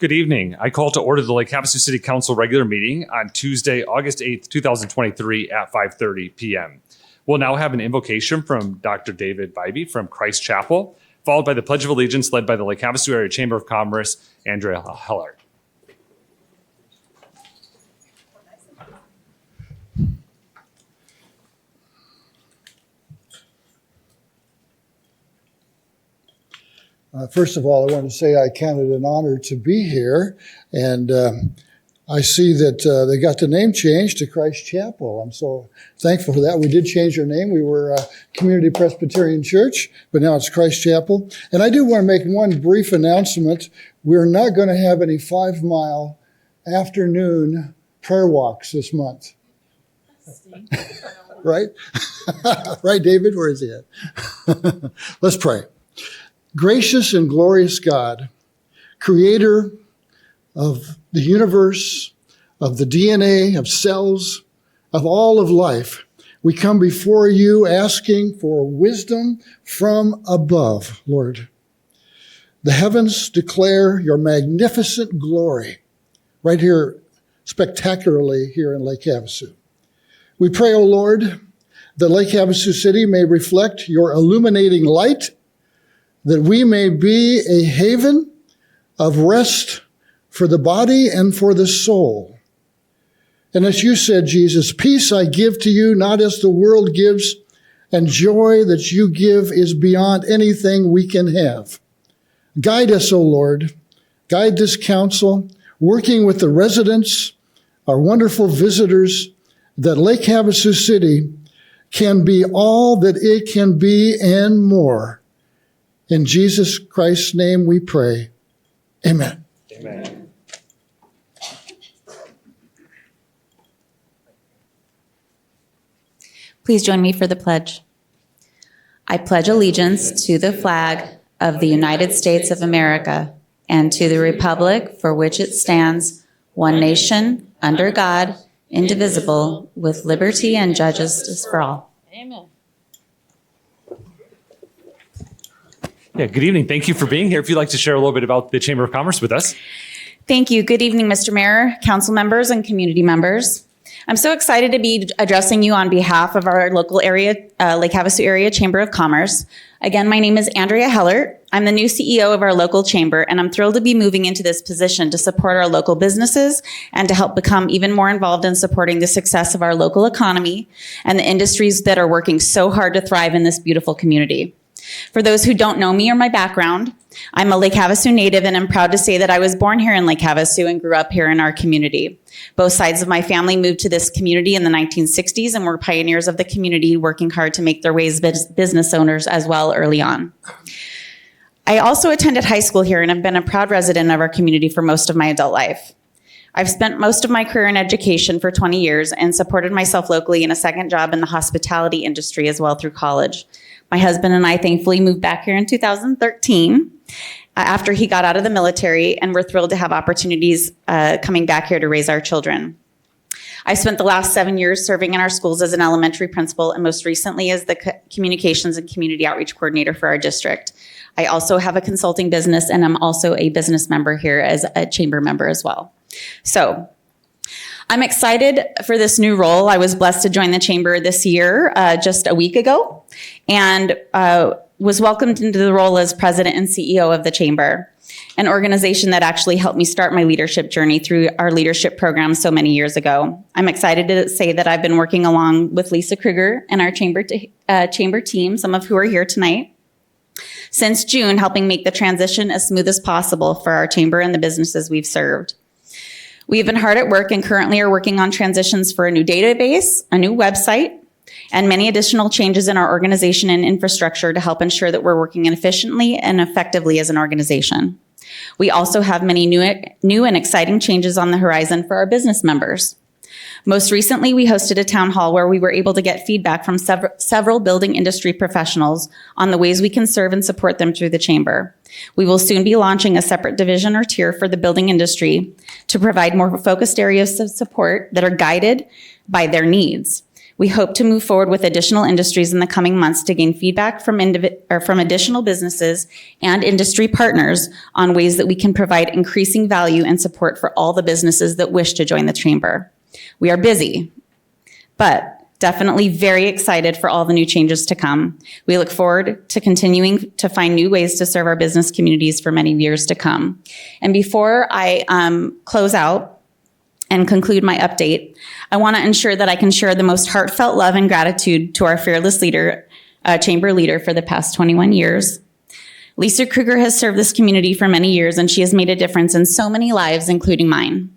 Good evening. I call to order the Lake Havasu City Council regular meeting on Tuesday, August 8th, 2023 at 5:30 p.m. We'll now have an invocation from Dr. David Bybee from Christ Chapel, followed by the Pledge of Allegiance led by the Lake Havasu Area Chamber of Commerce, Andrea Heller. First of all, I want to say I count it an honor to be here, and I see that they got the name changed to Christ Chapel. I'm so thankful for that. We did change our name. We were Community Presbyterian Church, but now it's Christ Chapel. And I do want to make one brief announcement. We're not going to have any 5-mile afternoon prayer walks this month. Right? Right, David? Where is he at? Let's pray. Gracious and glorious God, creator of the universe, of the DNA, of cells, of all of life, we come before you asking for wisdom from above, Lord. The heavens declare your magnificent glory right here, spectacularly here in Lake Havasu. We pray, O Lord, that Lake Havasu City may reflect your illuminating light, that we may be a haven of rest for the body and for the soul. And as you said, Jesus, peace I give to you, not as the world gives, and joy that you give is beyond anything we can have. Guide us, O Lord. Guide this council, working with the residents, our wonderful visitors, that Lake Havasu City can be all that it can be and more. In Jesus Christ's name we pray. Amen. Amen. Please join me for the pledge. I pledge allegiance to the flag of the United States of America and to the republic for which it stands, one nation, under God, indivisible, with liberty and justice for all. Amen. Yeah, good evening. Thank you for being here. If you'd like to share a little bit about the Chamber of Commerce with us. Thank you. Good evening, Mr. Mayor, council members, and community members. I'm so excited to be addressing you on behalf of our local area, Lake Havasu Area Chamber of Commerce. Again, my name is Andrea Heller. I'm the new CEO of our local chamber, and I'm thrilled to be moving into this position to support our local businesses and to help become even more involved in supporting the success of our local economy and the industries that are working so hard to thrive in this beautiful community. For those who don't know me or my background, I'm a Lake Havasu native, and I'm proud to say that I was born here in Lake Havasu and grew up here in our community. Both sides of my family moved to this community in the 1960s and were pioneers of the community, working hard to make their ways business owners as well early on. I also attended high school here and have been a proud resident of our community for most of my adult life. I've spent most of my career in education for 20 years and supported myself locally in a second job in the hospitality industry as well through college. My husband and I thankfully moved back here in 2013 after he got out of the military, and we're thrilled to have opportunities coming back here to raise our children. I spent the last 7 years serving in our schools as an elementary principal and most recently as the communications and community outreach coordinator for our district. I also have a consulting business, and I'm also a business member here as a chamber member as well. So I'm excited for this new role. I was blessed to join the chamber this year, just a week ago, and was welcomed into the role as president and CEO of the chamber, an organization that actually helped me start my leadership journey through our leadership program so many years ago. I'm excited to say that I've been working along with Lisa Kruger and our chamber team, some of who are here tonight, since June, helping make the transition as smooth as possible for our chamber and the businesses we've served. We have been hard at work and currently are working on transitions for a new database, a new website, and many additional changes in our organization and infrastructure to help ensure that we're working efficiently and effectively as an organization. We also have many new and exciting changes on the horizon for our business members. Most recently, we hosted a town hall where we were able to get feedback from several building industry professionals on the ways we can serve and support them through the chamber. We will soon be launching a separate division or tier for the building industry to provide more focused areas of support that are guided by their needs. We hope to move forward with additional industries in the coming months to gain feedback from additional businesses and industry partners on ways that we can provide increasing value and support for all the businesses that wish to join the chamber. We are busy, but definitely very excited for all the new changes to come. We look forward to continuing to find new ways to serve our business communities for many years to come. And before I close out and conclude my update, I want to ensure that I can share the most heartfelt love and gratitude to our fearless leader, chamber leader for the past 21 years. Lisa Kruger has served this community for many years, and she has made a difference in so many lives, including mine.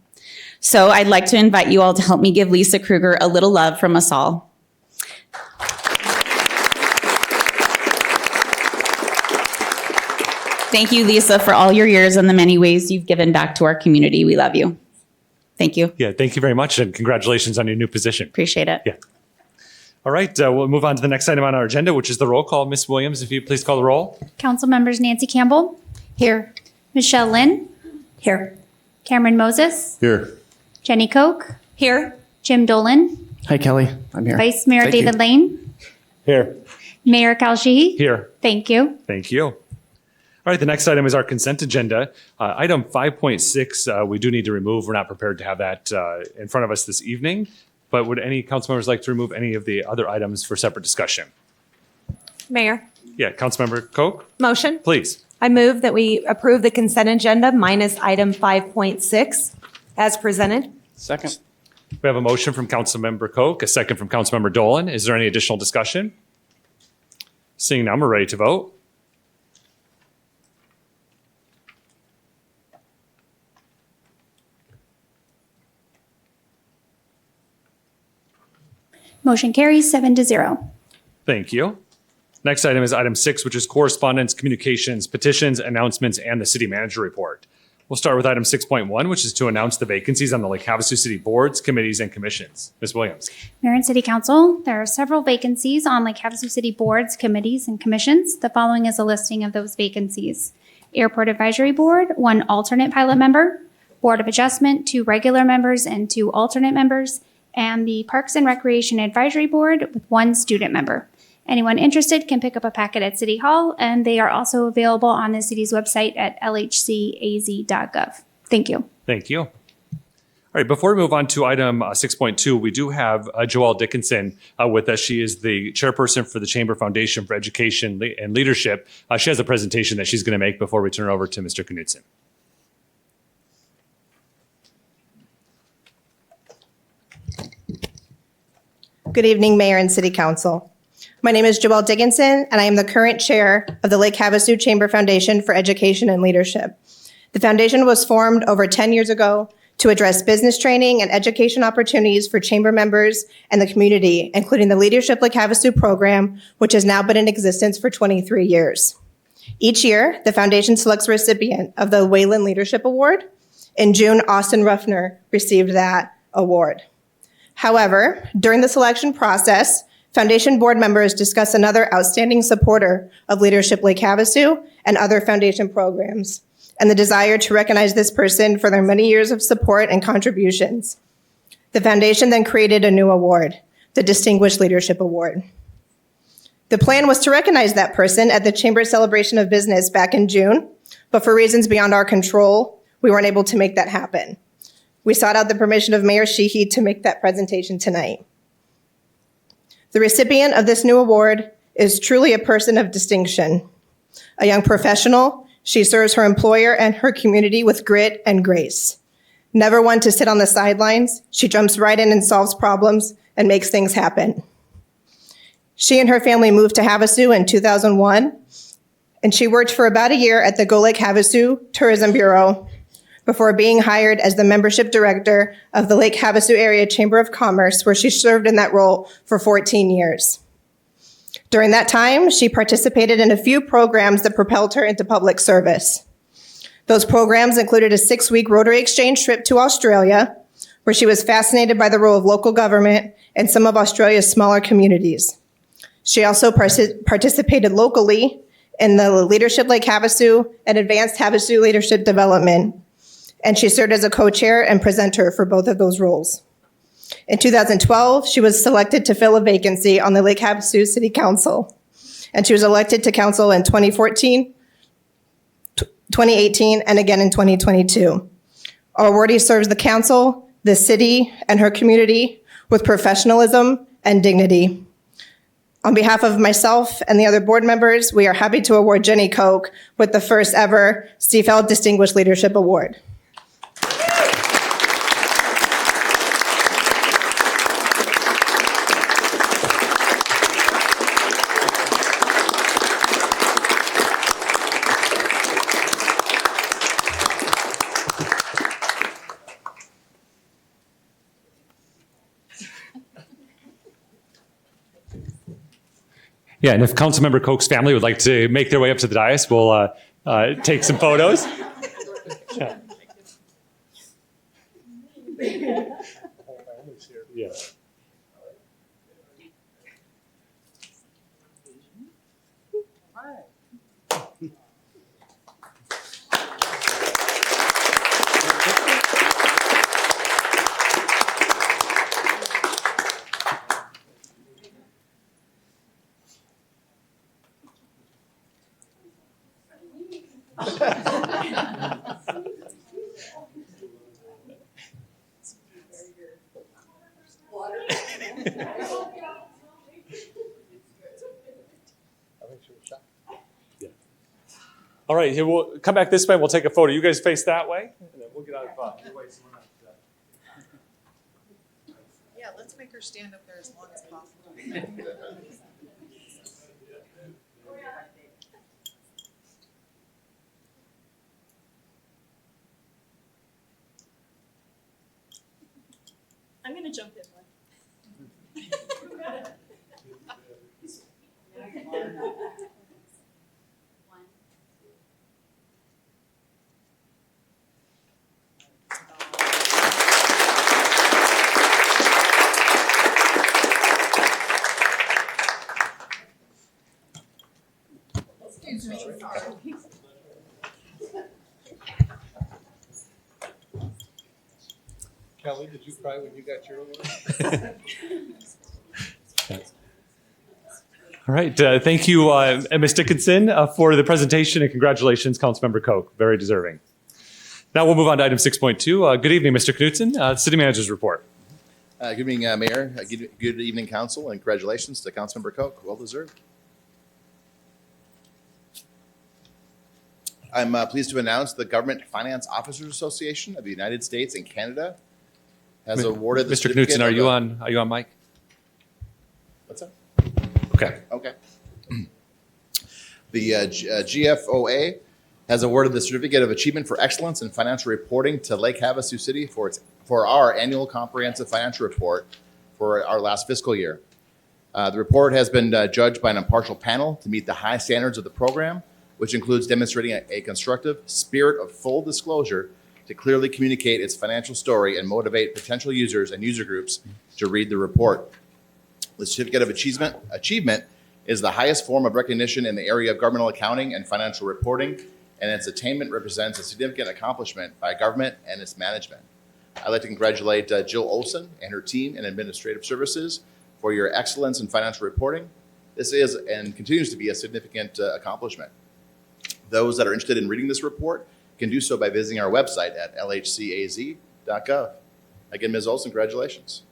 So I'd like to invite you all to help me give Lisa Kruger a little love from us all. Thank you, Lisa, for all your years and the many ways you've given back to our community. We love you. Thank you. Yeah, thank you very much, and congratulations on your new position. Appreciate it. Yeah. All right, we'll move on to the next item on our agenda, which is the roll call. Ms. Williams, if you please call the roll. Council members Nancy Campbell. Here. Michelle Lynn. Here. Cameron Moses. Here. Jenny Koch. Here. Jim Dolan. Hi, Kelly. I'm here. Vice Mayor Thank David you. Lane. Here. Mayor Kalshihi. Here. Thank you. Thank you. All right, the next item is our consent agenda. Item 5.6, we do need to remove. We're not prepared to have that in front of us this evening, but would any council members like to remove any of the other items for separate discussion? Mayor, Yeah, Councilmember Koch, motion. please. I move that we approve the consent agenda minus item 5.6 as presented. Second. We have a motion from Councilmember Koch, a second from Councilmember Dolan. Is there any additional discussion? Seeing none, we're ready to vote. Motion carries 7-0. Thank you. Next item is item 6, which is correspondence, communications, petitions, announcements, and the city manager report. We'll start with item 6.1, which is to announce the vacancies on the Lake Havasu City boards, committees, and commissions. Ms. Williams. Mayor and City Council, there are several vacancies on Lake Havasu City boards, committees, and commissions. The following is a listing of those vacancies. Airport Advisory Board, 1 alternate pilot member. Board of Adjustment, 2 regular members and 2 alternate members. And the Parks and Recreation Advisory Board with 1 student member. Anyone interested can pick up a packet at City Hall, and they are also available on the city's website at lhcaz.gov. Thank you. Thank you. All right, before we move on to item 6.2, we do have Joelle Dickinson with us. She is the chairperson for the Chamber Foundation for Education and Leadership. She has a presentation that she's going to make before we turn it over to Mr. Knudsen. Good evening, Mayor and City Council. My name is Joelle Dickinson, and I am the current chair of the Lake Havasu Chamber Foundation for Education and Leadership. The foundation was formed over 10 years ago to address business training and education opportunities for chamber members and the community, including the Leadership Lake Havasu program, which has now been in existence for 23 years. Each year, the foundation selects a recipient of the Wayland Leadership Award. In June, Austin Ruffner received that award. However, during the selection process, foundation board members discuss another outstanding supporter of Leadership Lake Havasu and other foundation programs, and the desire to recognize this person for their many years of support and contributions. The foundation then created a new award, the Distinguished Leadership Award. The plan was to recognize that person at the Chamber's celebration of business back in June, but for reasons beyond our control, we weren't able to make that happen. We sought out the permission of Mayor Sheehy to make that presentation tonight. The recipient of this new award is truly a person of distinction. A young professional, she serves her employer and her community with grit and grace. Never one to sit on the sidelines, she jumps right in and solves problems and makes things happen. She and her family moved to Havasu in 2001, and she worked for about a year at the Go Lake Havasu Tourism Bureau before being hired as the membership director of the Lake Havasu Area Chamber of Commerce, where she served in that role for 14 years. During that time, she participated in a few programs that propelled her into public service. Those programs included a 6-week Rotary Exchange trip to Australia, where she was fascinated by the role of local government in some of Australia's smaller communities. She also participated locally in the Leadership Lake Havasu and Advanced Havasu Leadership Development, and she served as a co-chair and presenter for both of those roles. In 2012, she was selected to fill a vacancy on the Lake Havasu City Council, and she was elected to council in 2014, 2018, and again in 2022. Our awardee serves the council, the city, and her community with professionalism and dignity. On behalf of myself and the other board members, we are happy to award Jenny Koch with the first ever Stiefel Distinguished Leadership Award. Yeah, and if Councilmember Koch's family would like to make their way up to the dais, we'll take some photos. Yeah. Yeah. All right, here we'll come back this way. We'll take a photo. You guys face that way, and then we'll get out of Yeah, let's make her stand up there as long as possible. I'm gonna jump in one. Kelly, did you cry when you got your award? All right, thank you, Ms. Dickinson, for the presentation, and congratulations, Councilmember Koch, very deserving. Now we'll move on to item 6.2. Good evening, Mr. Knutson. City Manager's report. Good evening, Mayor. Good evening, Council, and congratulations to Councilmember Koch. Well deserved. I'm pleased to announce the Government Finance Officers Association of the United States and Canada has awarded the Mr. Knutson, are you on mic? What's that? Okay. Okay. The GFOA has awarded the Certificate of Achievement for Excellence in Financial Reporting to Lake Havasu City for our annual comprehensive financial report for our last fiscal year. The report has been judged by an impartial panel to meet the high standards of the program, which includes demonstrating a constructive spirit of full disclosure to clearly communicate its financial story and motivate potential users and user groups to read the report. The Certificate of Achievement is the highest form of recognition in the area of governmental accounting and financial reporting, and its attainment represents a significant accomplishment by government and its management. I'd like to congratulate Jill Olson and her team in Administrative Services for your excellence in financial reporting. This is and continues to be a significant accomplishment. Those that are interested in reading this report can do so by visiting our website at lhcaz.gov. Again, Ms. Olson, congratulations.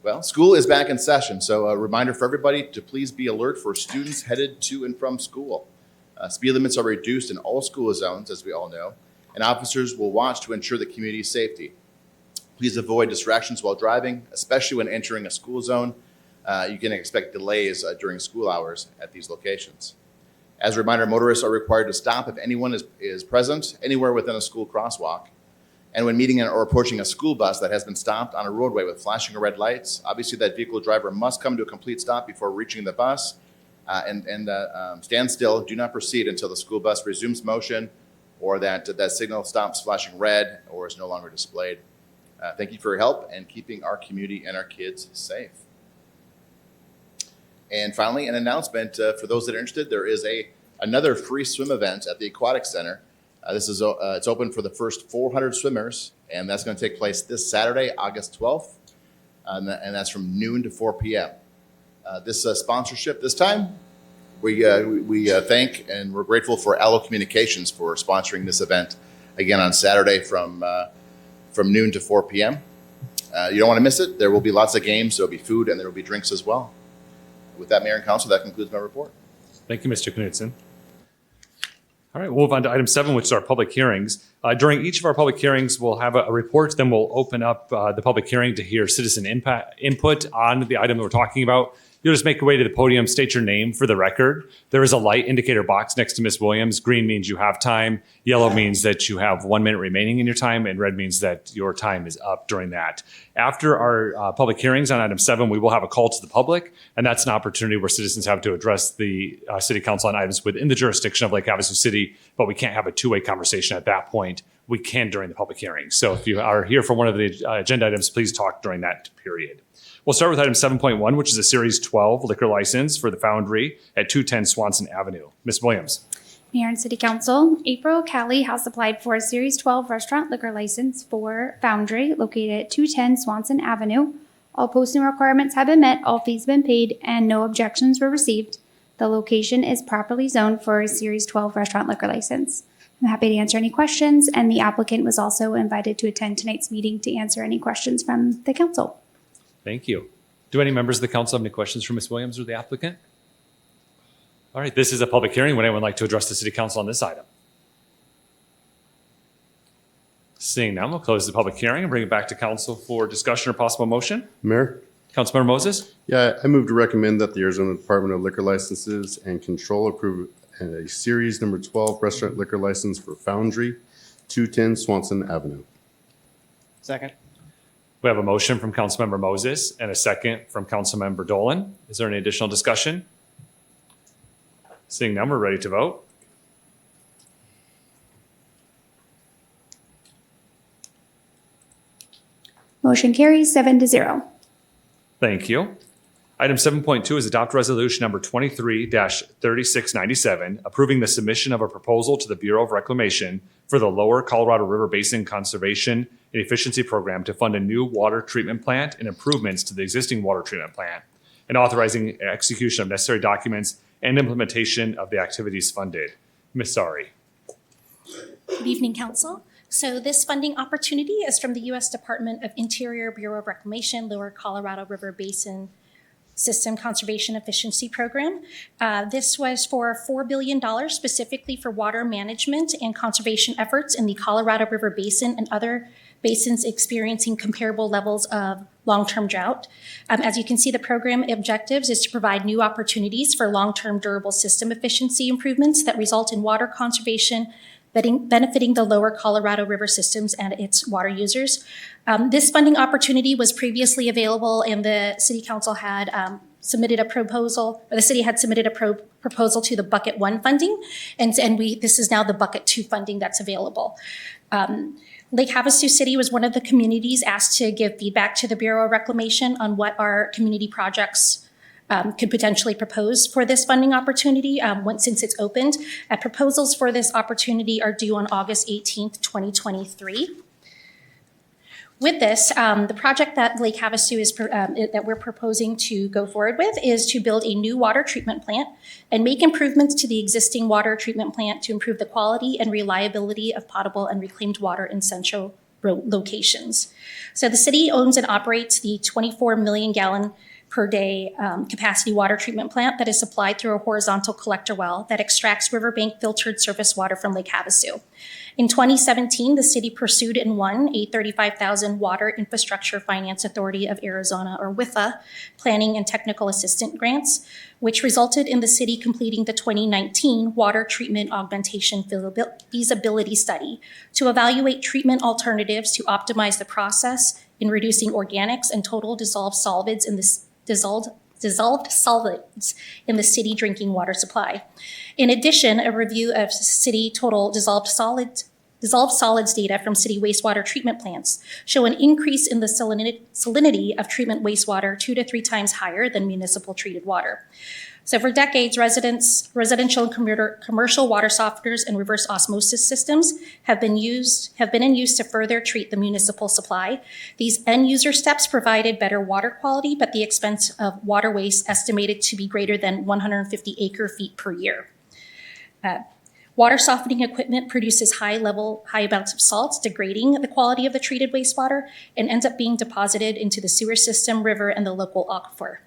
Well, school is back in session, so a reminder for everybody to please be alert for students headed to and from school. Speed limits are reduced in all school zones, as we all know, and officers will watch to ensure the community's safety. Please avoid distractions while driving, especially when entering a school zone. You can expect delays during school hours at these locations. As a reminder, motorists are required to stop if anyone is present anywhere within a school crosswalk. And when meeting or approaching a school bus that has been stopped on a roadway with flashing or red lights, obviously that vehicle driver must come to a complete stop before reaching the bus and stand still. Do not proceed until the school bus resumes motion or that signal stops flashing red or is no longer displayed. Thank you for your help and keeping our community and our kids safe. And finally, an announcement for those that are interested. There is another free swim event at the Aquatic Center It's open for the first 400 swimmers, and that's going to take place this Saturday, August 12th, and that's from noon to 4 p.m. This sponsorship this time, we thank and we're grateful for Allo Communications for sponsoring this event again on Saturday from noon to 4 p.m. You don't want to miss it. There will be lots of games. There will be food, and there will be drinks as well. With that, Mayor and Council, that concludes my report. Thank you, Mr. Knudsen. All right, we'll move on to item 7, which is our public hearings. During each of our public hearings, we'll have a report, then we'll open up the public hearing to hear citizen input on the item that we're talking about. You'll just make your way to the podium, state your name for the record. There is a light indicator box next to Ms. Williams. Green means you have time. Yellow means that you have 1 minute remaining in your time, and red means that your time is up during that. After our public hearings on item 7, we will have a call to the public, and that's an opportunity where citizens have to address the city council on items within the jurisdiction of Lake Havasu City, but we can't have a two-way conversation at that point. We can during the public hearing. So if you are here for one of the agenda items, please talk during that period. We'll start with item 7.1, which is a Series 12 liquor license for the Foundry at 210 Swanson Avenue. Ms. Williams. Mayor and City Council, April Cali has applied for a Series 12 restaurant liquor license for Foundry located at 210 Swanson Avenue. All posting requirements have been met, all fees have been paid, and no objections were received. The location is properly zoned for a Series 12 restaurant liquor license. I'm happy to answer any questions, and the applicant was also invited to attend tonight's meeting to answer any questions from the council. Thank you. Do any members of the council have any questions for Ms. Williams or the applicant? All right, this is a public hearing. Would anyone like to address the city council on this item? Seeing none, we'll close the public hearing and bring it back to council for discussion or possible motion. Mayor? Councilmember Moses? Yeah, I move to recommend that the Arizona Department of Liquor Licenses and Control approve a Series number 12 restaurant liquor license for Foundry, 210 Swanson Avenue. Second. We have a motion from Councilmember Moses and a second from Councilmember Dolan. Is there any additional discussion? Seeing none, we're ready to vote. Motion carries 7-0. Thank you. Item 7.2 is adopt resolution number 23-3697, approving the submission of a proposal to the Bureau of Reclamation for the Lower Colorado River Basin Conservation and Efficiency Program to fund a new water treatment plant and improvements to the existing water treatment plant, and authorizing execution of necessary documents and implementation of the activities funded. Ms. Sari. Good evening, Council. So this funding opportunity is from the U.S. Department of Interior Bureau of Reclamation, Lower Colorado River Basin System Conservation Efficiency Program. This was for $4 billion specifically for water management and conservation efforts in the Colorado River Basin and other basins experiencing comparable levels of long-term drought. As you can see, the program objectives is to provide new opportunities for long-term durable system efficiency improvements that result in water conservation, benefiting the Lower Colorado River systems and its water users. This funding opportunity was previously available, and the City Council had submitted a proposal, or the city had submitted a proposal to the Bucket 1 funding, and this is now the Bucket 2 funding that's available. Lake Havasu City was one of the communities asked to give feedback to the Bureau of Reclamation on what our community projects could potentially propose for this funding opportunity since it's opened. Proposals for this opportunity are due on August 18th, 2023. With this, the project that Lake Havasu is that we're proposing to go forward with is to build a new water treatment plant and make improvements to the existing water treatment plant to improve the quality and reliability of potable and reclaimed water in central locations. So the city owns and operates the 24 million gallon per day capacity water treatment plant that is supplied through a horizontal collector well that extracts riverbank filtered surface water from Lake Havasu. In 2017, the city pursued and won a $35,000 Water Infrastructure Finance Authority of Arizona, or WIFA, planning and technical assistant grants, which resulted in the city completing the 2019 Water Treatment Augmentation Feasibility Study to evaluate treatment alternatives to optimize the process in reducing organics and total dissolved solids in the city drinking water supply. In addition, a review of city total dissolved solids data from city wastewater treatment plants show an increase in the salinity of treatment wastewater 2 to 3 times higher than municipal treated water. So for decades, residential and commercial water softeners and reverse osmosis systems have been in use to further treat the municipal supply. These end user steps provided better water quality, but the expense of water waste estimated to be greater than 150 acre feet per year. Water softening equipment produces high amounts of salts, degrading the quality of the treated wastewater, and ends up being deposited into the sewer system, river, and the local aquifer.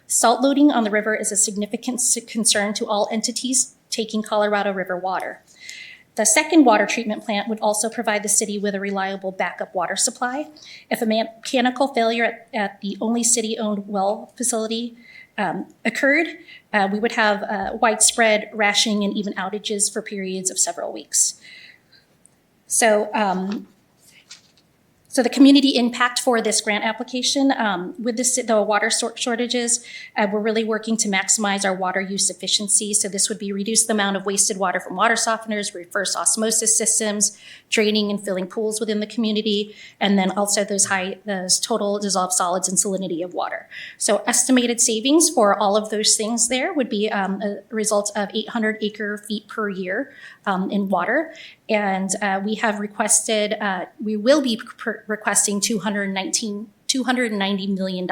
Salt loading on the river is a significant concern to all entities taking Colorado River water. The second water treatment plant would also provide the city with a reliable backup water supply. If a mechanical failure at the only city-owned well facility occurred, we would have widespread rationing and even outages for periods of several weeks. So the community impact for this grant application, with the water shortages, we're really working to maximize our water use efficiency. So this would be reduce the amount of wasted water from water softeners, reverse osmosis systems, draining and filling pools within the community, and then also those total dissolved solids and salinity of water. So estimated savings for all of those things there would be a result of 800 acre feet per year in water. And we will be requesting $290 million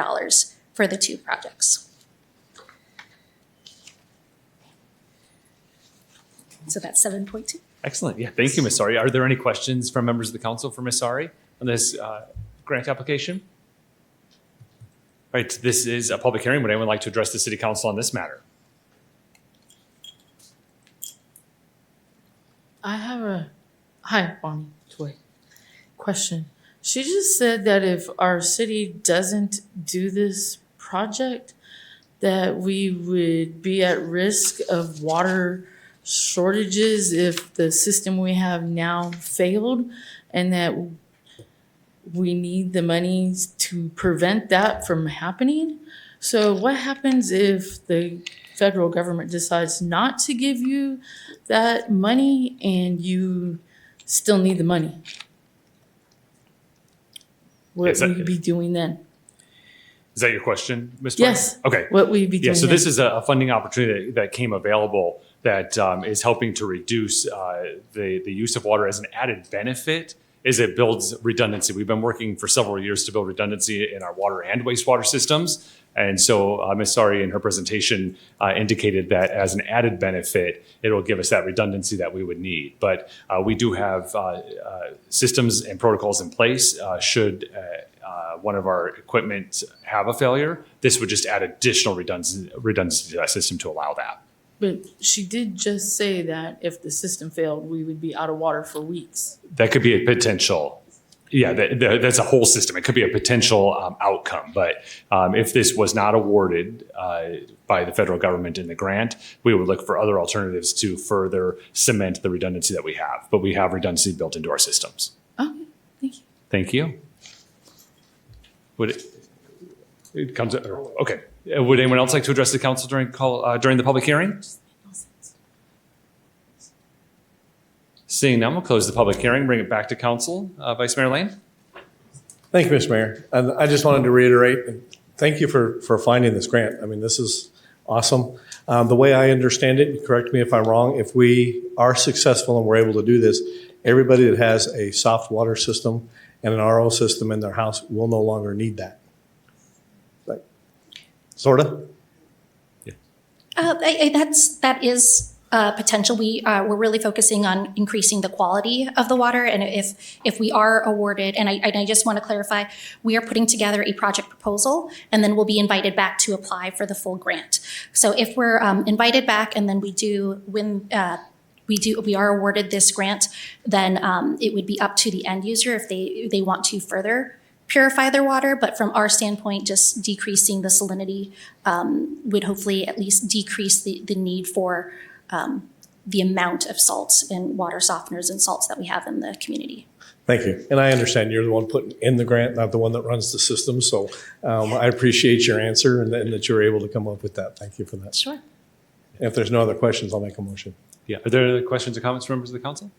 for the two projects. So that's 7.2. Excellent. Yeah, thank you, Ms. Sari. Are there any questions from members of the council for Ms. Sari on this grant application? All right, this is a public hearing. Would anyone like to address the city council on this matter? Hi, Bonnie Toy. Question. She just said that if our city doesn't do this project, that we would be at risk of water shortages if the system we have now failed, and that we need the money to prevent that from happening. So what happens if the federal government decides not to give you that money and you still need the money? What will you be doing then? Is that your question, Mr. Yes. Okay. What will you be doing Yeah, so then? this is a funding opportunity that came available that is helping to reduce the use of water as an added benefit is it builds redundancy. We've been working for several years to build redundancy in our water and wastewater systems. And so Ms. Sari in her presentation indicated that as an added benefit, it will give us that redundancy that we would need. But we do have systems and protocols in place should one of our equipment have a failure. This would just add additional redundancy to that system to allow that. But she did just say that if the system failed, we would be out of water for weeks. That could be a potential. Yeah, that's a whole system. It could be a potential outcome. But if this was not awarded by the federal government in the grant, we would look for other alternatives to further cement the redundancy that we have. But we have redundancy built into our systems. Okay, thank you. Thank you. It comes. Okay. Would anyone else like to address the council during the public hearing? Seeing none, we'll close the public hearing, bring it back to council. Vice Mayor Lane? Thank you, Mr. Mayor. And I just wanted to reiterate, thank you for finding this grant. I mean, this is awesome. The way I understand it, correct me if I'm wrong, if we are successful and we're able to do this, everybody that has a soft water system and an RO system in their house will no longer need that. Like, sort of? Yeah. That is potential. We're really focusing on increasing the quality of the water. And if we are awarded, and I just want to clarify, we are putting together a project proposal, and then we'll be invited back to apply for the full grant. So if we're invited back and then we do win, we are awarded this grant, then it would be up to the end user if they want to further purify their water. But from our standpoint, just decreasing the salinity would hopefully at least decrease the need for the amount of salts and water softeners and salts that we have in the community. Thank you. And I understand you're the one putting in the grant, not the one that runs the system. So I appreciate your answer and that you were able to come up with that. Thank you for that. Sure. If there's no other questions, I'll make a motion. Yeah. Are there other questions or comments from members of the council?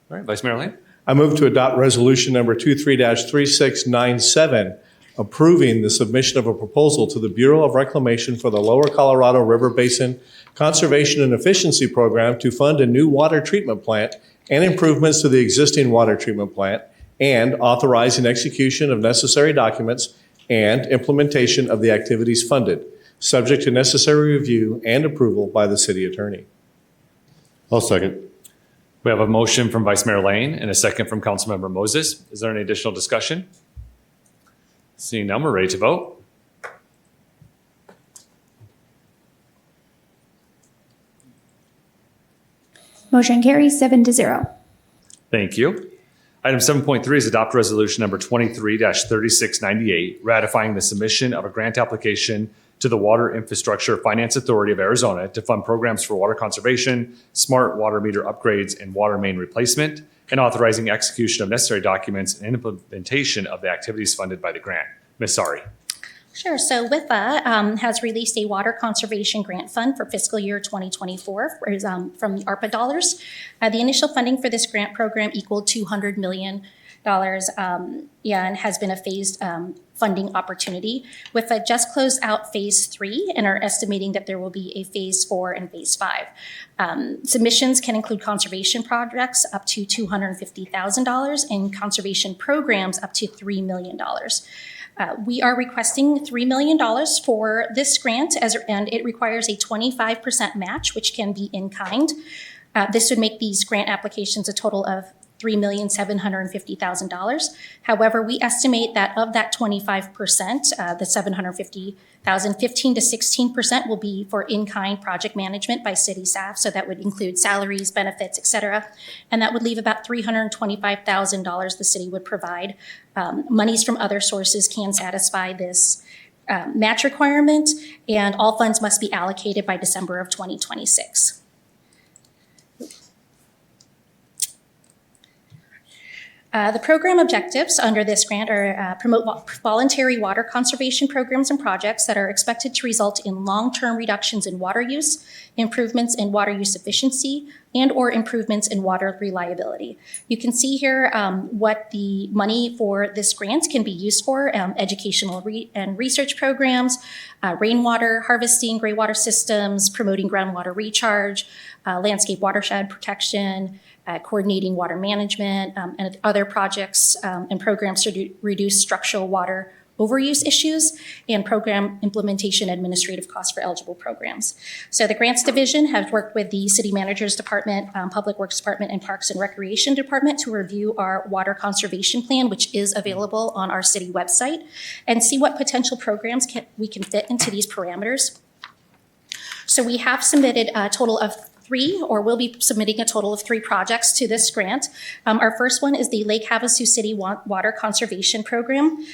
All right. Vice Mayor Lane? I move to adopt resolution number 23-3697, approving the submission of a proposal to the Bureau of Reclamation for the Lower Colorado River Basin Conservation and Efficiency Program to fund a new water treatment plant and improvements to the existing water treatment plant, and authorizing execution of necessary documents and implementation of the activities funded, subject to necessary review and approval by the city attorney. I'll second. We have a motion from Vice Mayor Lane and a second from Councilmember Moses. Is there any additional discussion? Seeing none, we're ready to vote. Motion carries 7-0. Thank you. Item 7.3 is adopt resolution number 23-3698, ratifying the submission of a grant application to the Water Infrastructure Finance Authority of Arizona to fund programs for water conservation, smart water meter upgrades, and water main replacement, and authorizing execution of necessary documents and implementation of the activities funded by the grant. Ms. Sari. Sure. So WIFA has released a water conservation grant fund for fiscal year 2024 from the ARPA dollars. The initial funding for this grant program equaled $200 million. And has been a phased funding opportunity. WIFA just closed out phase 3 and are estimating that there will be a phase 4 and phase 5. Submissions can include conservation projects up to $250,000 and conservation programs up to $3 million. We are requesting $3 million for this grant, and it requires a 25% match, which can be in kind. This would make these grant applications a total of $3,750,000. However, we estimate that of that 25%, the $750,000, 15 to 16% will be for in-kind project management by city staff. So that would include salaries, benefits, et cetera. And that would leave about $325,000 the city would provide. Monies from other sources can satisfy this match requirement, and all funds must be allocated by December of 2026. The program objectives under this grant are promote voluntary water conservation programs and projects that are expected to result in long-term reductions in water use, improvements in water use efficiency, and or improvements in water reliability. You can see here what the money for this grant can be used for: educational and research programs, rainwater harvesting, gray water systems, promoting groundwater recharge, landscape watershed protection, coordinating water management, and other projects and programs to reduce structural water overuse issues, and program implementation administrative costs for eligible programs. So the Grants Division has worked with the City Manager's Department, Public Works Department, and Parks and Recreation Department to review our water conservation plan, which is available on our city website, and see what potential programs we can fit into these parameters. So we have submitted a total of 3, or will be submitting a total of 3 projects to this grant. Our first one is the Lake Havasu City Water Conservation Program.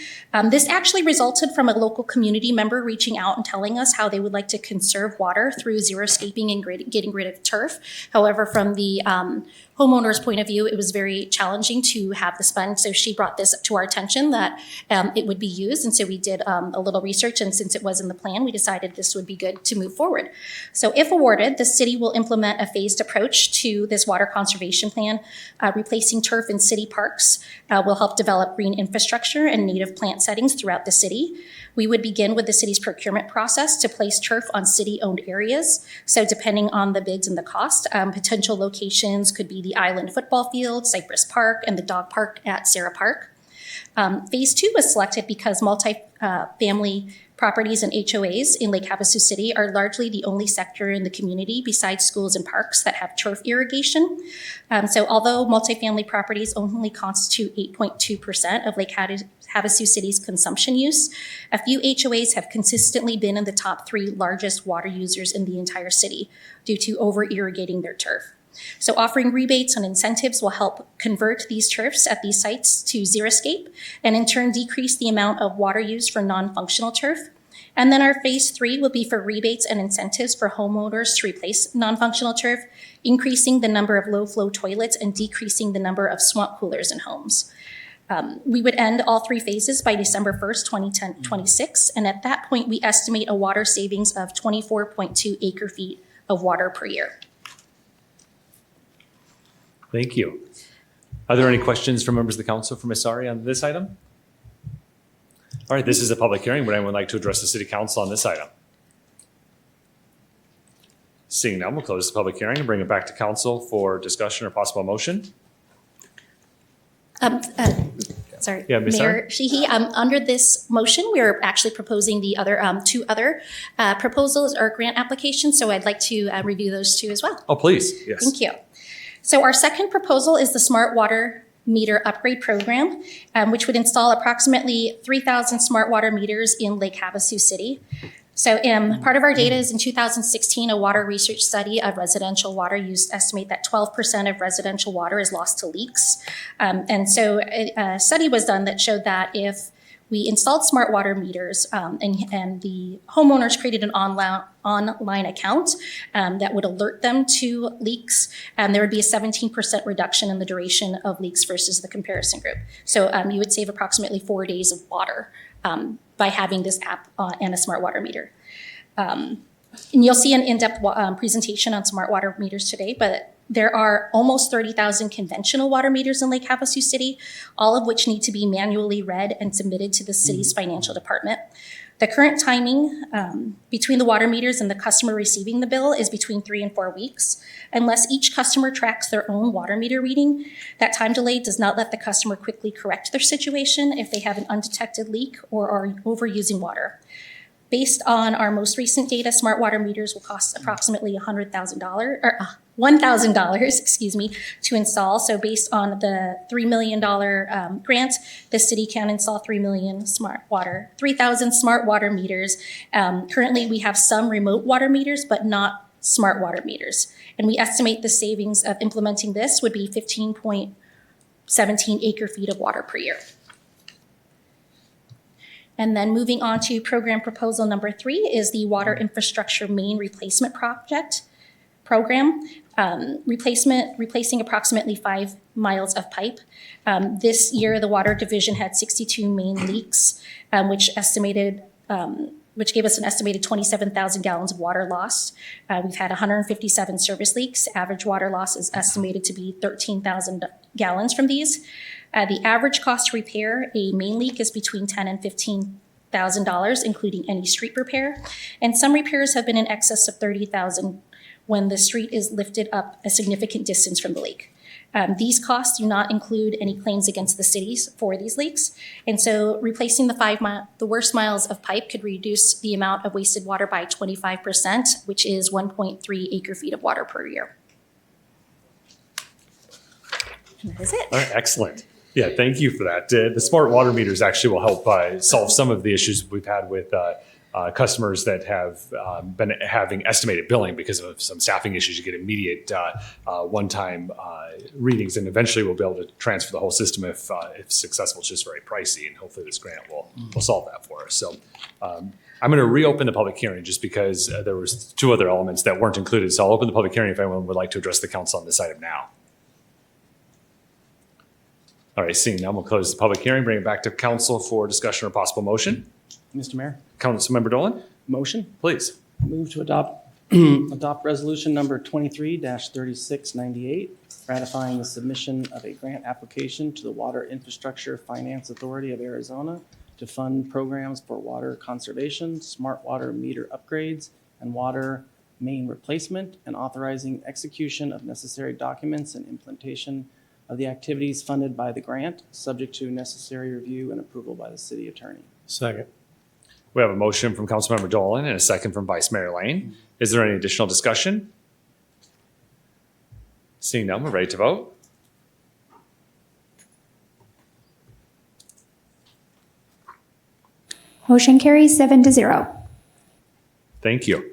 This actually resulted from a local community member reaching out and telling us how they would like to conserve water through xeriscaping and getting rid of turf. However, from the homeowner's point of view, it was very challenging to have this fund. So she brought this to our attention that it would be used. And so we did a little research. And since it was in the plan, we decided this would be good to move forward. So if awarded, the city will implement a phased approach to this water conservation plan. Replacing turf in city parks will help develop green infrastructure and native plant settings throughout the city. We would begin with the city's procurement process to place turf on city-owned areas. So depending on the bids and the cost, potential locations could be the Island Football Field, Cypress Park, and the dog park at Sarah Park. Phase 2 was selected because multi-family properties and HOAs in Lake Havasu City are largely the only sector in the community besides schools and parks that have turf irrigation. So although multifamily properties only constitute 8.2% of Lake Havasu City's consumption use, a few HOAs have consistently been in the top 3 largest water users in the entire city due to over-irrigating their turf. So offering rebates and incentives will help convert these turfs at these sites to xeriscape, and in turn decrease the amount of water used for non-functional turf. And then our phase 3 will be for rebates and incentives for homeowners to replace non-functional turf, increasing the number of low-flow toilets and decreasing the number of swamp coolers in homes. We would end all 3 phases by December 1st, 2026, and at that point we estimate a water savings of 24.2 acre feet of water per year. Thank you. Are there any questions from members of the council for Ms. Sari on this item? All right, this is a public hearing. Would anyone like to address the city council on this item? Seeing none, we'll close the public hearing and bring it back to council for discussion or possible motion. Sorry, Yeah, Ms. Mayor Sheehy, under this motion, we're actually proposing the other, two other proposals or grant applications, so I'd like to review those two as well. Oh, please, yes. Thank you. So our second proposal is the Smart Water Meter Upgrade Program, which would install approximately 3,000 smart water meters in Lake Havasu City. So part of our data is in 2016, a water research study of residential water use estimate that 12% of residential water is lost to leaks. And so a study was done that showed that if we installed smart water meters and the homeowners created an online account that would alert them to leaks, there would be a 17% reduction in the duration of leaks versus the comparison group. So you would save approximately 4 days of water by having this app and a smart water meter. And you'll see an in-depth presentation on smart water meters today, but there are almost 30,000 conventional water meters in Lake Havasu City, all of which need to be manually read and submitted to the city's financial department. The current timing between the water meters and the customer receiving the bill is between 3 and 4 weeks. Unless each customer tracks their own water meter reading, that time delay does not let the customer quickly correct their situation if they have an undetected leak or are overusing water. Based on our most recent data, smart water meters will cost approximately $1,000, to install. So based on the $3 million grant, the city can install 3,000 smart water meters. Currently, we have some remote water meters, but not smart water meters. And we estimate the savings of implementing this would be 15.17 acre feet of water per year. And then moving on to program proposal number 3 is the Water Infrastructure Main Replacement Program, replacing approximately 5 miles of pipe. This year, the Water Division had 62 main leaks, which gave us an estimated 27,000 gallons of water lost. We've had 157 service leaks. Average water loss is estimated to be 13,000 gallons from these. The average cost to repair a main leak is between $10,000 and $15,000, including any street repair. And some repairs have been in excess of $30,000 when the street is lifted up a significant distance from the leak. These costs do not include any claims against the cities for these leaks. And so replacing the worst miles of pipe could reduce the amount of wasted water by 25%, which is 1.3 acre feet of water per year. And that is it. All right, excellent. Yeah, thank you for that. The smart water meters actually will help solve some of the issues we've had with customers that have been having estimated billing because of some staffing issues. You get immediate one-time readings, and eventually we'll be able to transfer the whole system if successful. It's just very pricey, and hopefully this grant will solve that for us. So I'm going to reopen the public hearing just because there was 2 other elements that weren't included. So I'll open the public hearing if anyone would like to address the council on this item now. All right, seeing none, we'll close the public hearing, bring it back to council for discussion or possible motion. Mr. Mayor, Councilmember Dolan, motion. please. Move to adopt resolution number 23-3698, ratifying the submission of a grant application to the Water Infrastructure Finance Authority of Arizona to fund programs for water conservation, smart water meter upgrades, and water main replacement, and authorizing execution of necessary documents and implementation of the activities funded by the grant, subject to necessary review and approval by the city attorney. Second. We have a motion from Councilmember Dolan and a second from Vice Mayor Lane. Is there any additional discussion? Seeing none, we're ready to vote. Motion carries 7-0. Thank you. All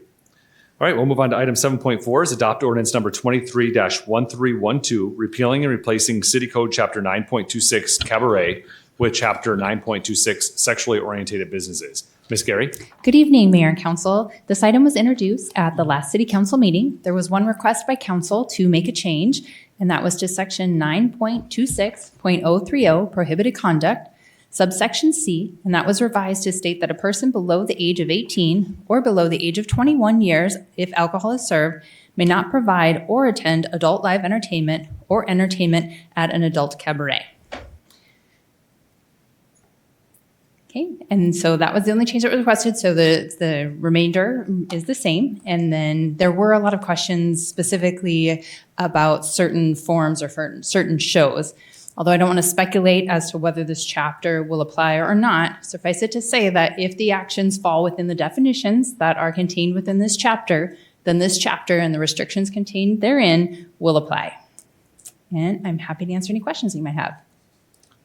right, we'll move on to item 7.4 is adopt ordinance number 23-1312, repealing and replacing City Code Chapter 9.26 Cabaret with Chapter 9.26 Sexually Orientated Businesses. Ms. Gary? Good evening, Mayor and Council. This item was introduced at the last City Council meeting. There was one request by Council to make a change, and that was to Section 9.26.030, Prohibited Conduct, subsection C, and that was revised to state that a person below the age of 18 or below the age of 21 years, if alcohol is served, may not provide or attend adult live entertainment or entertainment at an adult cabaret. Okay, and so that was the only change that was requested, so the remainder is the same. And then there were a lot of questions specifically about certain forms or for certain shows. Although I don't want to speculate as to whether this chapter will apply or not, suffice it to say that if the actions fall within the definitions that are contained within this chapter, then this chapter and the restrictions contained therein will apply. And I'm happy to answer any questions you might have.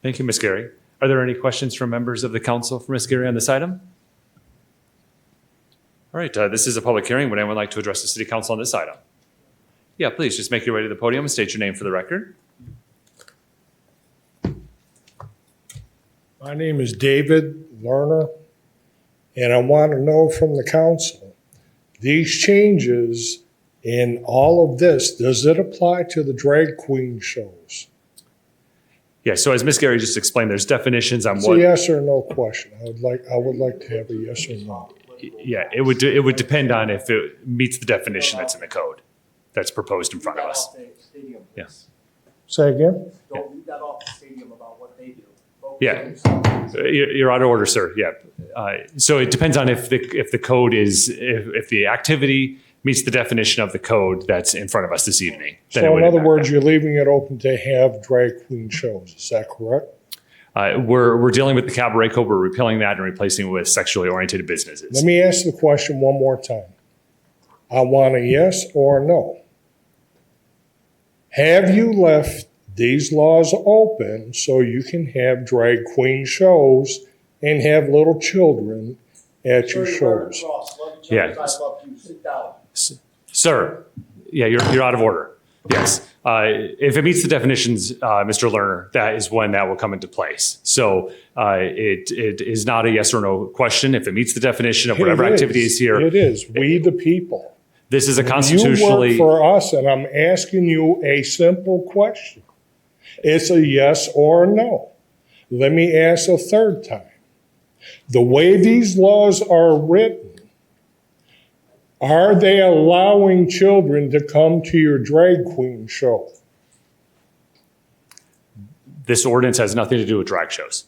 Thank you, Ms. Gary. Are there any questions from members of the council for Ms. Gary on this item? All right, this is a public hearing. Would anyone like to address the city council on this item? Yeah, please just make your way to the podium and state your name for the record. My name is David Lerner, and I want to know from the council, these changes in all of this, does it apply to the drag queen shows? Yeah, so as Ms. Gary just explained, there's definitions on It's what. a yes or no question. I would like to have a yes or no. Yeah, it would depend on if it meets the definition that's in the code that's proposed in front of us. Yeah. Say again? Don't leave that off the stadium about what they do. Yeah, you're out of order, sir. Yeah. So it depends on if the code is, if the activity meets the definition of the code that's in front of us this evening. Then it So would in other impact words, you're leaving it open to have drag queen shows, is that correct? that. We're dealing with the cabaret code. We're repealing that and replacing it with sexually oriented businesses. Let me ask the question one more time. I want a yes or a no. Have you left these laws open so you can have drag queen shows and have little children at your shows? Yeah. Sir, yeah, you're out of order. Yes. If it meets the definitions, Mr. Lerner, that is when that will come into place. So it is not a yes or no question. If it meets the definition of whatever activity is here. It is. We the people. This is a You constitutionally. work for us, and I'm asking you a simple question. It's a yes or a no. Let me ask a third time. The way these laws are written, are they allowing children to come to your drag queen show? This ordinance has nothing to do with drag shows.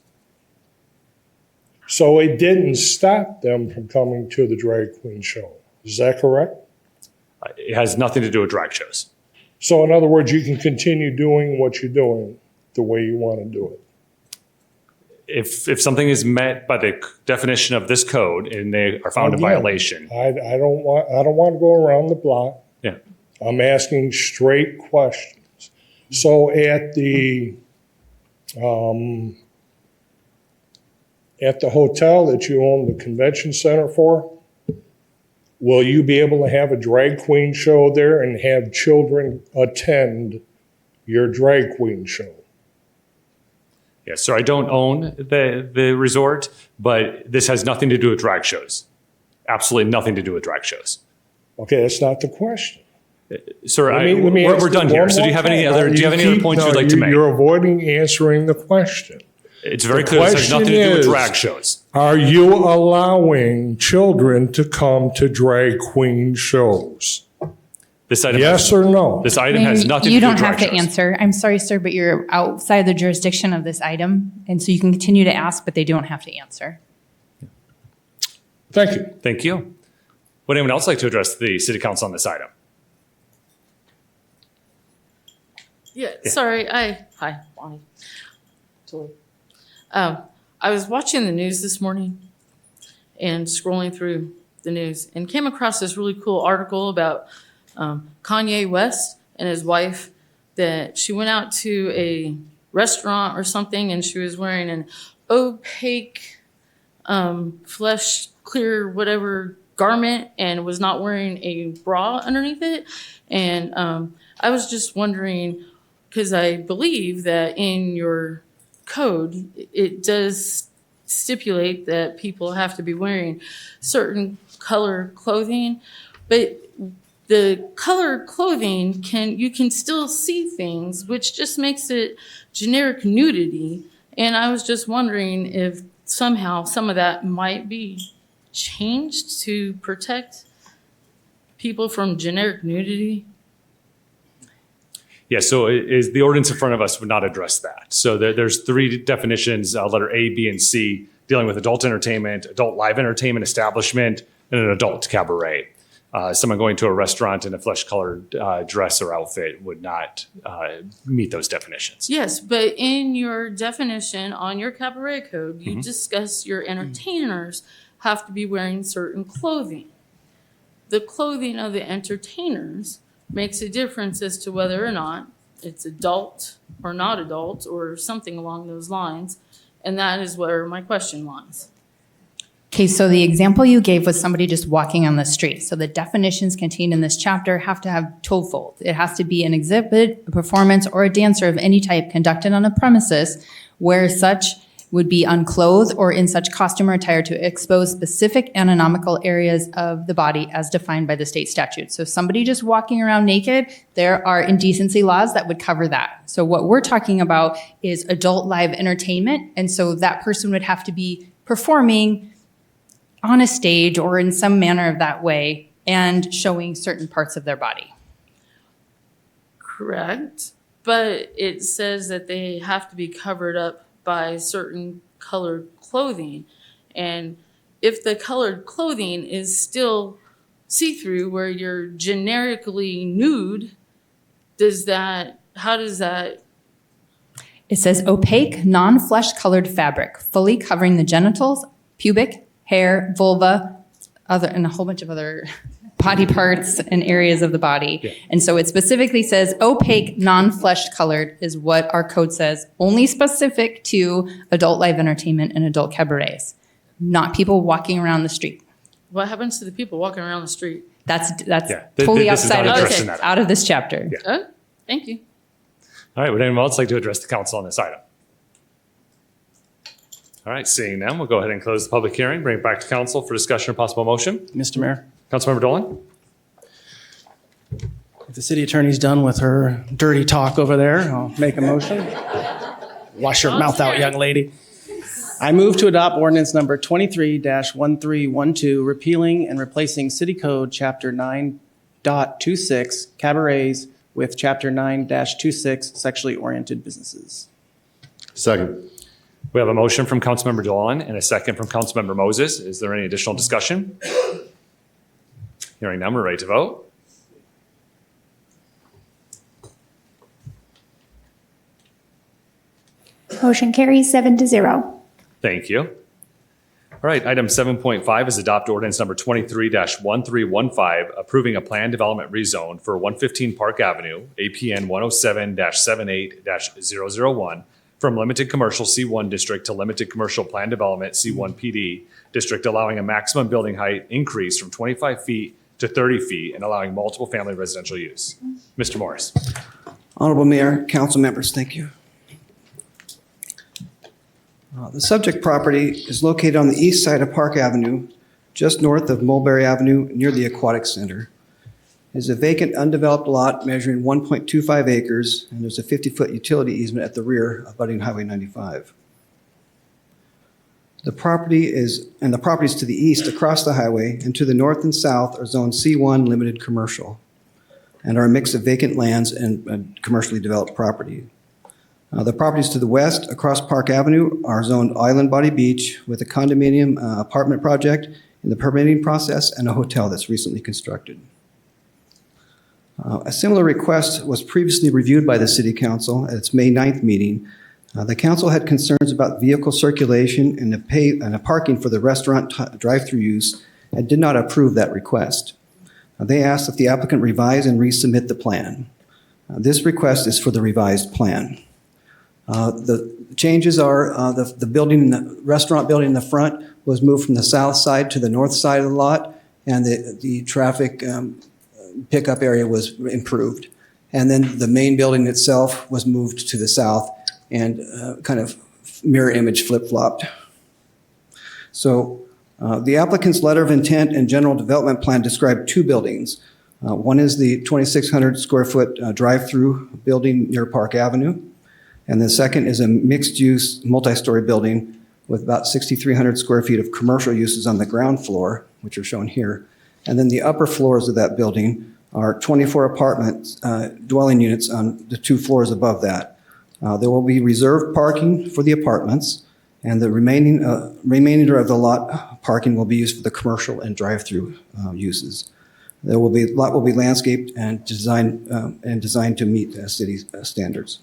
So it didn't stop them from coming to the drag queen show. Is that correct? It has nothing to do with drag shows. So in other words, you can continue doing what you're doing the way you want to do it. If something is met by the definition of this code and they are found in Again, violation. I don't want to go around the block. Yeah. I'm asking straight questions. So at the hotel that you own the convention center for, will you be able to have a drag queen show there and have children attend your drag queen show? Yeah, so I don't own the resort, but this has nothing to do with drag shows. Absolutely nothing to do with drag shows. Okay, that's not the question. Sir, Let me ask we're done you here. one So do you more have any time. other points you'd like to make? You're avoiding answering the question. It's very The clear this has question nothing to do with is, drag shows. Are you allowing children to come to drag queen shows? This item Yes or no? This item has nothing You to do don't with drag have to shows. answer. I'm sorry, sir, but you're outside the jurisdiction of this item. And so you can continue to ask, but they don't have to answer. Thank you. Thank you. Would anyone else like to address the city council on this item? Yeah, sorry. Hi, Bonnie. Joy. I was watching the news this morning and scrolling through the news and came across this really cool article about Kanye West and his wife, that she went out to a restaurant or something and she was wearing an opaque, flesh clear, whatever garment, and was not wearing a bra underneath it. And I was just wondering, because I believe that in your code, it does stipulate that people have to be wearing certain color clothing, but the color clothing you can still see things, which just makes it generic nudity. And I was just wondering if somehow some of that might be changed to protect people from generic nudity. Yeah, so the ordinance in front of us would not address that. So there's three definitions, letter A, B, and C, dealing with adult entertainment, adult live entertainment establishment, and an adult cabaret. Someone going to a restaurant in a flesh-colored dress or outfit would not meet those definitions. Yes, but in your definition on your cabaret code, you discuss your entertainers have to be wearing certain clothing. The clothing of the entertainers makes a difference as to whether or not it's adult or not adult or something along those lines. And that is where my question lies. Okay, so the example you gave was somebody just walking on the street. So the definitions contained in this chapter have to have twofold. It has to be an exhibit, a performance, or a dancer of any type conducted on a premises where such would be unclothed or in such costume or attire to expose specific anatomical areas of the body as defined by the state statute. So somebody just walking around naked, there are indecency laws that would cover that. So what we're talking about is adult live entertainment. And so that person would have to be performing on a stage or in some manner of that way and showing certain parts of their body. Correct. But it says that they have to be covered up by certain colored clothing. And if the colored clothing is still see-through where you're generically nude, how does that? It says opaque, non-flesh colored fabric, fully covering the genitals, pubic, hair, vulva, and a whole bunch of other body parts and areas of the body. Yeah. And so it specifically says opaque, non-flesh colored is what our code says, only specific to adult live entertainment and adult cabarets, not people walking around the street. What happens to the people walking around the street? That's totally outside of out of this chapter. Yeah. Oh, thank you. All right, would anyone else like to address the council on this item? All right, seeing none, we'll go ahead and close the public hearing, bring it back to council for discussion or possible motion. Mr. Mayor, Councilmember Dolan? if the city attorney's done with her dirty talk over there, I'll make a motion. Wash your mouth out, young lady. I move to adopt ordinance number 23-1312, repealing and replacing City Code Chapter 9.26 cabarets with Chapter 9-26 sexually oriented businesses. Second. We have a motion from Councilmember Dolan and a second from Councilmember Moses. Is there any additional discussion? Hearing none, we're ready to vote. Motion carries 7-0. Thank you. All right, item 7.5 is adopt ordinance number 23-1315, approving a planned development rezone for 115 Park Avenue, APN 107-78-001, from limited commercial C1 district to limited commercial planned development C1 PD district, allowing a maximum building height increase from 25 feet to 30 feet and allowing multiple family residential use. Mr. Morris. Honorable Mayor, council members, thank you. The subject property is located on the east side of Park Avenue, just north of Mulberry Avenue, near the Aquatic Center. It is a vacant, undeveloped lot measuring 1.25 acres, and there's a 50-foot utility easement at the rear abutting Highway 95. The properties to the east across the highway and to the north and south are Zone C1 limited commercial and are a mix of vacant lands and commercially developed property. The properties to the west across Park Avenue are zoned Island Body Beach with a condominium apartment project in the permitting process and a hotel that's recently constructed. A similar request was previously reviewed by the City Council at its May 9th meeting. The Council had concerns about vehicle circulation and the parking for the restaurant drive-through use and did not approve that request. They asked that the applicant revise and resubmit the plan. This request is for the revised plan. The changes are the restaurant building in the front was moved from the south side to the north side of the lot, and the traffic pickup area was improved. And then the main building itself was moved to the south and kind of mirror image flip-flopped. So the applicant's letter of intent and general development plan describe two buildings. One is the 2,600 square foot drive-through building near Park Avenue. And the second is a mixed-use, multi-story building with about 6,300 square feet of commercial uses on the ground floor, which are shown here. And then the upper floors of that building are 24 apartment dwelling units on the 2 floors above that. There will be reserved parking for the apartments, and the remainder of the lot parking will be used for the commercial and drive-through uses. Lot will be landscaped and designed to meet city standards.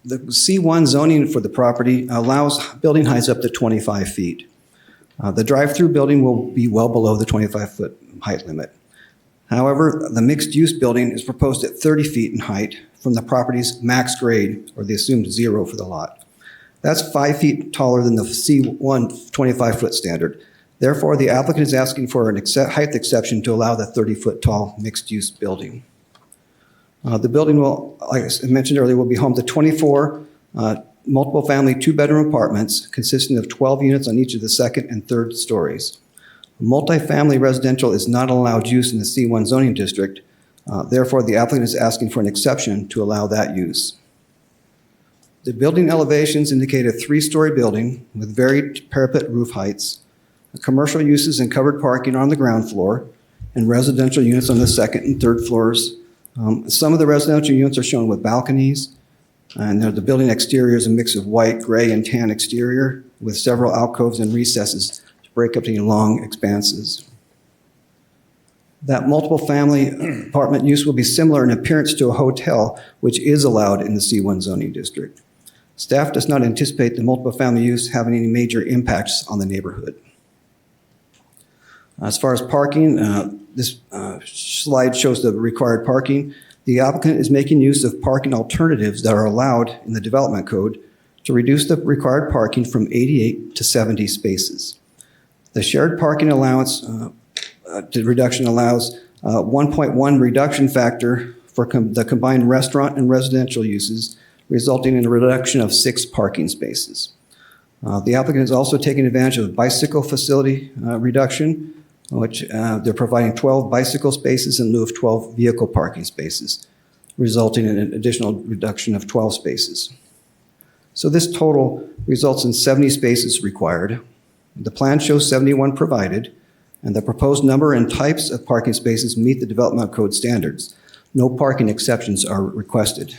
The C1 zoning for the property allows building heights up to 25 feet. The drive-through building will be well below the 25-foot height limit. However, the mixed-use building is proposed at 30 feet in height from the property's max grade, or the assumed 0 for the lot. That's 5 feet taller than the C1 25-foot standard. Therefore, the applicant is asking for an height exception to allow the 30-foot tall mixed-use building. The building will, like I mentioned earlier, will be home to 24 multiple-family two-bedroom apartments consisting of 12 units on each of the second and third stories. Multifamily residential is not allowed use in the C1 zoning district. Therefore, the applicant is asking for an exception to allow that use. The building elevations indicate a 3-story building with varied parapet roof heights, commercial uses and covered parking on the ground floor, and residential units on the second and third floors. Some of the residential units are shown with balconies, and the building exterior is a mix of white, gray, and tan exterior with several alcoves and recesses to break up the long expanses. That multiple family apartment use will be similar in appearance to a hotel, which is allowed in the C1 zoning district. Staff does not anticipate the multiple family use having any major impacts on the neighborhood. As far as parking, this slide shows the required parking. The applicant is making use of parking alternatives that are allowed in the development code to reduce the required parking from 88 to 70 spaces. The shared parking allowance, the reduction allows 1.1 reduction factor for the combined restaurant and residential uses, resulting in a reduction of 6 parking spaces. The applicant is also taking advantage of the bicycle facility reduction, which they're providing 12 bicycle spaces in lieu of 12 vehicle parking spaces, resulting in an additional reduction of 12 spaces. So this total results in 70 spaces required. The plan shows 71 provided, and the proposed number and types of parking spaces meet the development code standards. No parking exceptions are requested.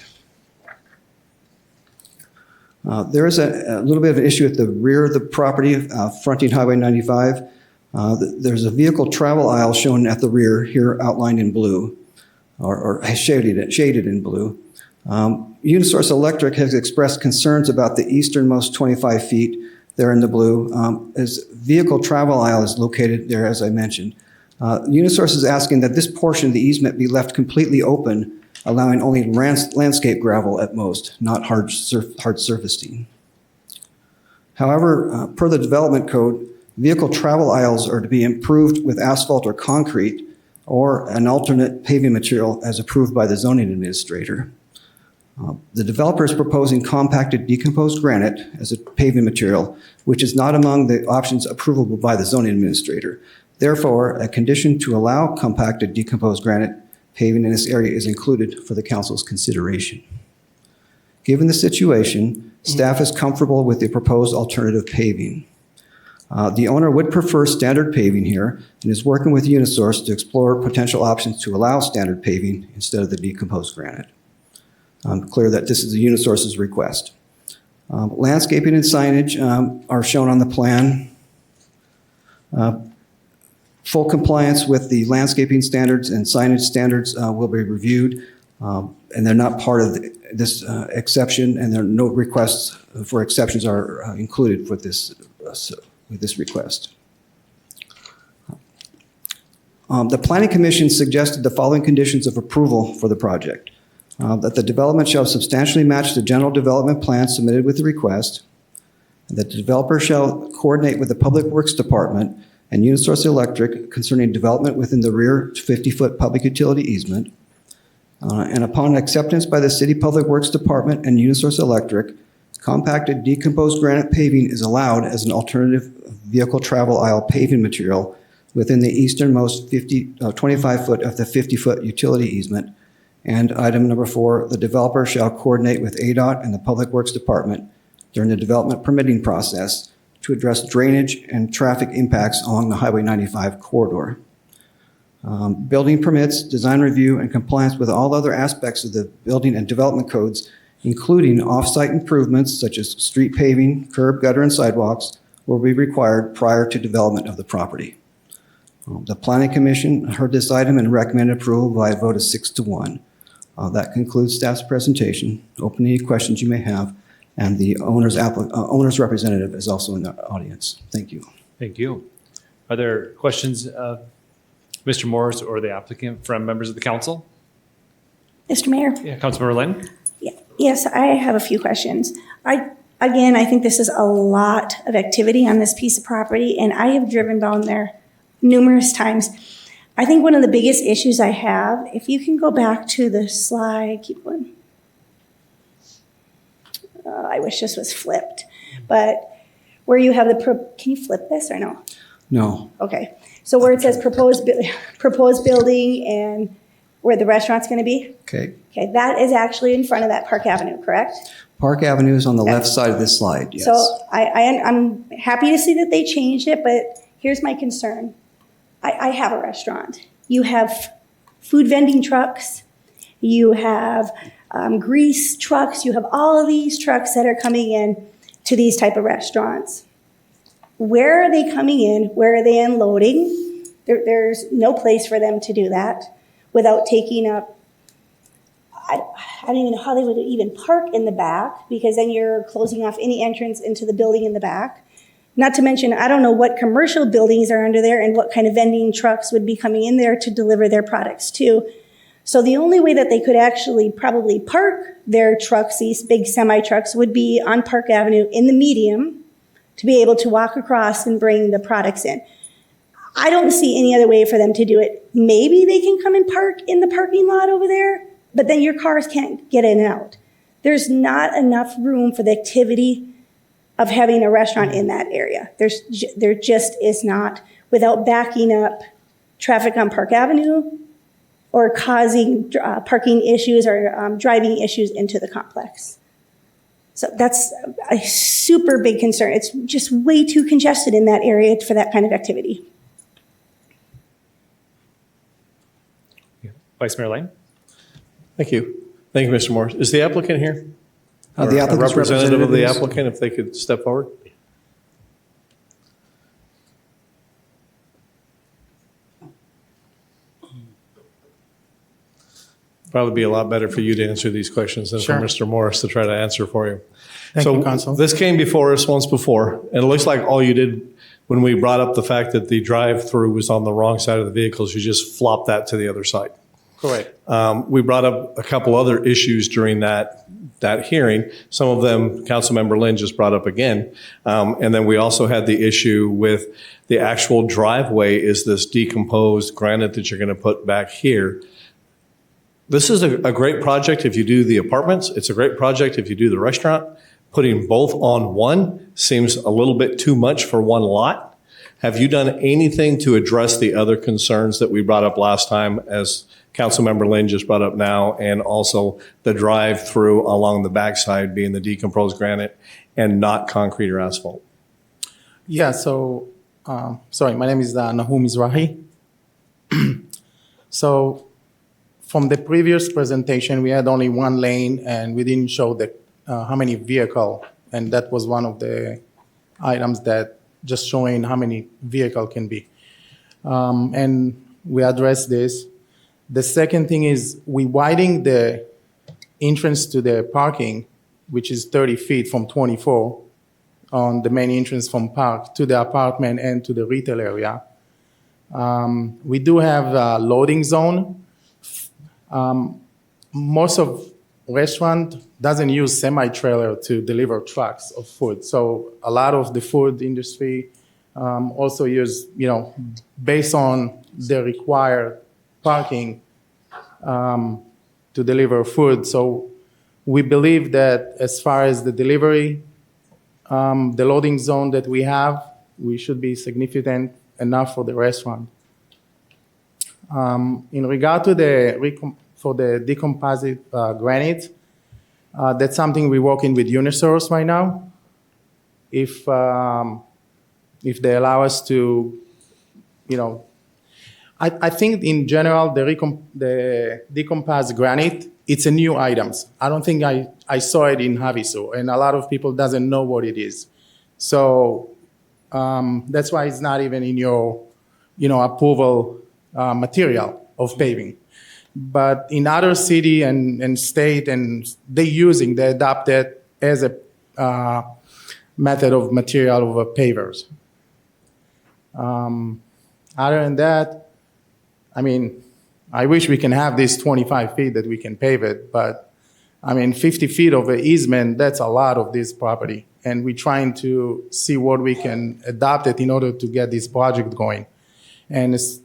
There is a little bit of an issue at the rear of the property, fronting Highway 95. There's a vehicle travel aisle shown at the rear, here outlined in blue, or shaded in blue. Unisource Electric has expressed concerns about the easternmost 25 feet there in the blue. As vehicle travel aisle is located there, as I mentioned. Unisource is asking that this portion of the easement be left completely open, allowing only landscape gravel at most, not hard surfacing. However, per the development code, vehicle travel aisles are to be improved with asphalt or concrete or an alternate paving material as approved by the zoning administrator. The developer is proposing compacted decomposed granite as a paving material, which is not among the options approvable by the zoning administrator. Therefore, a condition to allow compacted decomposed granite paving in this area is included for the council's consideration. Given the situation, staff is comfortable with the proposed alternative paving. The owner would prefer standard paving here and is working with Unisource to explore potential options to allow standard paving instead of the decomposed granite. I'm clear that this is the Unisource's request. Landscaping and signage are shown on the plan. Full compliance with the landscaping standards and signage standards will be reviewed, and they're not part of this exception, and there are no requests for exceptions are included with this request. The Planning Commission suggested the following conditions of approval for the project. That the development shall substantially match the general development plan submitted with the request, and that the developer shall coordinate with the Public Works Department and Unisource Electric concerning development within the rear 50-foot public utility easement. And upon acceptance by the City Public Works Department and Unisource Electric, compacted decomposed granite paving is allowed as an alternative vehicle travel aisle paving material within the easternmost 25 foot of the 50-foot utility easement. And item number 4, the developer shall coordinate with ADOT and the Public Works Department during the development permitting process to address drainage and traffic impacts along the Highway 95 corridor. Building permits, design review, and compliance with all other aspects of the building and development codes including off-site improvements such as street paving, curb, gutter, and sidewalks, will be required prior to development of the property. The Planning Commission heard this item and recommended approval by a vote of 6-1. That concludes staff's presentation. Open any questions you may have, and the owner's representative is also in the audience. Thank you. Thank you. Are there questions of Mr. Morris or the applicant from members of the council? Mr. Mayor? Yeah, Councilmember Lynn? Yes, I have a few questions. I think this is a lot of activity on this piece of property, and I have driven down there numerous times. I think one of the biggest issues I have, if you can go back to the slide, keep going. I wish this was flipped, but where you have can you flip this or no? No. Okay, so where it says proposed building and where the restaurant's gonna be? Okay. Okay, that is actually in front of that Park Avenue, correct? Park Avenue is on the left side of this slide, yes. So I'm happy to see that they changed it, but here's my concern. I have a restaurant. You have food vending trucks. You have grease trucks. You have all of these trucks that are coming in to these type of restaurants. Where are they coming in? Where are they unloading? There's no place for them to do that without taking up. I don't even know how they would even park in the back, because then you're closing off any entrance into the building in the back. Not to mention, I don't know what commercial buildings are under there and what kind of vending trucks would be coming in there to deliver their products too. So the only way that they could actually probably park their trucks, these big semi trucks, would be on Park Avenue in the medium to be able to walk across and bring the products in. I don't see any other way for them to do it. Maybe they can come and park in the parking lot over there, but then your cars can't get in and out. There's not enough room for the activity of having a restaurant in that area. There just is not, without backing up traffic on Park Avenue or causing parking issues or driving issues into the complex. So that's a super big concern. It's just way too congested in that area for that kind of activity. Vice Mayor Lane? Thank you. Thank you, Mr. Morris. Is the applicant here? The Or a applicant's representative of the representative is- applicant, if they could step forward? Probably be a lot better for you to answer these questions than for Sure. Mr. Morris to try to answer for you. Thank So you, Council. this came before us once before, and it looks like all you did when we brought up the fact that the drive-through was on the wrong side of the vehicles, you just flopped that to the other side. Correct. We brought up a couple other issues during that hearing. Some of them, Councilmember Lynn just brought up again. And then we also had the issue with the actual driveway is this decomposed granite that you're going to put back here. This is a great project if you do the apartments. It's a great project if you do the restaurant. Putting both on one seems a little bit too much for one lot. Have you done anything to address the other concerns that we brought up last time, as Councilmember Lynn just brought up now, and also the drive-through along the backside being the decomposed granite and not concrete or asphalt? Yeah, so, sorry, my name is Nahum Mizrahi. So, from the previous presentation, we had only one lane and we didn't show how many vehicle, and that was one of the items that just showing how many vehicle can be. And we addressed this. The second thing is we widening the entrance to the parking, which is 30 feet from 24 on the main entrance from park to the apartment and to the retail area. We do have a loading zone. Most of restaurant doesn't use semi-trailer to deliver trucks of food. So a lot of the food industry also use, based on the required parking to deliver food. So we believe that as far as the delivery, the loading zone that we have, we should be significant enough for the restaurant. In regard to the decomposite granite, that's something we're working with Unisource right now. If they allow us to, I think in general the decomposed granite it's a new items. I don't think I saw it in Havasu, and a lot of people doesn't know what it is. So that's why it's not even in your, approval material of paving. But in other city and state, and they adopt it as a method of material of pavers. Other than that, I mean, I wish we can have this 25 feet that we can pave it, but 50 feet of an easement, that's a lot of this property. And we're trying to see what we can adopt it in order to get this project going. And it's,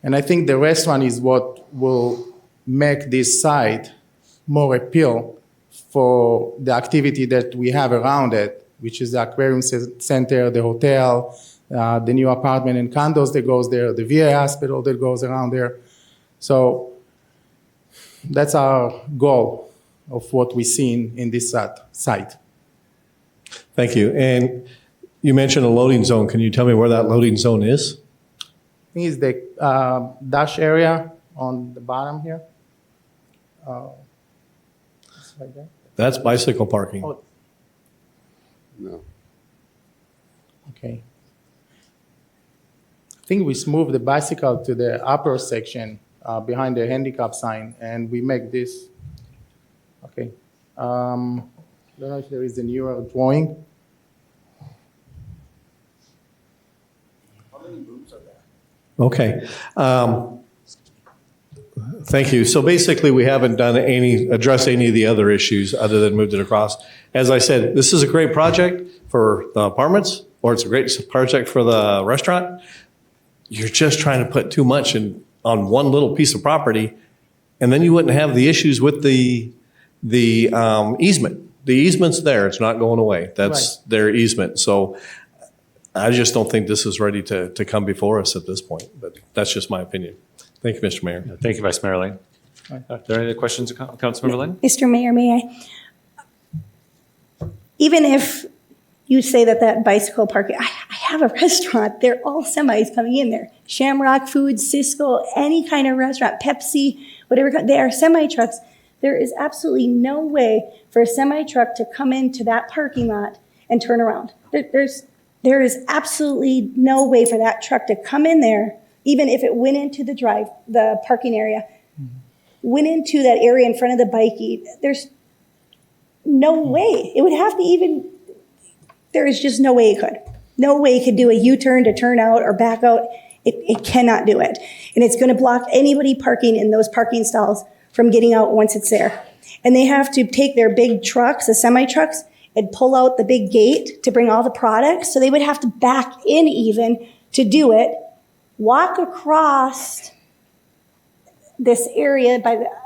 and I think the restaurant is what will make this site more appeal for the activity that we have around it, which is the aquarium center, the hotel, the new apartment and condos that goes there, the VA hospital that goes around there. So that's our goal of what we see in this site. Thank you. And you mentioned a loading zone. Can you tell me where that loading zone is? I think it's the dash area on the bottom here. It's like that. That's bicycle parking. Oh. No. Okay. I think we moved the bicycle to the upper section behind the handicap sign, and we make this. Okay. I don't know if there is a newer drawing. How many rooms are there? Okay. Thank you. So basically, we haven't addressed any of the other issues other than moved it across. As I said, this is a great project for the apartments, or it's a great project for the restaurant. You're just trying to put too much on one little piece of property, and then you wouldn't have the issues with the easement. The easement's there. It's not going away. That's their easement. So I just don't think this is ready to come before us at this point. But that's just my opinion. Thank you, Mr. Mayor. Thank you, Vice Mayor Lane. Are there any other questions, Councilmember Lane? Mr. Mayor, may I? Even if you say that bicycle parking, I have a restaurant. They're all semis coming in there. Shamrock Foods, Cisco, any kind of restaurant, Pepsi, whatever. They are semi trucks. There is absolutely no way for a semi truck to come into that parking lot and turn around. There is absolutely no way for that truck to come in there, even if it went into the parking area, went into that area in front of the bikey. There's no way. It would have to there is just no way it could. No way it could do a U-turn to turn out or back out. It cannot do it. And it's going to block anybody parking in those parking stalls from getting out once it's there. And they have to take their big trucks, the semi-trucks, and pull out the big gate to bring all the products. So they would have to back in even to do it, walk across this area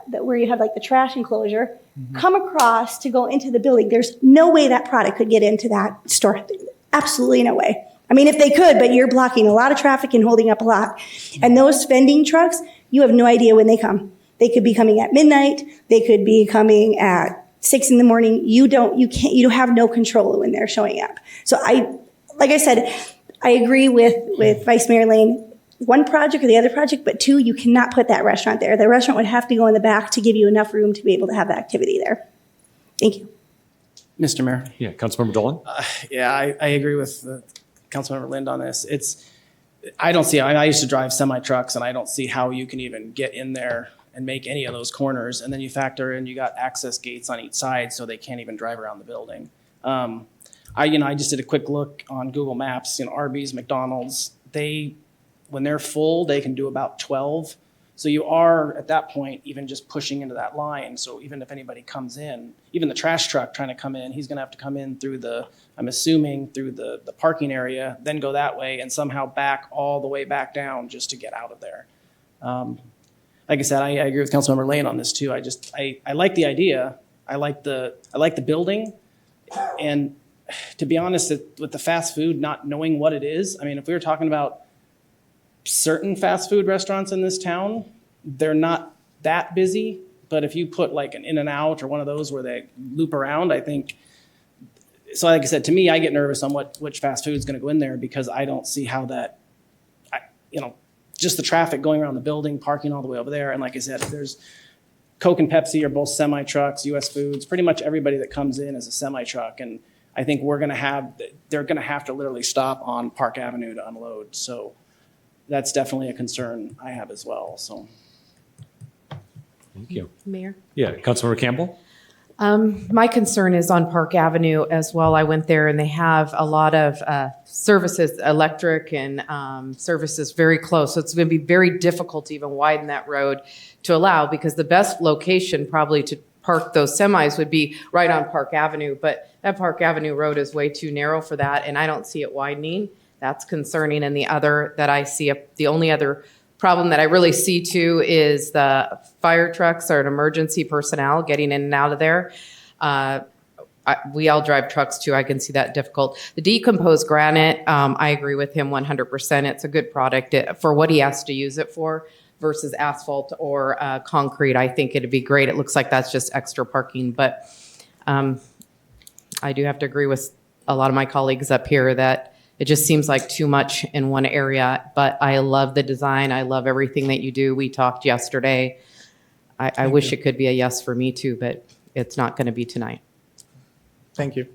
where you have like the trash enclosure, come across to go into the building. There's no way that product could get into that store. Absolutely no way. I mean, if they could, but you're blocking a lot of traffic and holding up a lot. And those vending trucks, you have no idea when they come. They could be coming at midnight. They could be coming at 6 a.m. You have no control when they're showing up. So like I said, I agree with Vice Mayor Lane. One project or the other project, but two, you cannot put that restaurant there. The restaurant would have to go in the back to give you enough room to be able to have the activity there. Thank you. Mr. Mayor. Yeah, Councilmember Dolan. I agree with Councilmember Lind on this. I don't see, I used to drive semi trucks and I don't see how you can even get in there and make any of those corners. And then you factor in, you got access gates on each side so they can't even drive around the building. I just did a quick look on Google Maps, Arby's, McDonald's, when they're full, they can do about 12. So you are, at that point, even just pushing into that line. So even if anybody comes in, even the trash truck trying to come in, he's going to have to come in through I'm assuming, through the parking area, then go that way and somehow back all the way back down just to get out of there. Like I said, I agree with Councilmember Lane on this too. I like the idea. I like the building. And to be honest, with the fast food, not knowing what it is, I mean, if we were talking about certain fast food restaurants in this town, they're not that busy. But if you put like an In-N-Out or one of those where they loop around, I think, so like I said, to me, I get nervous on which fast food is going to go in there because I don't see how that, just the traffic going around the building, parking all the way over there. And like I said, Coke and Pepsi are both semi-trucks, US Foods, pretty much everybody that comes in is a semi-truck. And I think they're gonna have to literally stop on Park Avenue to unload. So that's definitely a concern I have as well, so. Thank you. Mayor? Yeah, Councilmember Campbell? My concern is on Park Avenue as well. I went there and they have a lot of services, electric and services very close. So it's going to be very difficult to even widen that road to allow, because the best location probably to park those semis would be right on Park Avenue. But that Park Avenue road is way too narrow for that, and I don't see it widening. That's concerning. And the other that I see, the only other problem that I really see too is the fire trucks or an emergency personnel getting in and out of there. We all drive trucks too. I can see that difficult. The decomposed granite, I agree with him 100%. It's a good product for what he has to use it for versus asphalt or concrete. I think it'd be great. It looks like that's just extra parking, but I do have to agree with a lot of my colleagues up here that it just seems like too much in one area, but I love the design. I love everything that you do. We talked yesterday. I wish it could be a yes for me too, but it's not going to be tonight. Thank you.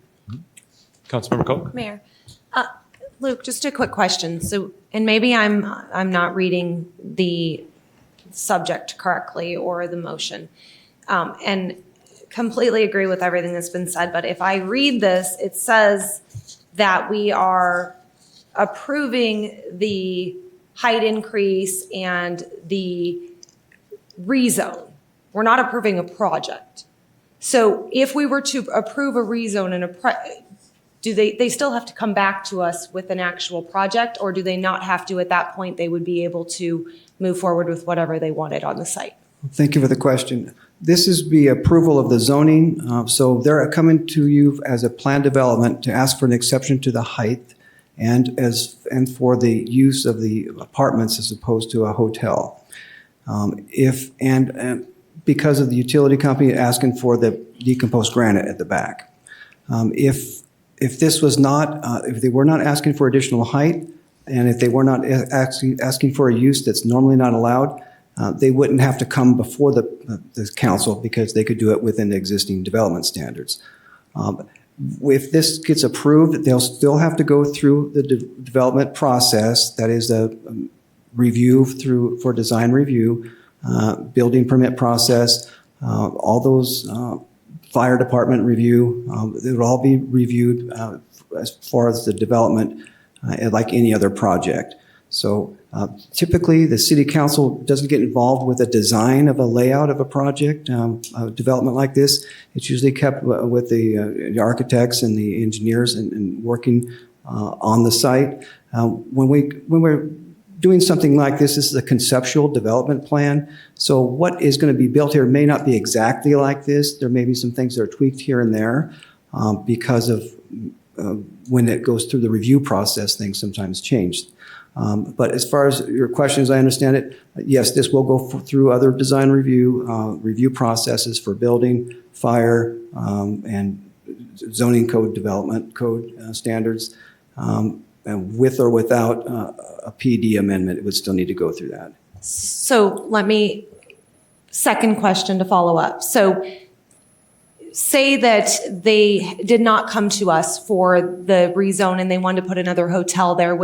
Councilmember Koch? Mayor, Luke, just a quick question. So, and maybe I'm not reading the subject correctly or the motion, and completely agree with everything that's been said. But if I read this, it says that we are approving the height increase and the rezone. We're not approving a project. So if we were to approve a rezone and do they still have to come back to us with an actual project, or do they not have to? At that point, they would be able to move forward with whatever they wanted on the site. Thank you for the question. This is the approval of the zoning. So they're coming to you as a planned development to ask for an exception to the height and for the use of the apartments as opposed to a hotel. Because of the utility company asking for the decomposed granite at the back. If this was not, if they were not asking for additional height, and if they were not asking for a use that's normally not allowed, they wouldn't have to come before the council because they could do it within the existing development standards. If this gets approved, they'll still have to go through the development process. That is a review for design review, building permit process, all those fire department review. It would all be reviewed as far as the development like any other project. So typically, the city council doesn't get involved with the design of a layout of a project, a development like this. It's usually kept with the architects and the engineers and working on the site. When we're doing something like this is a conceptual development plan. So what is going to be built here may not be exactly like this. There may be some things that are tweaked here and there because of when it goes through the review process, things sometimes change. But as far as your question, as I understand it, yes, this will go through other design review processes for building, fire, and zoning code development code standards. And with or without a PD amendment, it would still need to go through that. So second question to follow up. So say that they did not come to us for the rezone and they wanted to put another hotel there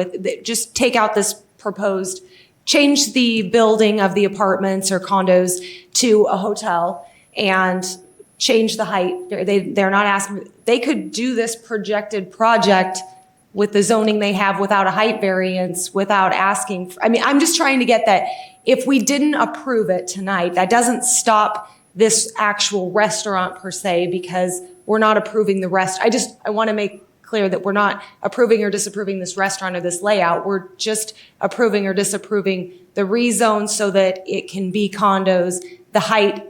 just take out this proposed, change the building of the apartments or condos to a hotel and change the height. They're not asking, they could do this projected project with the zoning they have without a height variance, without asking. I'm just trying to get that if we didn't approve it tonight, that doesn't stop this actual restaurant per se, because we're not approving the rest. I want to make clear that we're not approving or disapproving this restaurant or this layout. We're just approving or disapproving the rezone so that it can be condos, the height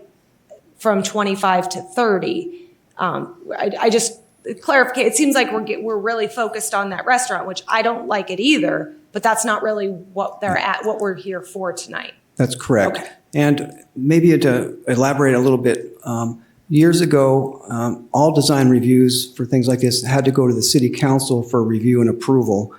from 25 to 30. I just clarify, it seems like we're really focused on that restaurant, which I don't like it either, but that's not really what we're here for tonight. That's correct. Okay. And maybe to elaborate a little bit, years ago, all design reviews for things like this had to go to the city council for review and approval.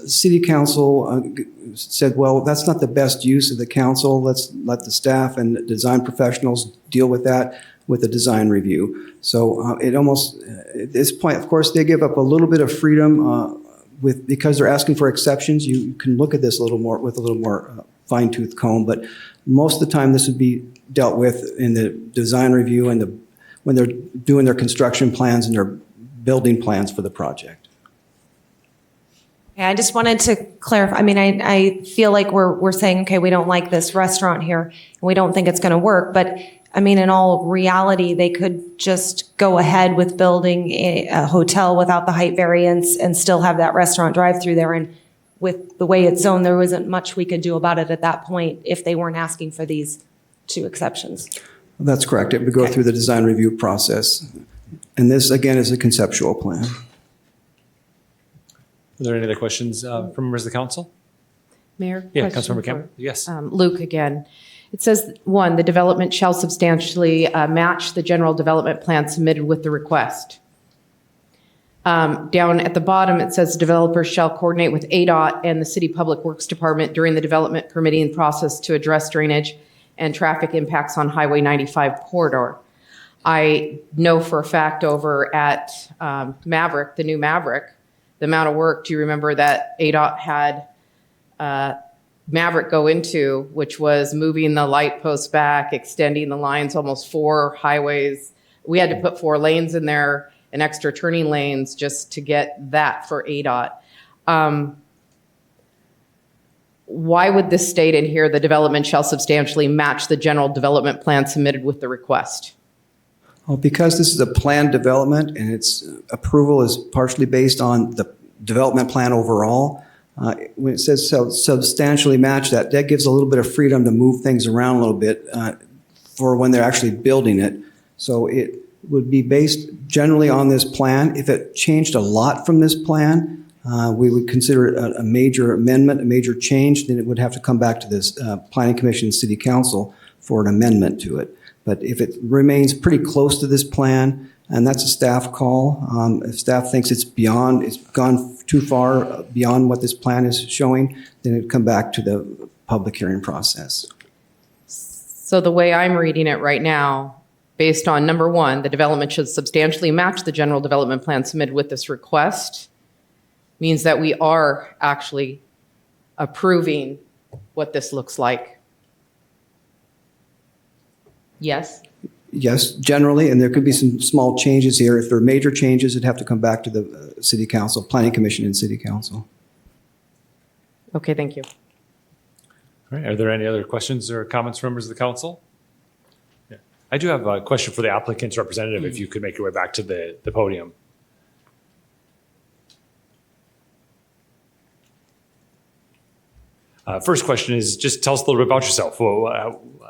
City Council said, well, that's not the best use of the council. Let's let the staff and the design professionals deal with that with the design review. So it almost, at this point, of course, they give up a little bit of freedom because they're asking for exceptions. You can look at this a little more with a little more fine-tooth comb, but most of the time this would be dealt with in the design review and when they're doing their construction plans and their building plans for the project. Yeah, I just wanted to clarify. I mean, I feel like we're saying, okay, we don't like this restaurant here and we don't think it's going to work. But I mean, in all reality, they could just go ahead with building a hotel without the height variance and still have that restaurant drive through there. And with the way it's zoned, there wasn't much we could do about it at that point if they weren't asking for these two exceptions. That's correct. It would go through the design review process. And this, again, is a conceptual plan. Are there any other questions from members of the council? Mayor? Yeah, question Councilmember Campbell. for, Yes. Luke again. It says, 1, the development shall substantially match the general development plan submitted with the request. Down at the bottom, it says developers shall coordinate with ADOT and the City Public Works Department during the development permitting process to address drainage and traffic impacts on Highway 95 corridor. I know for a fact over at Maverick, the new Maverick, the amount of work, do you remember that ADOT had Maverick go into, which was moving the light posts back, extending the lines, almost 4 highways. We had to put 4 lanes in there and extra turning lanes just to get that for ADOT. Why would this state in here, the development shall substantially match the general development plan submitted with the request? Well, because this is a planned development and its approval is partially based on the development plan overall, when it says substantially match that gives a little bit of freedom to move things around a little bit for when they're actually building it. So it would be based generally on this plan. If it changed a lot from this plan, we would consider it a major amendment, a major change. Then it would have to come back to this Planning Commission and City Council for an amendment to it. But if it remains pretty close to this plan, and that's a staff call, if staff thinks it's gone too far beyond what this plan is showing, then it'd come back to the public hearing process. So the way I'm reading it right now, based on number 1, the development should substantially match the general development plan submitted with this request, means that we are actually approving what this looks like. Yes? Yes, generally, and there could be some small changes here. If there are major changes, it'd have to come back to the City Council, Planning Commission and City Council. Okay, thank you. All right. Are there any other questions or comments from members of the council? Yeah. I do have a question for the applicant's representative, if you could make your way back to the podium. First question is just tell us a little bit about yourself.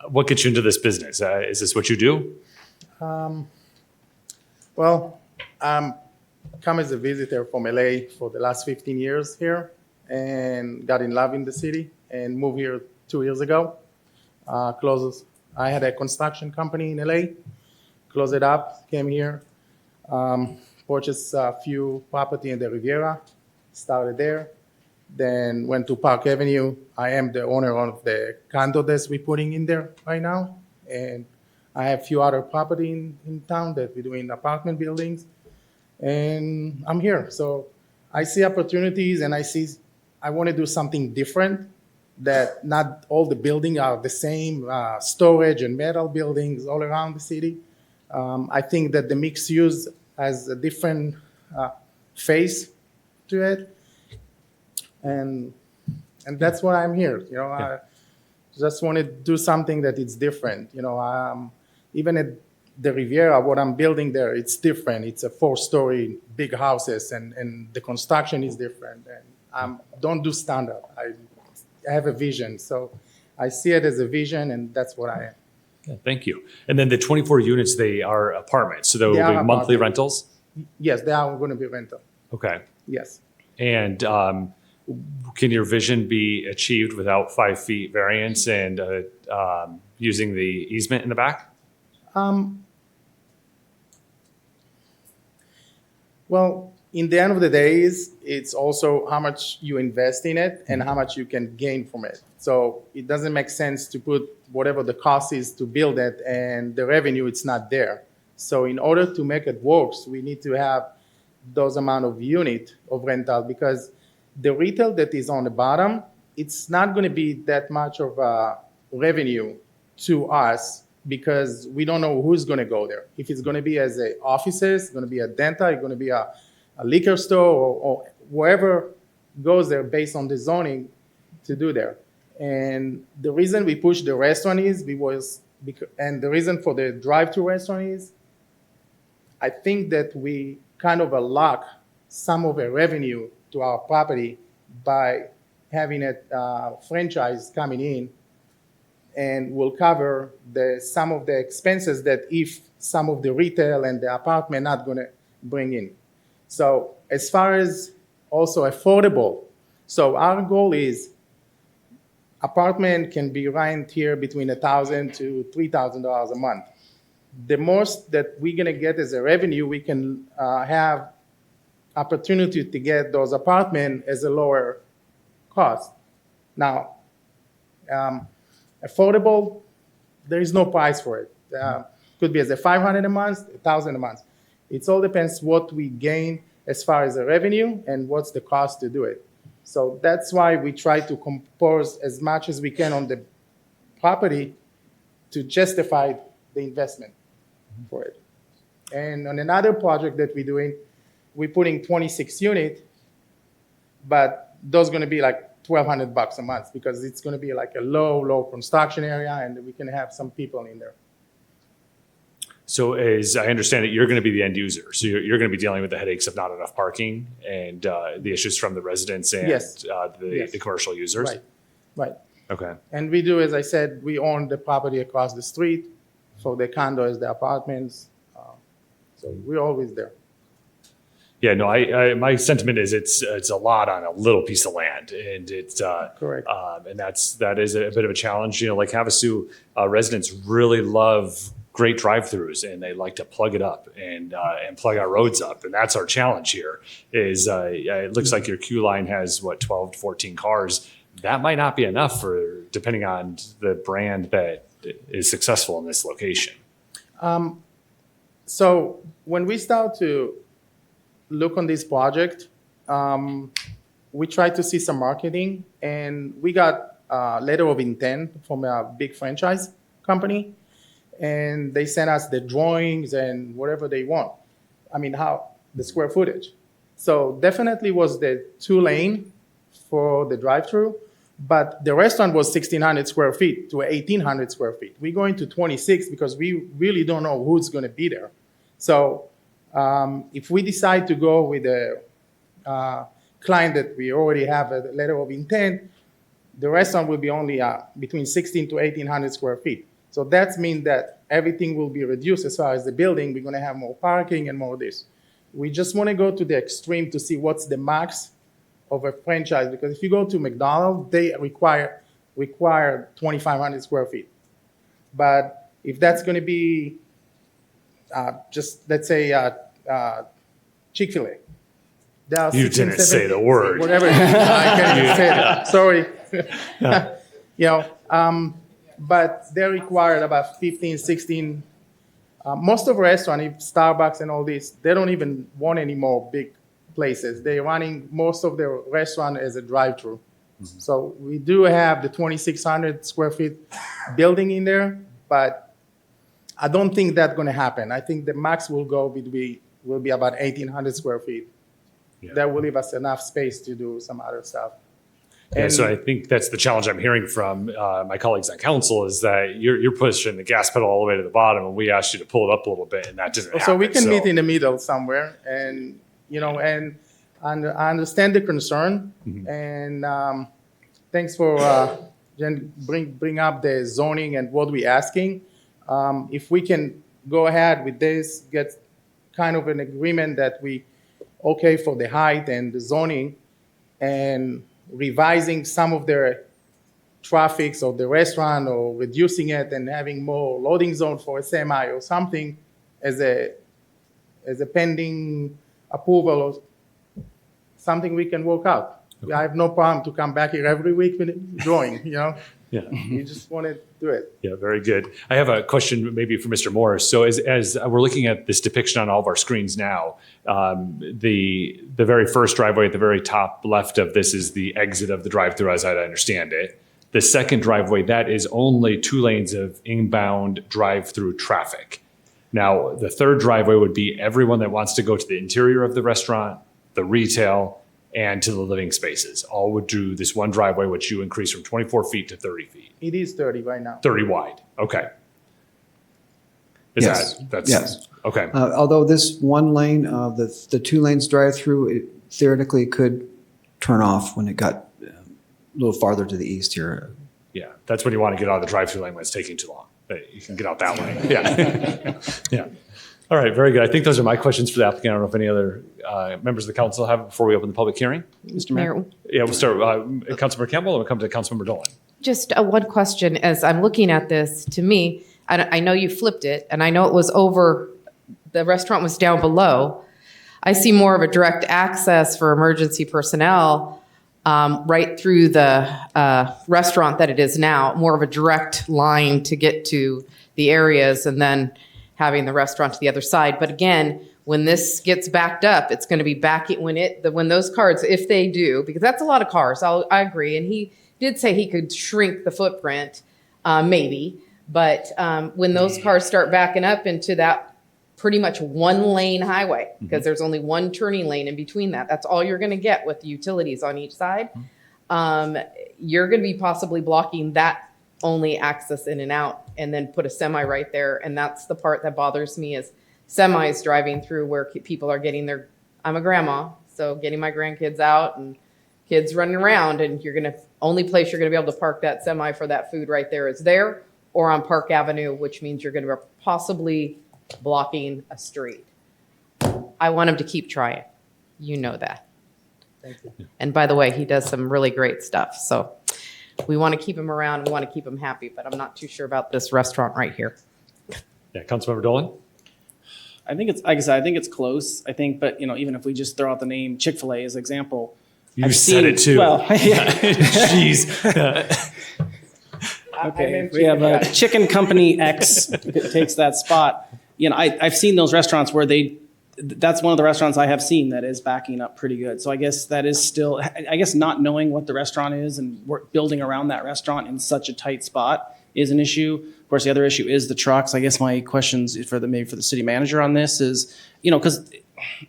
What gets you into this business? Is this what you do? Well, come as a visitor from LA for the last 15 years here and got in love in the city and moved here 2 years ago. I had a construction company in LA, closed it up, came here, purchased a few property in the Riviera, started there. Then went to Park Avenue. I am the owner of the condo that we're putting in there right now. And I have a few other property in town that we're doing apartment buildings. And I'm here. So I see opportunities and I want to do something different, that not all the buildings are the same, storage and metal buildings all around the city. I think that the mixed use has a different face to it. And that's why I'm here. You know, I just want to do something that is different. You know, even at the Riviera, what I'm building there, it's different. It's a 4-story big houses, and the construction is different. And don't do standard. I have a vision, so I see it as a vision, and that's what I am. Yeah, thank you. And then the 24 units, they are apartments, so there will be monthly rentals? Yes, they are going to be rental. Okay. Yes. And can your vision be achieved without 5 feet variance and using the easement in the back? Well, in the end of the day, it's also how much you invest in it and how much you can gain from it. So it doesn't make sense to put whatever the cost is to build it and the revenue, it's not there. So in order to make it work, we need to have those amount of unit of rental, because the retail that is on the bottom, it's not going to be that much of a revenue to us, because we don't know who's going to go there. If it's going to be as a offices, it's going to be a dental, it's going to be a liquor store, or wherever goes there based on the zoning to do there. And the reason we pushed the restaurant and the reason for the drive-through restaurant is, I think that we kind of unlock some of the revenue to our property by having a franchise coming in, and will cover some of the expenses that if some of the retail and the apartment not going to bring in. So as far as also affordable, so our goal is apartment can be rent here between $1,000 to $3,000 a month. The most that we're going to get as a revenue, we can have opportunity to get those apartments as a lower cost. Now, affordable, there is no price for it. Could be as a $500 a month, $1,000 a month. It all depends what we gain as far as the revenue and what's the cost to do it. So that's why we try to compose as much as we can on the property to justify the investment for it. And on another project that we're doing, we're putting 26 units, but those going to be like $1,200 a month, because it's going to be like a low construction area, and we can have some people in there. So as I understand it, you're going to be the end user. So you're going to be dealing with the headaches of not enough parking and the issues from the residents and Yes. the commercial users. Right. Okay. And we do, as I said, we own the property across the street for the condos, the apartments. So we're always there. Yeah, no, my sentiment is it's a lot on a little piece of land, and it's correct. And that is a bit of a challenge. You know, like Havasu residents really love great drive-throughs, and they like to plug it up and plug our roads up, and that's our challenge here. Is it looks like your queue line has 12 to 14 cars. That might not be enough for depending on the brand that is successful in this location. So when we start to look on this project, we try to see some marketing, and we got a letter of intent from a big franchise company, and they sent us the drawings and whatever they want. I mean, how the square footage. So definitely was the 2-lane for the drive-through, but the restaurant was 1,600 square feet to 1,800 square feet. We're going to 26 because we really don't know who's going to be there. So if we decide to go with a client that we already have a letter of intent, the restaurant will be only between 1,600 to 1,800 square feet. So that means that everything will be reduced as far as the building. We're going to have more parking and more of this. We just want to go to the extreme to see what's the max of a franchise, because if you go to McDonald's, they require 2,500 square feet. But if that's going to be just, let's say, Chick-fil-A. You didn't say the word. Whatever. I can't even say it. Sorry. You know, but they require about 15, 16. Most of the restaurants, Starbucks and all this, they don't even want any more big places. They're running most of their restaurant as a drive-through. Mm-hmm. So we do have the 2,600 square feet building in there, but I don't think that's going to happen. I think the max will be about 1,800 square feet. Yeah. That will leave us enough space to do some other stuff. Yeah, so I think that's the challenge I'm hearing from my colleagues on council is that you're pushing the gas pedal all the way to the bottom, and we asked you to pull it up a little bit, and that doesn't happen. So we can meet in the middle somewhere, and and I understand the concern, mm-hmm. and thanks for bring up the zoning and what we're asking. If we can go ahead with this, get kind of an agreement that we okay for the height and the zoning, and revising some of their traffics of the restaurant or reducing it and having more loading zone for a semi or something as a pending approval something we can work out. I have no problem to come back here every week with drawing, Yeah. You just want to do it. Yeah, very good. I have a question maybe for Mr. Morris. So as we're looking at this depiction on all of our screens now, the very first driveway at the very top left of this is the exit of the drive-through, as I understand it. The second driveway, that is only 2 lanes of inbound drive-through traffic. Now, the third driveway would be everyone that wants to go to the interior of the restaurant, the retail, and to the living spaces. All would do this one driveway, which you increase from 24 feet to 30 feet. It is 30 right now. 30 wide. Okay. Yes. That's Yes. okay. Although this one lane, the 2 lanes drive-through, it theoretically could turn off when it got a little farther to the east here. Yeah, that's when you want to get out of the drive-through lane when it's taking too long. But you can get out that lane. Yeah. Yeah. All right, very good. I think those are my questions for the applicant. I don't know if any other members of the council have it before we open the public hearing. Mr. Mayor. Yeah, we'll start with Councilmember Campbell and we'll come to Councilmember Dolan. Just one question as I'm looking at this. To me, I know you flipped it, and I know it was over, the restaurant was down below. I see more of a direct access for emergency personnel right through the restaurant that it is now, more of a direct line to get to the areas and then having the restaurant to the other side. But again, when this gets backed up, it's going to be when those cars, if they do, because that's a lot of cars, I agree. And he did say he could shrink the footprint, maybe. But when those cars start backing up into that pretty much 1 lane highway, because there's only 1 turning lane in between that's all you're going to get with the utilities on each side. You're going to be possibly blocking that only access in and out, and then put a semi right there. And that's the part that bothers me is semis driving through where people are getting I'm a grandma, so getting my grandkids out and kids running around, and only place you're going to be able to park that semi for that food right there is there or on Park Avenue, which means you're going to be possibly blocking a street. I want him to keep trying. You know that. Thank you. And by the way, he does some really great stuff. So we want to keep him around. We want to keep him happy, but I'm not too sure about this restaurant right here. Yeah, Councilmember Dolan? I think it's, like I said, I think it's close. I think, but even if we just throw out the name Chick-fil-A as an example. You said it too. Well, yeah. Jeez. Okay, we have a Chicken Company X takes that spot. I've seen those restaurants where that's one of the restaurants I have seen that is backing up pretty good. So I guess that is still, not knowing what the restaurant is and building around that restaurant in such a tight spot is an issue. Of course, the other issue is the trucks. I guess my questions maybe for the city manager on this is, because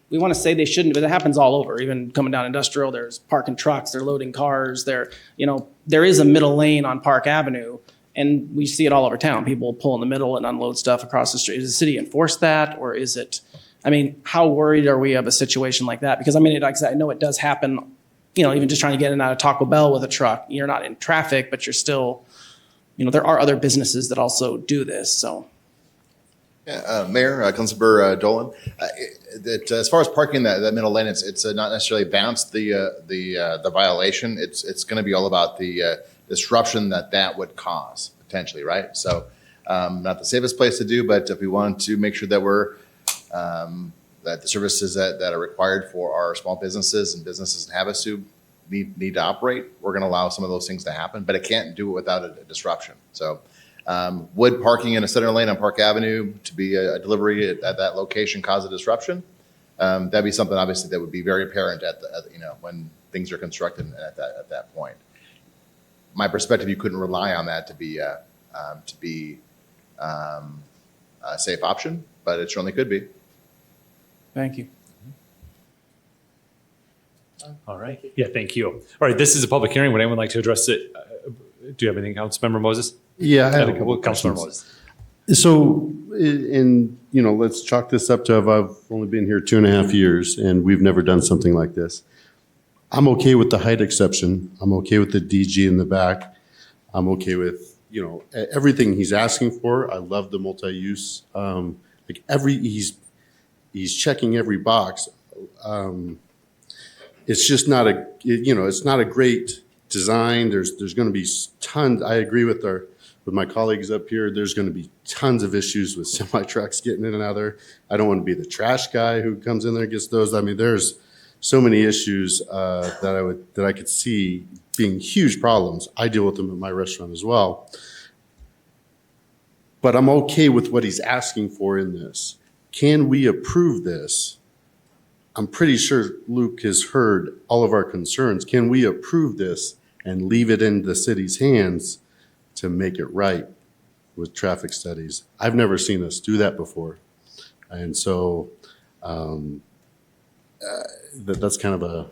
we want to say they shouldn't, but it happens all over. Even coming down Industrial, there's parking trucks, they're loading cars. There is a middle lane on Park Avenue, and we see it all over town. People pull in the middle and unload stuff across the street. Does the city enforce that, or is it? How worried are we of a situation like that? Because like I said, I know it does happen. Even just trying to get in and out of Taco Bell with a truck, you're not in traffic, but you're still. There are other businesses that also do this. So. Yeah, Mayor, Councilmember Dolan, as far as parking that middle lane, it's not necessarily advanced the violation. It's going to be all about the disruption that would cause potentially, right? So, not the safest place to do, but if we want to make sure that that the services that are required for our small businesses and businesses in Havasu need to operate, we're going to allow some of those things to happen, but it can't do it without a disruption. So. Would parking in a center lane on Park Avenue to be a delivery at that location cause a disruption? That'd be something obviously that would be very apparent when things are constructed at that point. My perspective, you couldn't rely on that to be a safe option, but it certainly could be. Thank you. All right. Yeah, thank you. All right, this is a public hearing. Would anyone like to address it? Do you have anything, Councilmember Moses? Yeah, I have a couple. Councilmember Moses. So, let's chalk this up to I've only been here 2.5 years, and we've never done something like this. I'm okay with the height exception. I'm okay with the DG in the back. I'm okay with everything he's asking for. I love the multi-use. He's checking every box. It's just not it's not a great design. There's going to be tons. I agree with my colleagues up here. There's going to be tons of issues with semi trucks getting in and out of there. I don't want to be the trash guy who comes in there and gets those. There's so many issues that I could see being huge problems. I deal with them at my restaurant as well. But I'm okay with what he's asking for in this. Can we approve this? I'm pretty sure Luke has heard all of our concerns. Can we approve this and leave it in the city's hands to make it right with traffic studies? I've never seen us do that before. And so that's kind of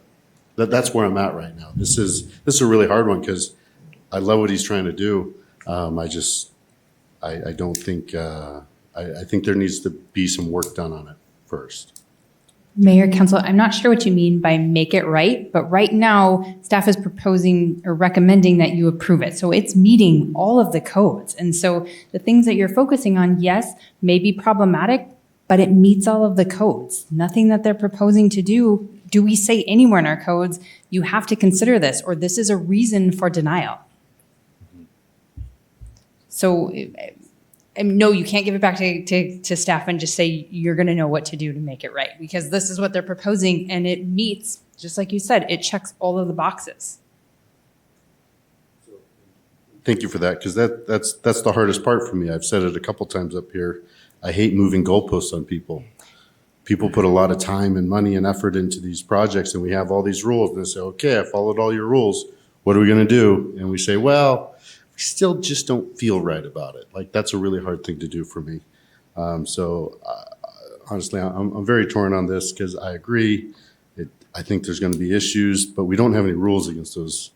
that's where I'm at right now. This is a really hard one because I love what he's trying to do. I don't think, I think there needs to be some work done on it first. Mayor, Council, I'm not sure what you mean by make it right, but right now staff is proposing or recommending that you approve it. So it's meeting all of the codes. And so the things that you're focusing on, yes, may be problematic, but it meets all of the codes. Nothing that they're proposing to do we say anywhere in our codes, you have to consider this, or this is a reason for denial. So no, you can't give it back to staff and just say you're going to know what to do to make it right, because this is what they're proposing and it meets, just like you said, it checks all of the boxes. Thank you for that, because that's the hardest part for me. I've said it a couple times up here. I hate moving goalposts on people. People put a lot of time and money and effort into these projects, and we have all these rules, and they say, okay, I followed all your rules. What are we going to do? And we say, well, we still just don't feel right about it. Like, that's a really hard thing to do for me. Honestly, I'm very torn on this because I agree. I think there's going to be issues, but we don't have any rules against those,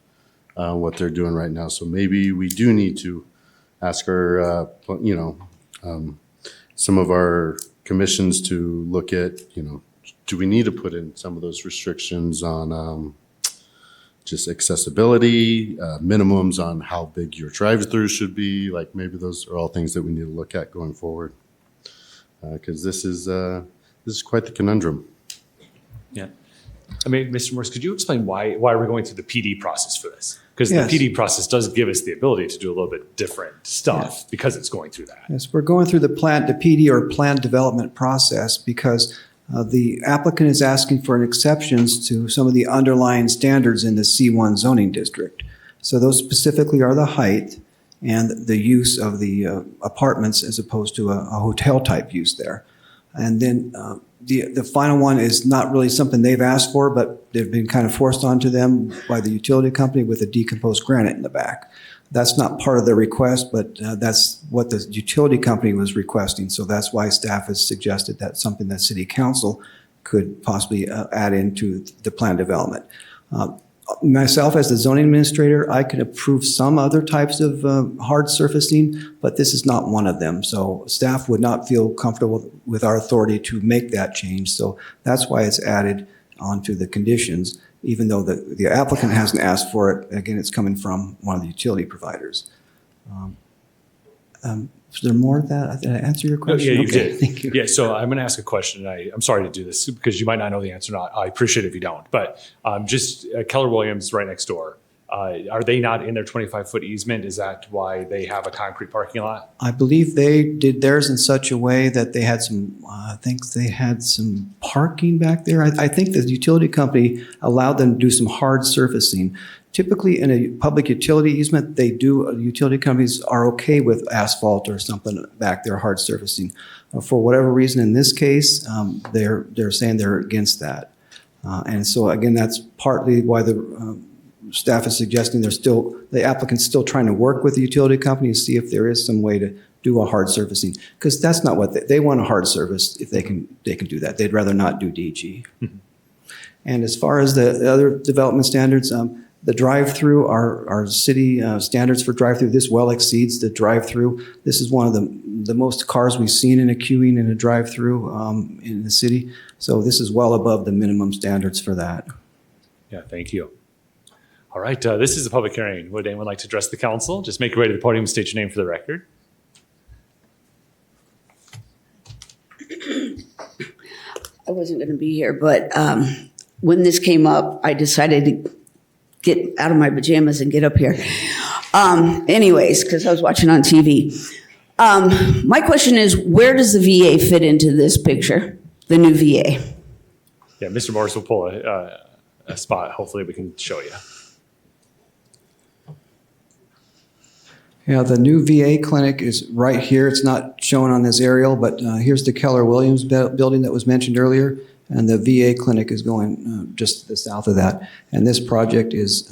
what they're doing right now. So maybe we do need to ask our, some of our commissions to look at, do we need to put in some of those restrictions on just accessibility, minimums on how big your drive-through should be? Like, maybe those are all things that we need to look at going forward. Because this is quite the conundrum. Yeah. I mean, Mr. Morris, could you explain why we're going through the PD process for this? Because Yes. the PD process does give us the ability to do a little bit different stuff because it's going through that. Yes, we're going through the PD or planned development process because the applicant is asking for exceptions to some of the underlying standards in the C1 zoning district. So those specifically are the height and the use of the apartments as opposed to a hotel type use there. And then the final one is not really something they've asked for, but they've been kind of forced onto them by the utility company with a decomposed granite in the back. That's not part of their request, but that's what the utility company was requesting. So that's why staff has suggested that's something that city council could possibly add into the plan development. Myself, as the zoning administrator, I could approve some other types of hard surfacing, but this is not one of them. So staff would not feel comfortable with our authority to make that change. So that's why it's added onto the conditions, even though the applicant hasn't asked for it. Again, it's coming from one of the utility providers. Is there more to that? Did I answer your question? Yeah, you Okay, did. Thank you. Yeah, so I'm going to ask a question. I'm sorry to do this because you might not know the answer or not. I appreciate it if you don't. But just Keller Williams right next door, are they not in their 25-foot easement? Is that why they have a concrete parking lot? I believe they did theirs in such a way that they had some, I think they had some parking back there. I think the utility company allowed them to do some hard surfacing. Typically in a public utility easement, utility companies are okay with asphalt or something back there, hard surfacing. For whatever reason, in this case, they're saying they're against that. And so again, that's partly why the staff is suggesting the applicant's still trying to work with the utility company to see if there is some way to do a hard surfacing. Because that's not what they want, a hard surface if they can do that. They'd rather not do DG. Mm-hmm. And as far as the other development standards, the drive-through, our city standards for drive-through, this well exceeds the drive-through. This is one of the most cars we've seen in a queuing in a drive-through in the city. So this is well above the minimum standards for that. Yeah, thank you. All right, this is a public hearing. Would anyone like to address the council? Just make your way to the podium and state your name for the record. I wasn't going to be here, but when this came up, I decided to get out of my pajamas and get up here. Anyways, because I was watching on TV. My question is, where does the VA fit into this picture, the new VA? Yeah, Mr. Morris will pull a spot. Hopefully we can show you. Yeah, the new VA clinic is right here. It's not shown on this aerial, but here's the Keller Williams building that was mentioned earlier, and the VA clinic is going just to the south of that. And this project is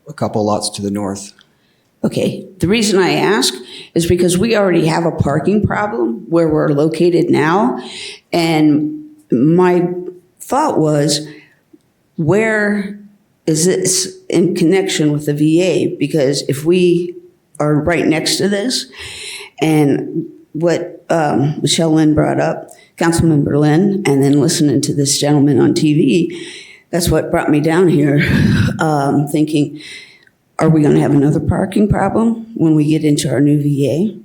a couple lots to the north. Okay, the reason I ask is because we already have a parking problem where we're located now. And my thought was, where is this in connection with the VA? Because if we are right next to this, and what Michelle Lynn brought up, Councilmember Lynn, and then listening to this gentleman on TV, that's what brought me down here, thinking, are we going to have another parking problem when we get into our new VA?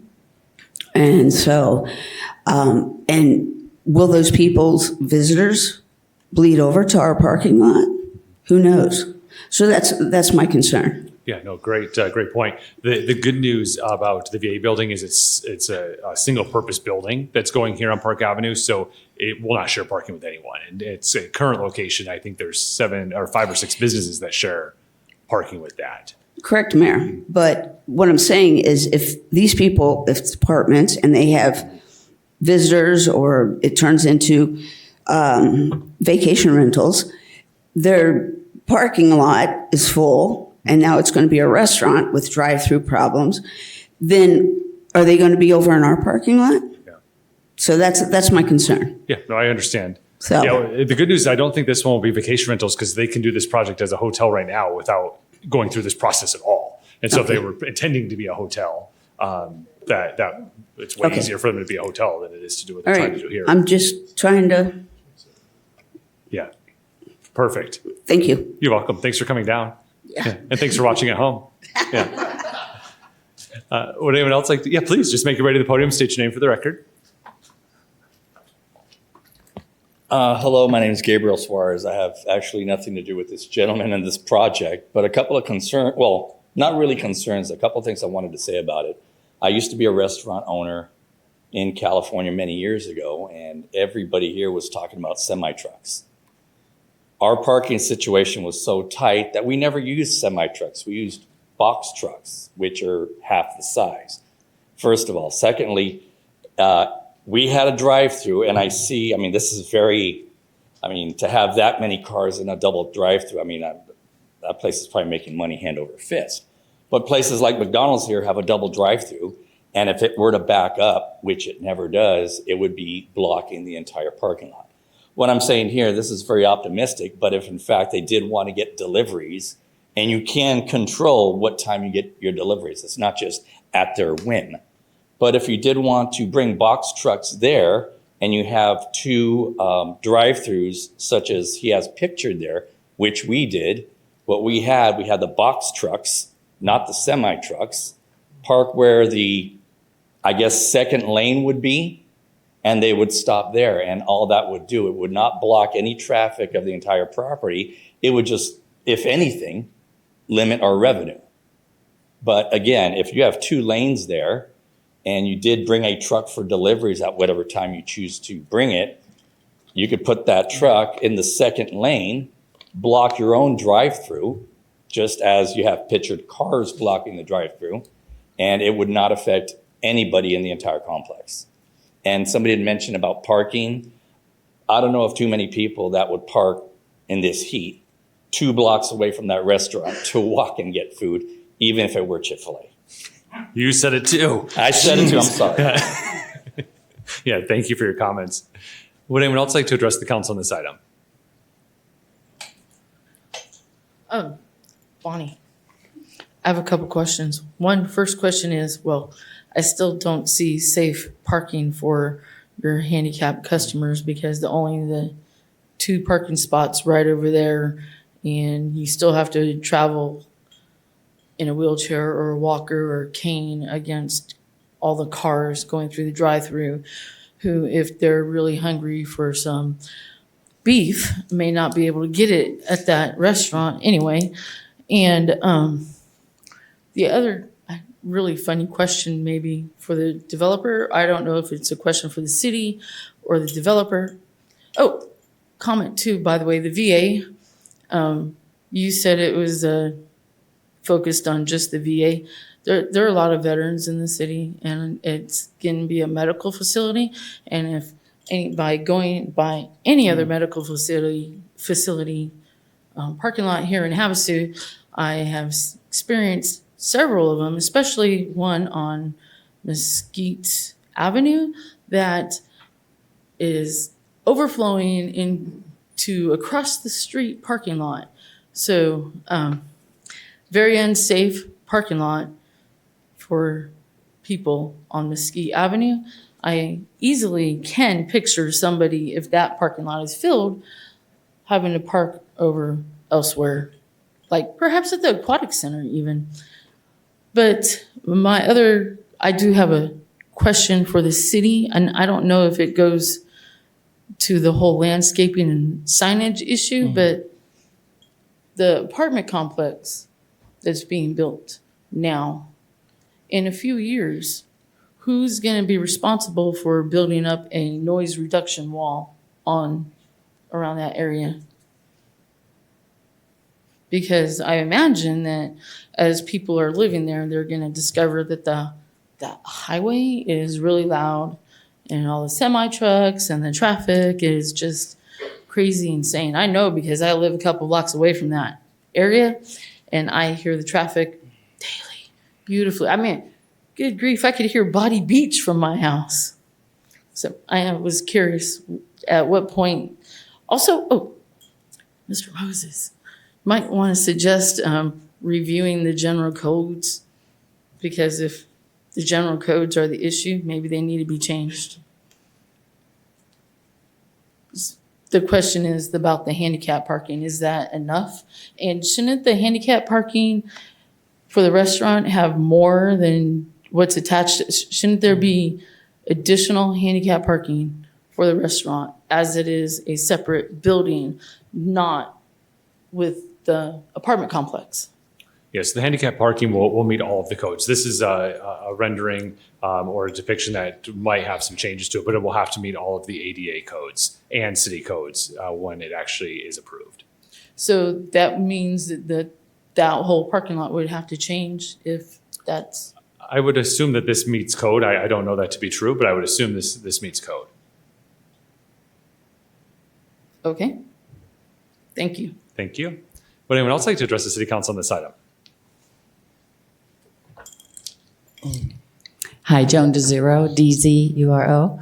And so, and will those people's visitors bleed over to our parking lot? Who knows? So that's my concern. Yeah, no, great point. The good news about the VA building is it's a single purpose building that's going here on Park Avenue, so it will not share parking with anyone. And it's a current location. I think there's 5 or 6 businesses that share parking with that. Correct, Mayor. But what I'm saying is if these people, if it's apartments and they have visitors or it turns into vacation rentals, their parking lot is full and now it's going to be a restaurant with drive-through problems, then are they going to be over in our parking lot? Yeah. So that's my concern. Yeah, no, I understand. So yeah, the good news is I don't think this one will be vacation rentals because they can do this project as a hotel right now without going through this process at all. And so if they were intending to be a hotel, that it's way easier for them to be a hotel than it is to do what they're all trying right, to do here. I'm just trying to. Yeah, perfect. Thank you. You're welcome. Thanks for coming down. Yeah. And thanks for watching at home. Yeah. Would anyone else like to? Yeah, please just make your way to the podium, state your name for the record. Hello, my name is Gabriel Suarez. I have actually nothing to do with this gentleman and this project, but a couple of concerns, well, not really concerns, a couple of things I wanted to say about it. I used to be a restaurant owner in California many years ago, and everybody here was talking about semi-trucks. Our parking situation was so tight that we never used semi-trucks. We used box trucks, which are half the size, first of all. Secondly, we had a drive-through, and this is to have that many cars in a double drive-through, that place is probably making money hand over fist. But places like McDonald's here have a double drive-through, and if it were to back up, which it never does, it would be blocking the entire parking lot. What I'm saying here, this is very optimistic, but if in fact they did want to get deliveries, and you can control what time you get your deliveries, it's not just at their whim. But if you did want to bring box trucks there and you have 2 drive-throughs such as he has pictured there, which we did, what we had the box trucks, not the semi-trucks, park where the, second lane would be, and they would stop there. And all that would do, it would not block any traffic of the entire property. It would just, if anything, limit our revenue. But again, if you have 2 lanes there, and you did bring a truck for deliveries at whatever time you choose to bring it, you could put that truck in the second lane, block your own drive-through, just as you have pictured cars blocking the drive-through, and it would not affect anybody in the entire complex. And somebody had mentioned about parking. I don't know of too many people that would park in this heat 2 blocks away from that restaurant to walk and get food, even if it were Chick-fil-A. You said it too. I said it too, I'm sorry. Yeah, thank you for your comments. Would anyone else like to address the council on this item? Bonnie, I have a couple questions. First question is, I still don't see safe parking for your handicapped customers because the 2 parking spots right over there, and you still have to travel in a wheelchair or a walker or a cane against all the cars going through the drive-through, who, if they're really hungry for some beef, may not be able to get it at that restaurant anyway. And the other really funny question maybe for the developer, I don't know if it's a question for the city or the developer. comment too, by the way, the VA, you said it was focused on just the VA. There are a lot of veterans in the city, and it's going to be a medical facility. And if by going by any other medical facility parking lot here in Havasu, I have experienced several of them, especially one on Mesquite Avenue that is overflowing into across the street parking lot. So very unsafe parking lot for people on Mesquite Avenue. I easily can picture somebody, if that parking lot is filled, having to park over elsewhere, like perhaps at the aquatic center even. But I do have a question for the city, and I don't know if it goes to the whole landscaping and signage issue, but the apartment complex that's being built now, in a few years, who's going to be responsible for building up a noise reduction wall around that area? Because I imagine that as people are living there, they're going to discover that the highway is really loud, and all the semi trucks and the traffic is just crazy insane. I know because I live a couple blocks away from that area, and I hear the traffic daily, beautifully. I mean, good grief, I could hear Body Beach from my house. So I was curious at what point. Also, Mr. Moses, might want to suggest reviewing the general codes, because if the general codes are the issue, maybe they need to be changed. The question is about the handicap parking. Is that enough? And shouldn't the handicap parking for the restaurant have more than what's attached? Shouldn't there be additional handicap parking for the restaurant as it is a separate building, not with the apartment complex? Yes, the handicap parking will meet all of the codes. This is a rendering or a depiction that might have some changes to it, but it will have to meet all of the ADA codes and city codes when it actually is approved. So that means that whole parking lot would have to change if that's... I would assume that this meets code. I don't know that to be true, but I would assume this meets code. Okay. Thank you. Thank you. Would anyone else like to address the city council on this item? Hi, Joan DeZuro, DZURO.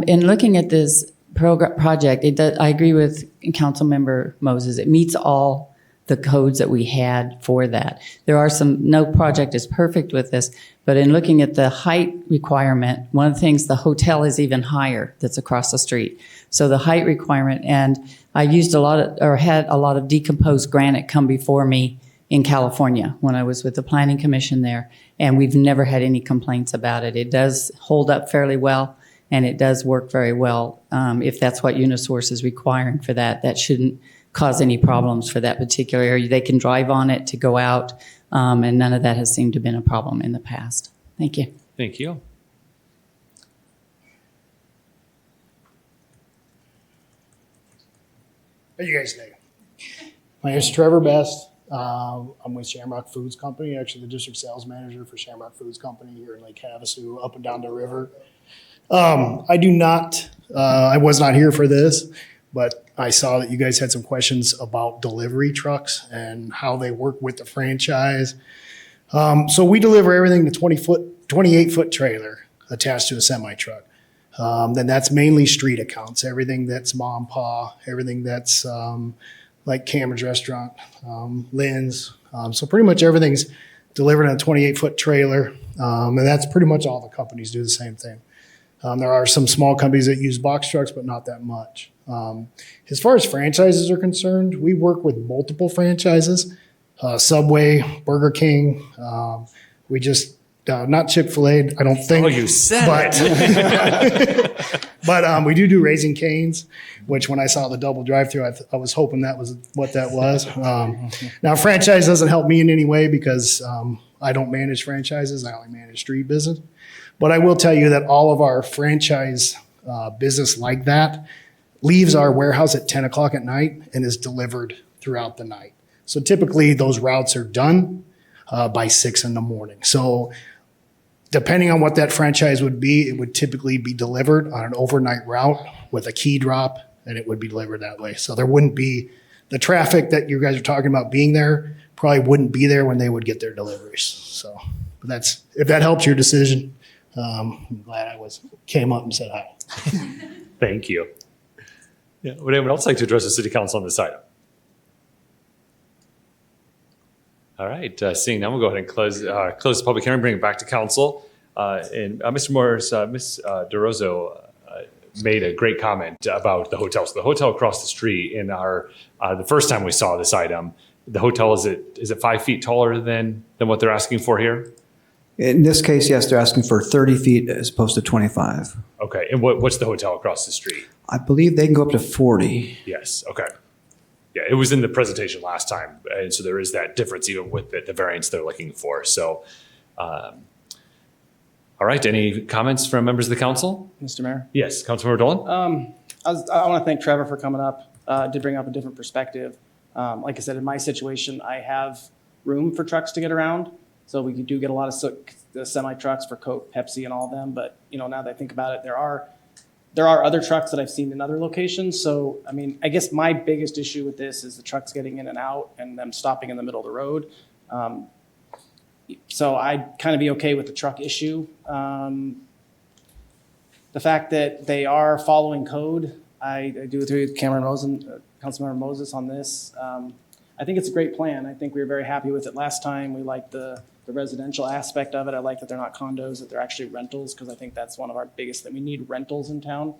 In looking at this project, I agree with Councilmember Moses. It meets all the codes that we had for that. There are no project is perfect with this, but in looking at the height requirement, one of the things, the hotel is even higher that's across the street. So the height requirement, and I used had a lot of decomposed granite come before me in California when I was with the Planning Commission there, and we've never had any complaints about it. It does hold up fairly well, and it does work very well. If that's what Unisource is requiring for that, that shouldn't cause any problems for that particular area. They can drive on it to go out, and none of that has seemed to have been a problem in the past. Thank you. Thank you. How you guys doing? My name is Trevor Best. I'm with Shamrock Foods Company, actually the district sales manager for Shamrock Foods Company here in Lake Havasu, up and down the river. I was not here for this, but I saw that you guys had some questions about delivery trucks and how they work with the franchise. So we deliver everything to 28-foot trailer attached to a semi-truck. Then that's mainly street accounts, everything that's mom, pa, everything that's like Cameron's Restaurant, Lynn's. So pretty much everything's delivered on a 28-foot trailer. And that's pretty much all the companies do the same thing. There are some small companies that use box trucks, but not that much. As far as franchises are concerned, we work with multiple franchises, Subway, Burger King. We just, not Chick-fil-A, I don't think. Oh, you said it. But we do Raising Cane's, which when I saw the double drive-through, I was hoping that was what that was. Now, franchise doesn't help me in any way because I don't manage franchises. I only manage street business. But I will tell you that all of our franchise business like that, leaves our warehouse at 10 o'clock at night and is delivered throughout the night. So typically those routes are done by 6 in the morning. So depending on what that franchise would be, it would typically be delivered on an overnight route with a key drop, and it would be delivered that way. So there wouldn't be the traffic that you guys are talking about being there, probably wouldn't be there when they would get their deliveries. So, but that's, if that helps your decision, I'm glad I came up and said hi. Thank you. Yeah, would anyone else like to address the city council on this item? All right, seeing none, we'll go ahead and close the public hearing, bring it back to council. And Mr. Morris, Ms. DeRozo made a great comment about the hotel. So the hotel across the street in the first time we saw this item, the hotel, is it 5 feet taller than what they're asking for here? In this case, yes, they're asking for 30 feet as opposed to 25. Okay, and what's the hotel across the street? I believe they can go up to 40. Yes, okay. Yeah, it was in the presentation last time, and so there is that difference even with the variance they're looking for. So, all right, any comments from members of the council? Mr. Mayor? Yes, Councilmember Dolan? I want to thank Trevor for coming up, did bring up a different perspective. Like I said, in my situation, I have room for trucks to get around. So we do get a lot of the semi trucks for Coke, Pepsi, and all of them. But now that I think about it, there are other trucks that I've seen in other locations. So, I mean, I guess my biggest issue with this is the trucks getting in and out and them stopping in the middle of the road. So I'd kind of be okay with the truck issue. The fact that they are following code, I do agree with Councilmember Moses on this. I think it's a great plan. I think we were very happy with it last time. We liked the residential aspect of it. I like that they're not condos, that they're actually rentals, because I think that's one of our biggest, that we need rentals in town.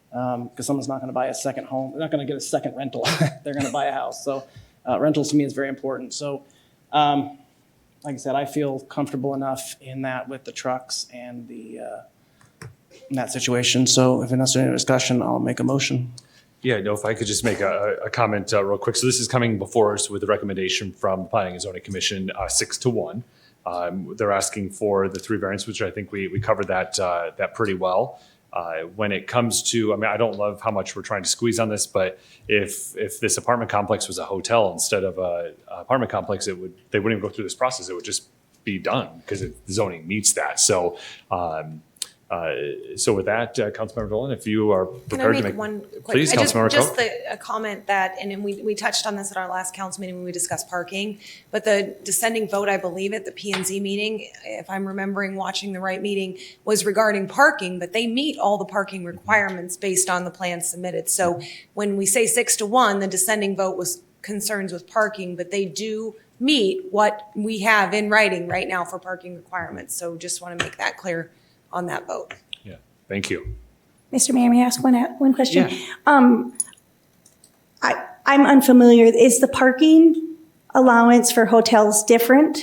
Because someone's not going to buy a second home. They're not going to get a second rental. They're going to buy a house. So rentals to me is very important. So like I said, I feel comfortable enough in that with the trucks and in that situation. So if there's any discussion, I'll make a motion. Yeah, no, if I could just make a comment real quick. So this is coming before us with a recommendation from the Planning and Zoning Commission, 6-1. They're asking for the 3 variants, which I think we covered that pretty well. When it comes to, I mean, I don't love how much we're trying to squeeze on this, but if this apartment complex was a hotel instead of a apartment complex, they wouldn't even go through this process. It would just be done because the zoning meets that. So, so with that, Councilmember Dolan, if you are prepared to make one quick, please, Councilmember just Coe. a comment that, and we touched on this at our last council meeting when we discussed parking, but the dissenting vote, I believe at the P&Z meeting, if I'm remembering watching the right meeting, was regarding parking, but they meet all the parking requirements based on the plan submitted. So when we say 6-1, the dissenting vote was concerns with parking, but they do meet what we have in writing right now for parking requirements. So just want to make that clear on that vote. Yeah, thank you. Mr. Mayor, may I ask one question? Yeah. I'm unfamiliar. Is the parking allowance for hotels different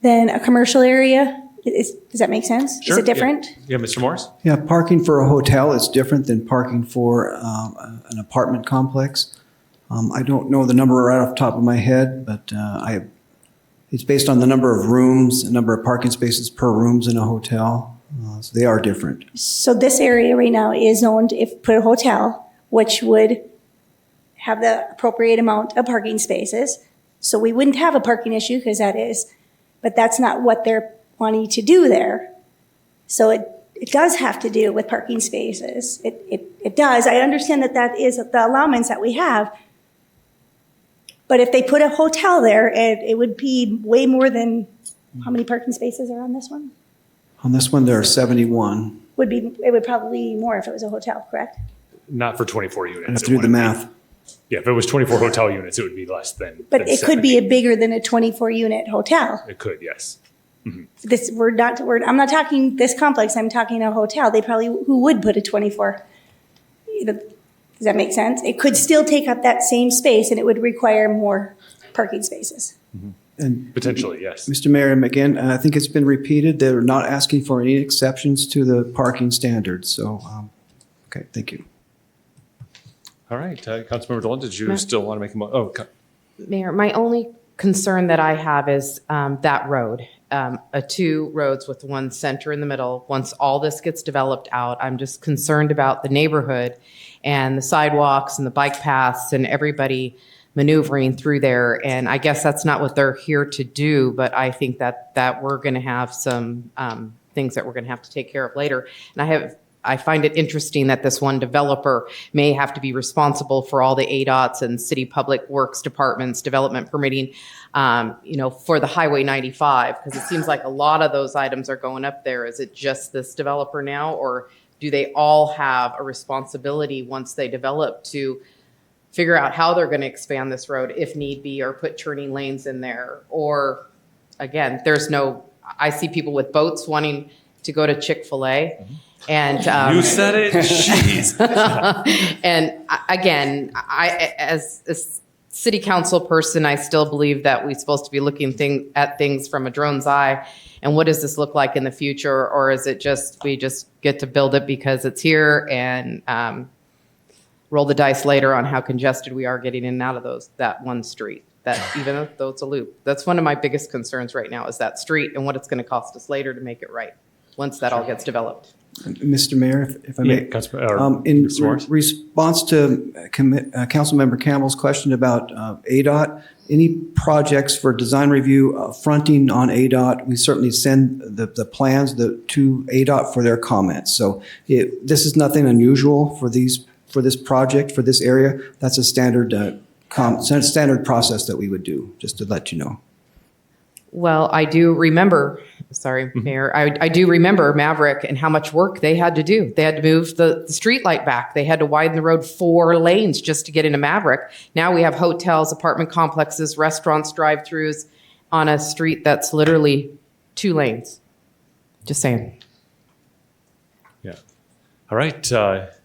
than a commercial area? Does that make sense? Sure. Is it different? Yeah, Mr. Morris? Yeah, parking for a hotel is different than parking for an apartment complex. I don't know the number right off the top of my head, but it's based on the number of rooms, the number of parking spaces per rooms in a hotel. So they are different. So this area right now is owned for a hotel, which would have the appropriate amount of parking spaces. So we wouldn't have a parking issue because but that's not what they're wanting to do there. So it does have to do with parking spaces. It does. I understand that is the allowance that we have. But if they put a hotel there, it would be way more than, how many parking spaces are on this one? On this one, there are 71. It would probably be more if it was a hotel, correct? Not for 24 units. I have to do the math. Yeah, if it was 24 hotel units, it would be less than. But it could be bigger than a 24-unit hotel. It could, yes. I'm not talking this complex, I'm talking a hotel. Who would put a 24? Does that make sense? It could still take up that same space and it would require more parking spaces. And potentially, yes. Mr. Mayor, again, I think it's been repeated, they're not asking for any exceptions to the parking standards. So, okay, thank you. All right, Councilmember Dolan, did you still want to make a Mayor, my only concern that I have is that road. two roads with one center in the middle. Once all this gets developed out, I'm just concerned about the neighborhood and the sidewalks and the bike paths and everybody maneuvering through there. And I guess that's not what they're here to do, but I think that we're going to have some things that we're going to have to take care of later. And I find it interesting that this one developer may have to be responsible for all the ADOTs and city public works departments, development permitting, for the Highway 95, because it seems like a lot of those items are going up there. Is it just this developer now, or do they all have a responsibility once they develop to figure out how they're going to expand this road if need be, or put turning lanes in there? Or again, I see people with boats wanting to go to Chick-fil-A. And you said it. Jeez. And again, I as a city council person, I still believe that we're supposed to be looking at things from a drone's eye. And what does this look like in the future? Or is it just we just get to build it because it's here and roll the dice later on how congested we are getting in and out of that one street? That even though it's a loop, that's one of my biggest concerns right now is that street and what it's going to cost us later to make it right once that all gets developed. Mr. Mayor, if I may, in Mr. Morris. response to Councilmember Campbell's question about ADOT, any projects for design review fronting on ADOT, we certainly send the plans to ADOT for their comments. So this is nothing unusual for this project, for this area. That's a standard standard process that we would do, just to let you know. Well, I do remember, Mayor, I do remember Maverick and how much work they had to do. They had to move the street light back. They had to widen the road 4 lanes just to get into Maverick. Now we have hotels, apartment complexes, restaurants, drive-throughs on a street that's literally 2 lanes. Just saying. Yeah. All right. Mr.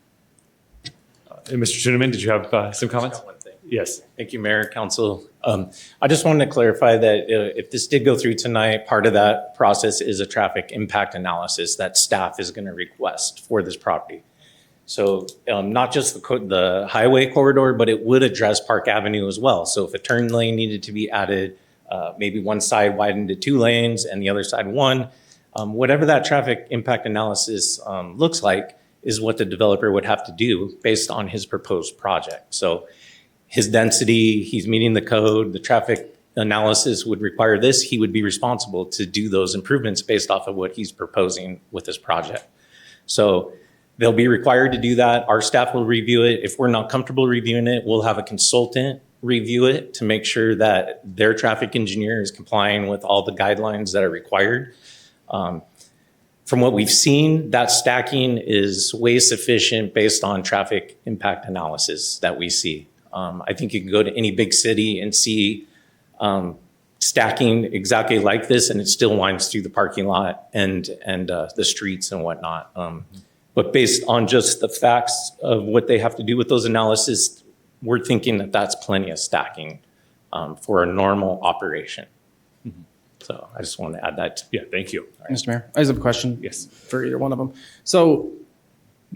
Schoeneman, did you have some comments? Yes. Thank you, Mayor, Council. I just wanted to clarify that if this did go through tonight, part of that process is a traffic impact analysis that staff is going to request for this property. So not just the highway corridor, but it would address Park Avenue as well. So if a turn lane needed to be added, maybe one side widened to 2 lanes and the other side 1, whatever that traffic impact analysis looks like is what the developer would have to do based on his proposed project. So his density, he's meeting the code, the traffic analysis would require this, he would be responsible to do those improvements based off of what he's proposing with this project. So they'll be required to do that. Our staff will review it. If we're not comfortable reviewing it, we'll have a consultant review it to make sure that their traffic engineer is complying with all the guidelines that are required. From what we've seen, that stacking is way sufficient based on traffic impact analysis that we see. I think you can go to any big city and see stacking exactly like this, and it still winds through the parking lot and the streets and whatnot. But based on just the facts of what they have to do with those analysis, we're thinking that that's plenty of stacking for a normal operation. So I just want to add that. Yeah, thank you. Mr. Mayor, I just have a question. Yes. For either one of them. So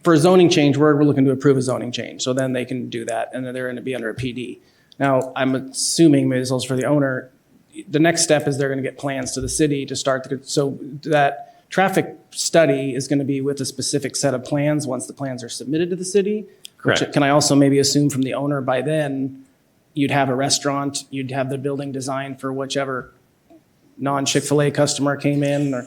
for a zoning change, we're looking to approve a zoning change. So then they can do that and then they're going to be under a PD. Now, I'm assuming, Ms. Hills, for the owner, the next step is they're going to get plans to the city to start. So that traffic study is going to be with a specific set of plans once the plans are submitted to the city. Correct. Can I also maybe assume from the owner by then you'd have a restaurant, you'd have the building designed for whichever non-Chick-fil-A customer came in, or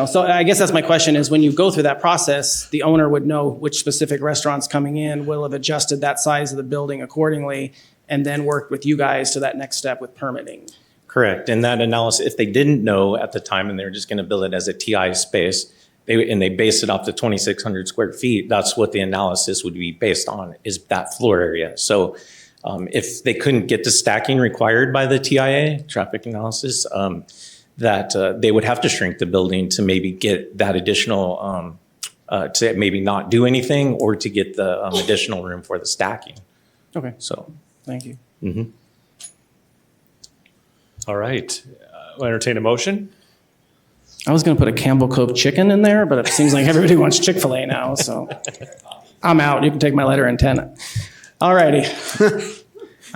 so I guess that's my question is when you go through that process, the owner would know which specific restaurant's coming in, will have adjusted that size of the building accordingly, and then worked with you guys to that next step with permitting. Correct. And that analysis, if they didn't know at the time and they're just going to build it as a TI space, they base it off the 2,600 square feet, that's what the analysis would be based on, is that floor area. So if they couldn't get the stacking required by the TIA, traffic analysis, that they would have to shrink the building to maybe get that additional, to maybe not do anything or to get the additional room for the stacking. Okay. So, thank you. Mm-hmm. All right. I'll entertain a motion. I was going to put a Campbell Cove chicken in there, but it seems like everybody wants Chick-fil-A now, so I'm out. You can take my letter of intent. All righty.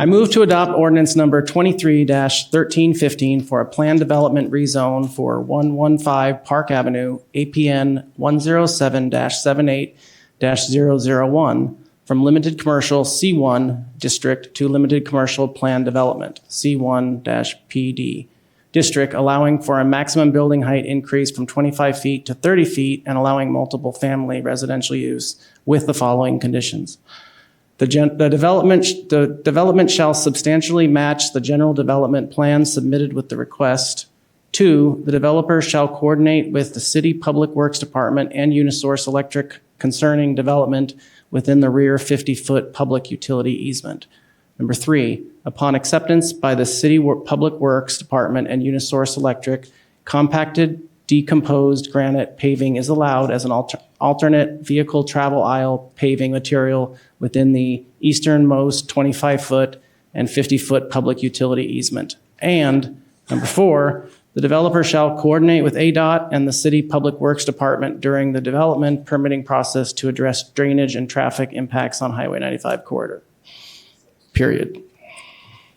I move to adopt ordinance number 23-1315 for a planned development rezone for 115 Park Avenue, APN 107-78-001 from limited commercial C1 district to limited commercial planned development, C1-PD district, allowing for a maximum building height increase from 25 feet to 30 feet and allowing multiple family residential use with the following conditions. The development shall substantially match the general development plan submitted with the request. 2, the developer shall coordinate with the City Public Works Department and Unisource Electric concerning development within the rear 50-foot public utility easement. Number 3, upon acceptance by the City Public Works Department and Unisource Electric, compacted decomposed granite paving is allowed as an alternate vehicle travel aisle paving material within the easternmost 25-foot and 50-foot public utility easement. And number 4, the developer shall coordinate with ADOT and the City Public Works Department during the development permitting process to address drainage and traffic impacts on Highway 95 corridor. Period.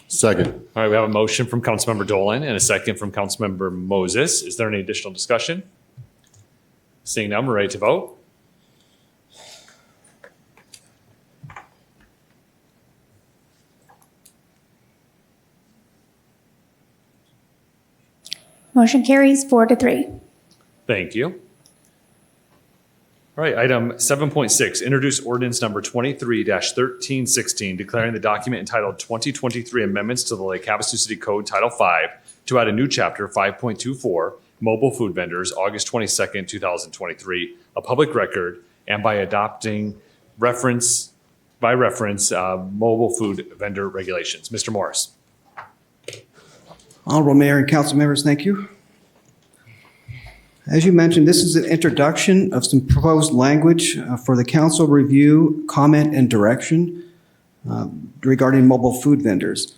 Second. All right, we have a motion from Councilmember Dolan and a second from Councilmember Moses. Is there any additional discussion? Seeing none, we're ready to vote. Motion carries 4-3. Thank you. All right, item 7.6, introduce ordinance number 23-1316, declaring the document entitled 2023 Amendments to the Lake Havasu City Code Title V to add a new chapter 5.24, Mobile Food Vendors, August 22nd, 2023, a public record, and by adopting mobile food vendor regulations. Mr. Morris. Honorable Mayor and council members, thank you. As you mentioned, this is an introduction of some proposed language for the council review, comment, and direction regarding mobile food vendors.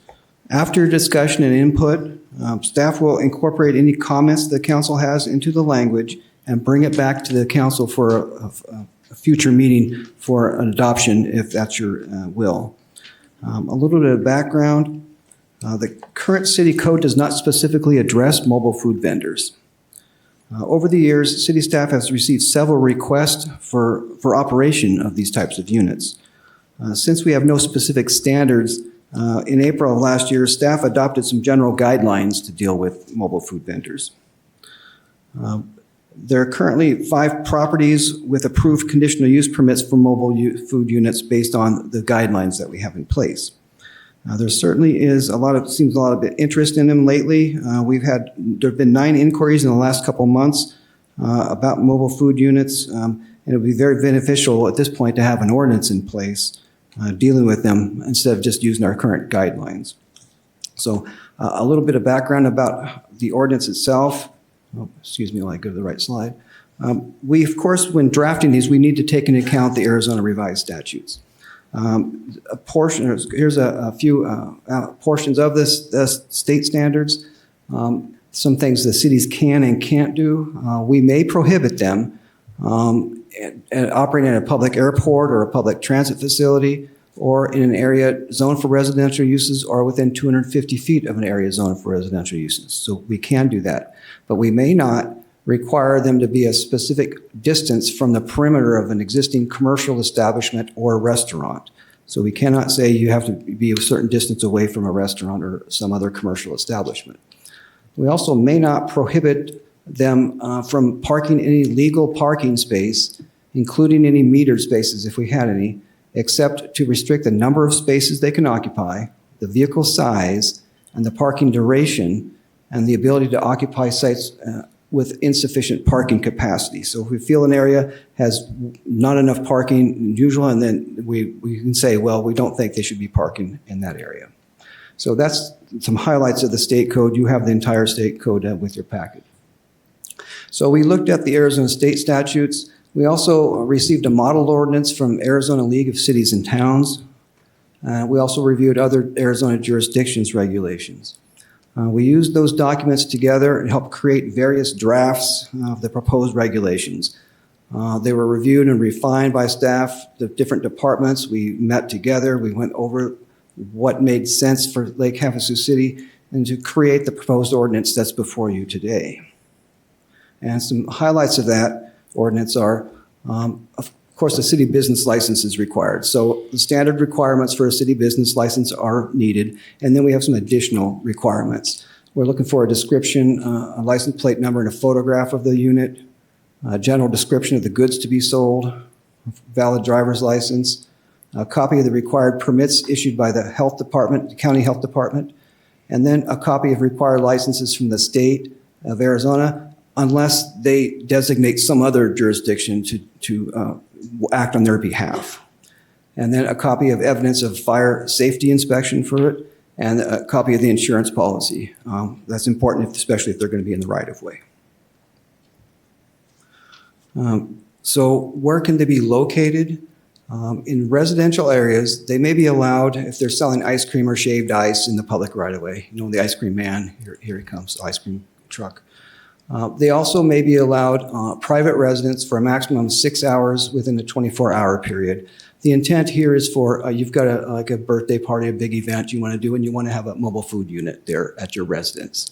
After discussion and input, staff will incorporate any comments the council has into the language and bring it back to the council for a future meeting for an adoption, if that's your will. A little bit of background. The current city code does not specifically address mobile food vendors. Over the years, city staff has received several requests for operation of these types of units. Since we have no specific standards, in April of last year, staff adopted some general guidelines to deal with mobile food vendors. There are currently 5 properties with approved conditional use permits for mobile food units based on the guidelines that we have in place. There certainly is seems a lot of interest in them lately. There have been 9 inquiries in the last couple months about mobile food units, and it would be very beneficial at this point to have an ordinance in place dealing with them instead of just using our current guidelines. So a little bit of background about the ordinance itself. Oh, excuse me while I go to the right slide. We, of course, when drafting these, we need to take into account the Arizona revised statutes. Here's a few portions of this state standards. Some things the cities can and can't do. We may prohibit them operating in a public airport or a public transit facility or in an area zoned for residential uses or within 250 feet of an area zoned for residential uses. So we can do that. But we may not require them to be a specific distance from the perimeter of an existing commercial establishment or restaurant. So we cannot say you have to be a certain distance away from a restaurant or some other commercial establishment. We also may not prohibit them from parking any legal parking space, including any metered spaces if we had any, except to restrict the number of spaces they can occupy, the vehicle size, and the parking duration, and the ability to occupy sites with insufficient parking capacity. So if we feel an area has not enough parking than usual, and then we can say, well, we don't think they should be parking in that area. So that's some highlights of the state code. You have the entire state code with your packet. So we looked at the Arizona state statutes. We also received a model ordinance from Arizona League of Cities and Towns. We also reviewed other Arizona jurisdictions regulations. We used those documents together and helped create various drafts of the proposed regulations. They were reviewed and refined by staff, the different departments. We met together. We went over what made sense for Lake Havasu City, and to create the proposed ordinance that's before you today. And some highlights of that ordinance are, of course, a city business license is required. So the standard requirements for a city business license are needed, and then we have some additional requirements. We're looking for a description, a license plate number, and a photograph of the unit, a general description of the goods to be sold, valid driver's license, a copy of the required permits issued by the health department, the county health department, and then a copy of required licenses from the state of Arizona, unless they designate some other jurisdiction to act on their behalf. And then a copy of evidence of fire safety inspection for it, and a copy of the insurance policy. That's important, especially if they're going to be in the right of way. So where can they be located? In residential areas, they may be allowed if they're selling ice cream or shaved ice in the public right of way. You know, the ice cream man, here he comes, the ice cream truck. They also may be allowed private residence for a maximum of 6 hours within a 24-hour period. The intent here is for, you've got like a birthday party, a big event you want to do, and you want to have a mobile food unit there at your residence.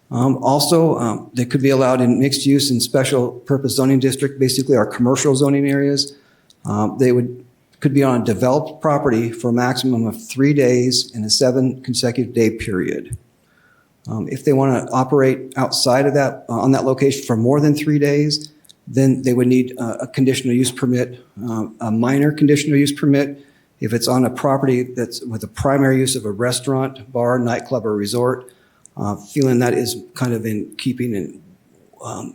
They could be allowed in mixed use and special purpose zoning district, basically our commercial zoning areas. They could be on a developed property for a maximum of 3 days in a 7 consecutive day period. If they want to operate outside of that, on that location for more than 3 days, then they would need a conditional use permit, a minor conditional use permit. If it's on a property that's with a primary use of a restaurant, bar, nightclub, or resort, feeling that is kind of in keeping in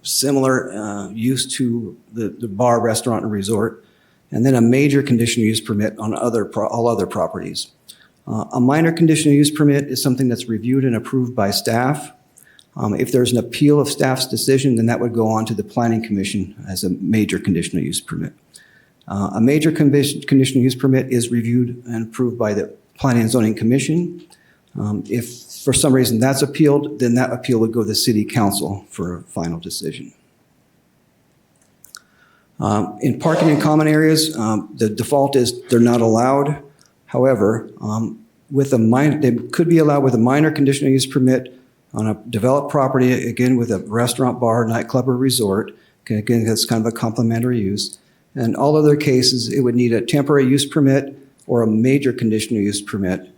similar use to the bar, restaurant, and resort. And then a major conditional use permit on all other properties. A minor conditional use permit is something that's reviewed and approved by staff. If there's an appeal of staff's decision, then that would go on to the Planning Commission as a major conditional use permit. A major conditional use permit is reviewed and approved by the Planning and Zoning Commission. If for some reason that's appealed, then that appeal would go to the City Council for a final decision. In parking in common areas, the default is they're not allowed. However, they could be allowed with a minor conditional use permit on a developed property, again with a restaurant, bar, nightclub, or resort. Okay, again, that's kind of a complementary use. And all other cases, it would need a temporary use permit or a major conditional use permit,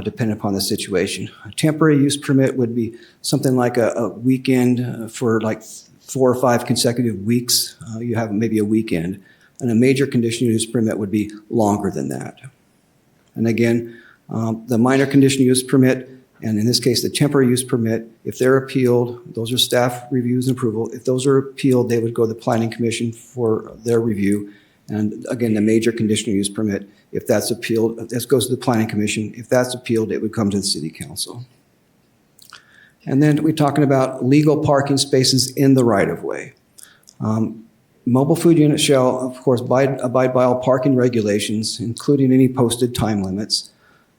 depending upon the situation. A temporary use permit would be something like a weekend for like 4 or 5 consecutive weeks. You have maybe a weekend. And a major conditional use permit would be longer than that. And again, the minor conditional use permit, and in this case, the temporary use permit, if they're appealed, those are staff reviews and approval. If those are appealed, they would go to the Planning Commission for their review. And again, the major conditional use permit, if that's appealed, this goes to the Planning Commission. If that's appealed, it would come to the City Council. And then we're talking about legal parking spaces in the right-of-way. Mobile food units shall, of course, abide by all parking regulations, including any posted time limits.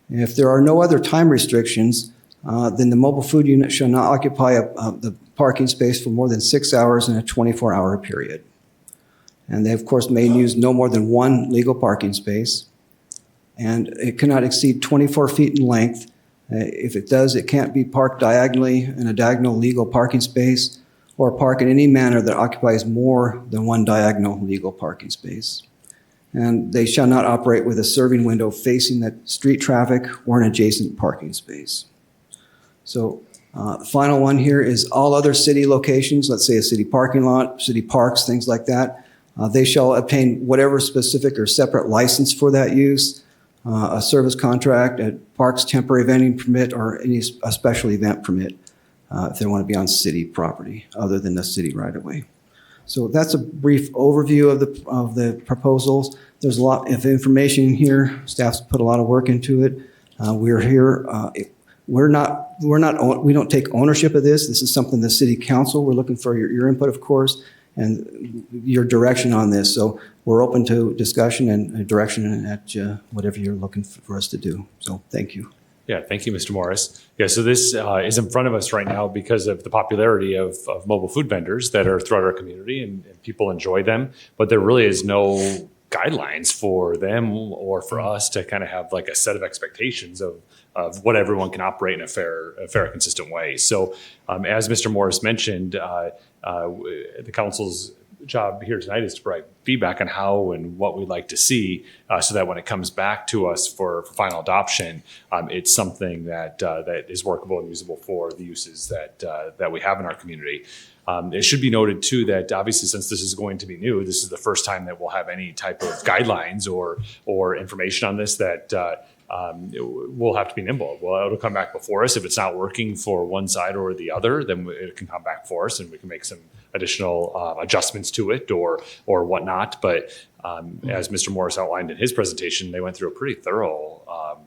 And if there are no other time restrictions, then the mobile food unit shall not occupy the parking space for more than 6 hours in a 24-hour period. And they, of course, may use no more than 1 legal parking space. And it cannot exceed 24 feet in length. If it does, it can't be parked diagonally in a diagonal legal parking space or park in any manner that occupies more than 1 diagonal legal parking space. And they shall not operate with a serving window facing the street traffic or an adjacent parking space. So the final one here is all other city locations, let's say a city parking lot, city parks, things like that, they shall obtain whatever specific or separate license for that use, a service contract, a parks temporary vending permit, or a special event permit if they want to be on city property other than the city right-of-way. So that's a brief overview of the proposals. There's a lot of information here. Staff's put a lot of work into it. We're here. We don't take ownership of this. This is something the City Council. We're looking for your input, of course, and your direction on this. So we're open to discussion and direction at whatever you're looking for us to do. So thank you. Yeah, thank you, Mr. Morris. Yeah, so this is in front of us right now because of the popularity of mobile food vendors that are throughout our community, and people enjoy them. But there really is no guidelines for them or for us to kind of have like a set of expectations of what everyone can operate in a fair, consistent way. So as Mr. Morris mentioned, the council's job here tonight is to provide feedback on how and what we'd like to see, so that when it comes back to us for final adoption, it's something that is workable and usable for the uses that we have in our community. It should be noted too that obviously since this is going to be new, this is the first time that we'll have any type of guidelines or information on this that we'll have to be nimble. Well, it'll come back before us. If it's not working for one side or the other, then it can come back for us and we can make some additional adjustments to it or whatnot. But as Mr. Morris outlined in his presentation, they went through a pretty thorough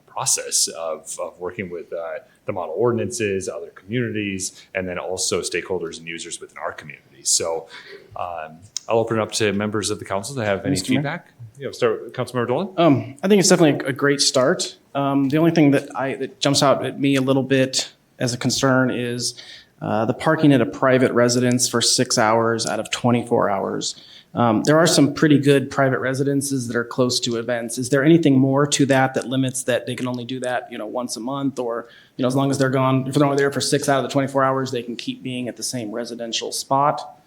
process of working with the model ordinances, other communities, and then also stakeholders and users within our community. So I'll open it up to members of the council to have any Mr. Mayor? feedback. Start with Councilmember Dolan. I think it's definitely a great start. The only thing that jumps out at me a little bit as a concern is the parking at a private residence for 6 hours out of 24 hours. There are some pretty good private residences that are close to events. Is there anything more to that limits that they can only do that, once a month, or, as long as they're gone, if they're only there for 6 out of the 24 hours, they can keep being at the same residential spot?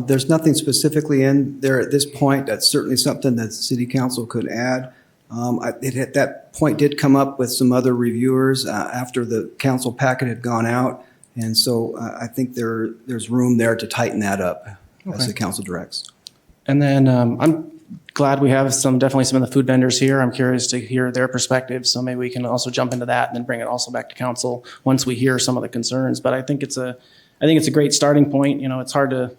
There's nothing specifically in there at this point. That's certainly something that the city council could add. It at that point did come up with some other reviewers after the council packet had gone out. And so I think there's room there to tighten that up as the council directs. And then I'm glad we have definitely some of the food vendors here. I'm curious to hear their perspectives. So maybe we can also jump into that and then bring it also back to council once we hear some of the concerns. But I think it's a great starting point. It's hard to,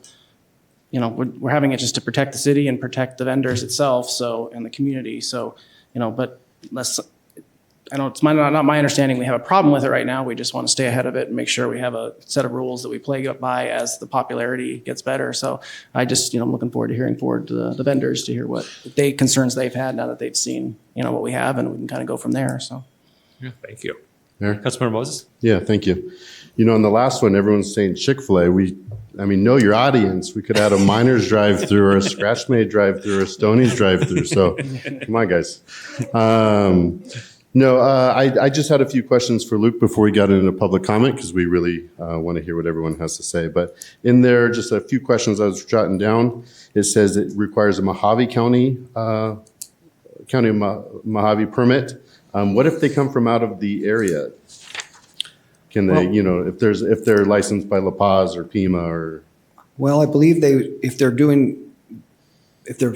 we're having it just to protect the city and protect the vendors itself. So, and the community. So, but I know it's not my understanding we have a problem with it right now. We just want to stay ahead of it and make sure we have a set of rules that we play by as the popularity gets better. So I just, I'm looking forward to hearing to the vendors to hear what concerns they've had now that they've seen, what we have, and we can kind of go from there. So. Yeah, thank you. Mayor? Councilmember Moses? Yeah, thank you. On the last one, everyone's saying Chick-fil-A. Know your audience. We could add a Miners drive-through or a Scratch-Made drive-through or a Stoney's drive-through. So come on, guys. I just had a few questions for Luke before we got into public comment because we really want to hear what everyone has to say. But in there, just a few questions I was jotting down. It says it requires a Mojave County Mojave permit. What if they come from out of the area? Can they, if they're licensed by La Paz or Pima or? Well, I believe if they're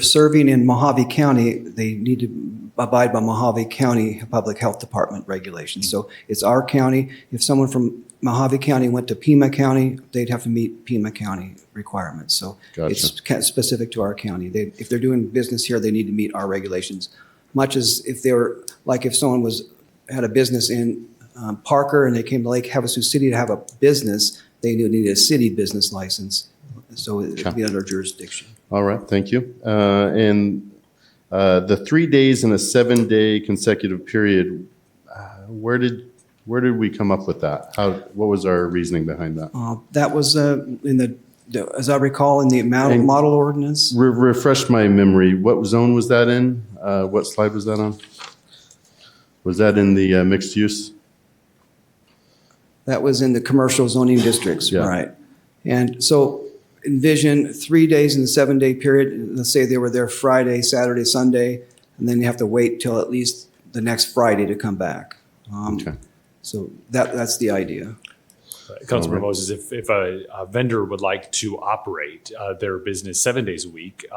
serving in Mojave County, they need to abide by Mojave County Public Health Department regulations. So it's our county. If someone from Mojave County went to Pima County, they'd have to meet Pima County requirements. So It's specific to our county. If they're doing business here, they need to meet our regulations. Much as if someone had a business in Parker and they came to Lake Havasu City to have a business, they need a city business license. So it would be under jurisdiction. All right, thank you. And the 3 days in a 7-day consecutive period, where did we come up with that? What was our reasoning behind that? That was as I recall, in the model ordinance. Refresh my memory. What zone was that in? What slide was that on? Was that in the mixed use? That was in the commercial zoning districts, right? And so envision 3 days in the 7-day period. Let's say they were there Friday, Saturday, Sunday, and then you have to wait till at least the next Friday to come back. So that's the idea. Councilmember Moses, if a vendor would like to operate their business 7 days a week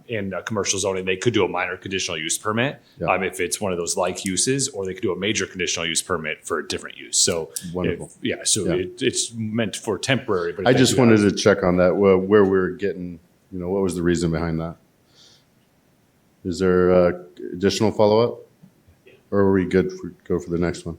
in a commercial zoning, they could do a minor conditional use permit if it's one of those like uses, or they could do a major conditional use permit for a different use. So wonderful. It's meant for temporary. But I just wanted to check on that, where we're getting, what was the reason behind that? Is there additional follow-up? Or are we good go for the next one?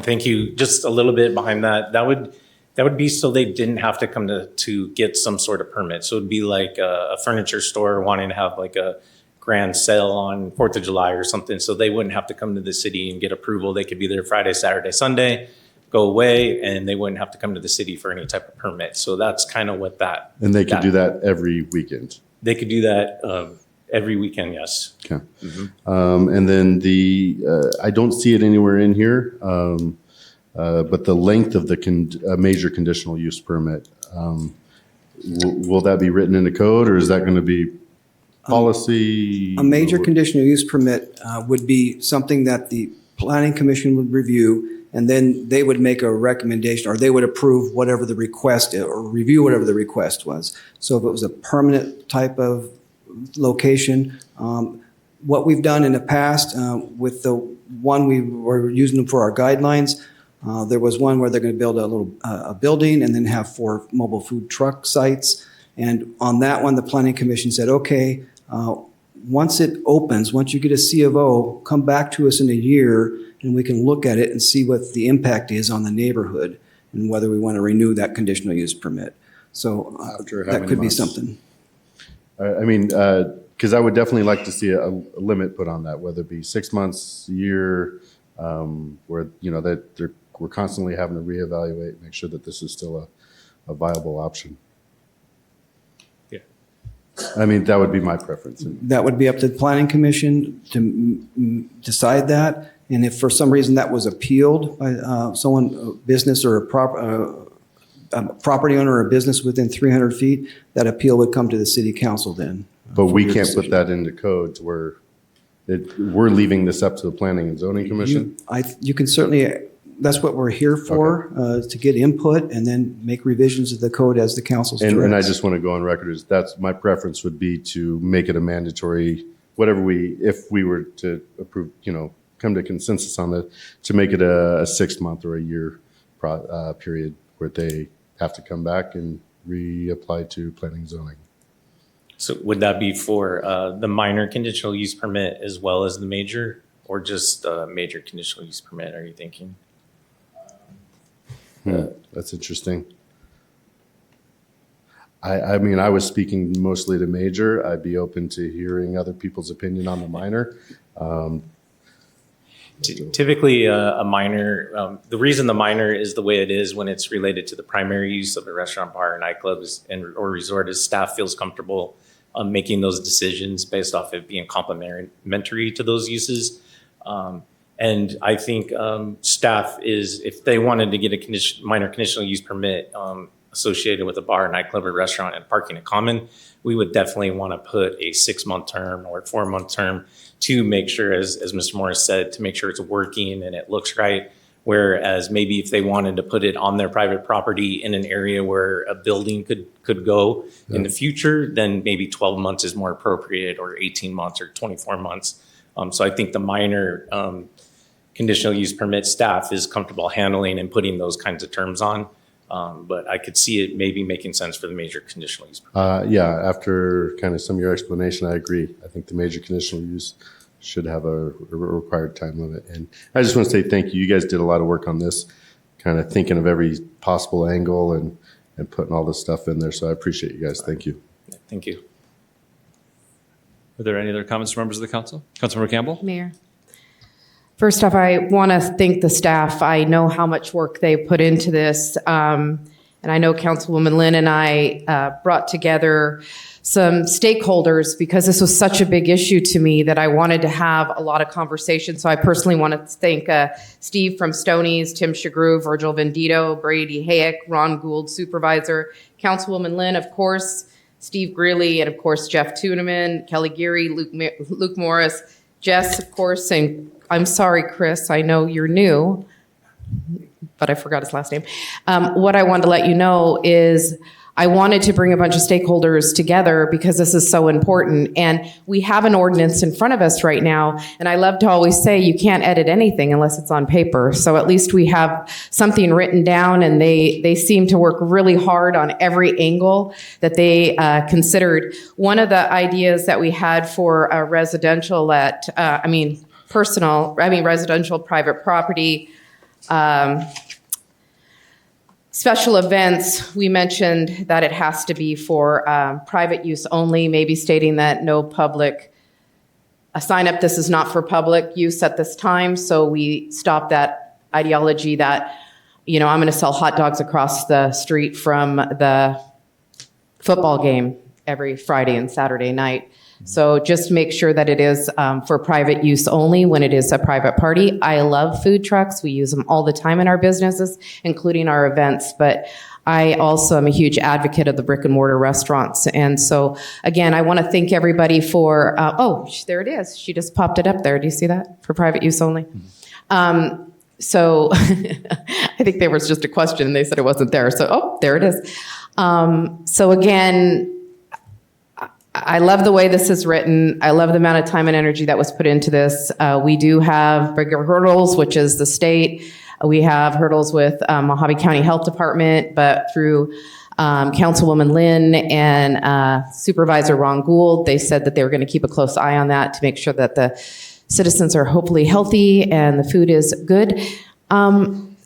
Thank you. Just a little bit behind that. That would be so they didn't have to come to get some sort of permit. So it'd be like a furniture store wanting to have like a grand sale on 4th of July or something. So they wouldn't have to come to the city and get approval. They could be there Friday, Saturday, Sunday, go away, and they wouldn't have to come to the city for any type of permit. So that's kind of what that. And they could do that every weekend. They could do that Every weekend, yes. Okay. And then I don't see it anywhere in here, but the length of the major conditional use permit, will that be written into code, or is that going to be policy? A major conditional use permit would be something that the planning commission would review, and then they would make a recommendation, or they would approve whatever the request, or review whatever the request was. So if it was a permanent type of location, what we've done in the past with the one we were using them for our guidelines, there was one where they're going to build a building and then have 4 mobile food truck sites. And on that one, the planning commission said, okay, once it opens, once you get a C of O, come back to us in a year and we can look at it and see what the impact is on the neighborhood and whether we want to renew that conditional use permit. So that could be something. I mean, because I would definitely like to see a limit put on that, whether it be 6 months, a year, where, that we're constantly having to reevaluate, make sure that this is still a viable option. Yeah. I mean, that would be my preference. That would be up to the planning commission to decide that. And if for some reason that was appealed by someone, a business or a property owner or a business within 300 feet, that appeal would come to the city council then. But we can't put that into code to where we're leaving this up to the planning and zoning commission? You can certainly, that's what we're here for, to get input and then make revisions of the code as the council's directs. And I just want to go on record as that's my preference would be to make it a mandatory, if we were to approve, come to consensus on that, to make it a 6 month or a year period where they have to come back and reapply to planning and zoning. So would that be for the minor conditional use permit as well as the major, or just major conditional use permit, are you thinking? That's interesting. I mean, I was speaking mostly to major. I'd be open to hearing other people's opinion on the minor. Typically, a minor, the reason the minor is the way it is when it's related to the primary use of a restaurant, bar, nightclub, or resort is staff feels comfortable making those decisions based off of being complementary to those uses. And I think staff if they wanted to get a minor conditional use permit associated with a bar, nightclub, or restaurant and parking in common, we would definitely want to put a 6 month term or a 4 month term to make sure, as Mr. Morris said, to make sure it's working and it looks right. Whereas maybe if they wanted to put it on their private property in an area where a building could go in the future, then maybe 12 months is more appropriate, or 18 months or 24 months. So I think the minor conditional use permit staff is comfortable handling and putting those kinds of terms on. But I could see it maybe making sense for the major conditional use permit. Yeah, after kind of some of your explanation, I agree. I think the major conditional use should have a required time limit. And I just want to say thank you. You guys did a lot of work on this, kind of thinking of every possible angle and putting all this stuff in there. So I appreciate you guys. Thank you. Thank you. Are there any other comments from members of the council? Councilmember Campbell? Mayor. First off, I want to thank the staff. I know how much work they put into this. And I know Councilwoman Lynn and I brought together some stakeholders because this was such a big issue to me that I wanted to have a lot of conversation. So I personally want to thank Steve from Stoney's, Tim Shagru, Virgil Vendito, Brady Hayek, Ron Gould, Supervisor, Councilwoman Lynn, of course, Steve Greeley, and of course, Jeff Tuneman, Kelly Geary, Luke Morris, Jess, of course, and I'm sorry, Chris, I know you're new, but I forgot his last name. What I wanted to let you know is I wanted to bring a bunch of stakeholders together because this is so important. And we have an ordinance in front of us right now. And I love to always say you can't edit anything unless it's on paper. So at least we have something written down, and they seem to work really hard on every angle that they considered. One of the ideas that we had for a residential residential private property, special events, we mentioned that it has to be for private use only, maybe stating that no public, a sign up, this is not for public use at this time. So we stopped that ideology that, I'm going to sell hot dogs across the street from the football game every Friday and Saturday night. So just make sure that it is for private use only when it is a private party. I love food trucks. We use them all the time in our businesses, including our events. But I also am a huge advocate of the brick and mortar restaurants. And so, again, I want to thank everybody for, there it is. She just popped it up there. Do you see that? For private use only. So I think there was just a question and they said it wasn't there. So, there it is. So again, I love the way this is written. I love the amount of time and energy that was put into this. We do have bigger hurdles, which is the state. We have hurdles with Mojave County Health Department, but through Councilwoman Lynn and Supervisor Ron Gould, they said that they were going to keep a close eye on that to make sure that the citizens are hopefully healthy and the food is good.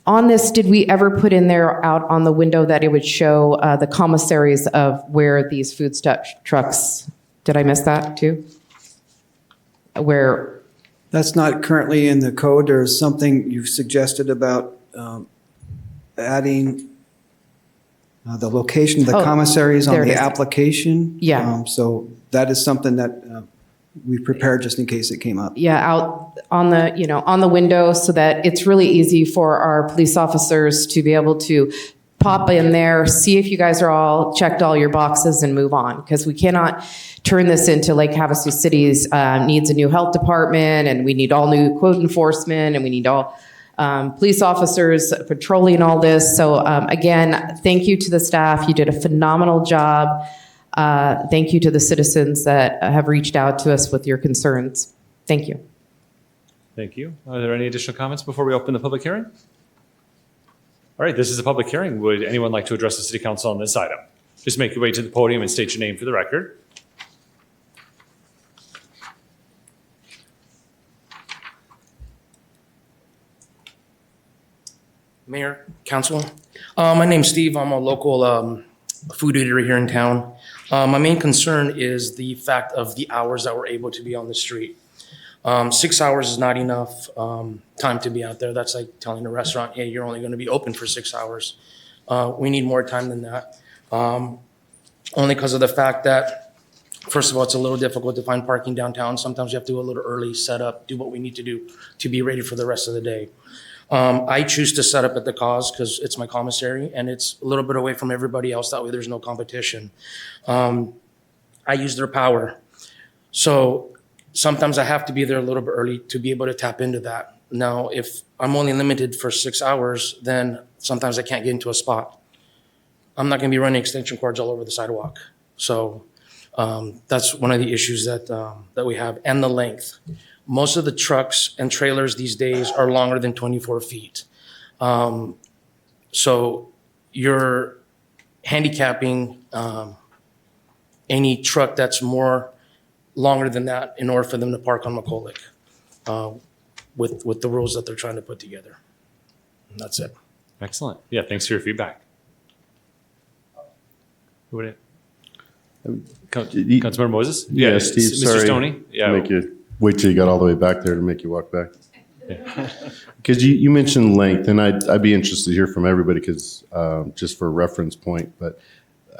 On this, did we ever put in there out on the window that it would show the commissaries of where these food trucks, did I miss that too? Where? That's not currently in the code. There's something you've suggested about adding the location of the commissaries on there it the is. application. Yeah. So that is something that we prepared just in case it came up. Yeah, out on the, on the window so that it's really easy for our police officers to be able to pop in there, see if you guys are all checked all your boxes and move on. Because we cannot turn this into Lake Havasu City's needs a new health department and we need all new code enforcement and we need all police officers patrolling all this. So again, thank you to the staff. You did a phenomenal job. Thank you to the citizens that have reached out to us with your concerns. Thank you. Thank you. Are there any additional comments before we open the public hearing? All right, this is a public hearing. Would anyone like to address the city council on this item? Just make your way to the podium and state your name for the record. Mayor, council. My name's Steve. I'm a local food eater here in town. My main concern is the fact of the hours that we're able to be on the street. 6 hours is not enough time to be out there. That's like telling a restaurant, hey, you're only going to be open for 6 hours. We need more time than that. Only because of the fact that, first of all, it's a little difficult to find parking downtown. Sometimes you have to go a little early, set up, do what we need to do to be ready for the rest of the day. I choose to set up at the cause because it's my commissary and it's a little bit away from everybody else. That way there's no competition. I use their power. So sometimes I have to be there a little bit early to be able to tap into that. Now, if I'm only limited for 6 hours, then sometimes I can't get into a spot. I'm not going to be running extension cords all over the sidewalk. So that's one of the issues that we have, and the length. Most of the trucks and trailers these days are longer than 24 feet. So you're handicapping any truck that's more longer than that in order for them to park on McCulloch with the rules that they're trying to put together. And that's it. Excellent. Yeah, thanks for your feedback. Who would it? Councilmember Moses? Yeah, Steve, Mr. sorry. Stoney? Yeah. Make you wait till you got all the way back there to make you walk back. Because you mentioned length, and I'd be interested to hear from everybody because just for a reference point, but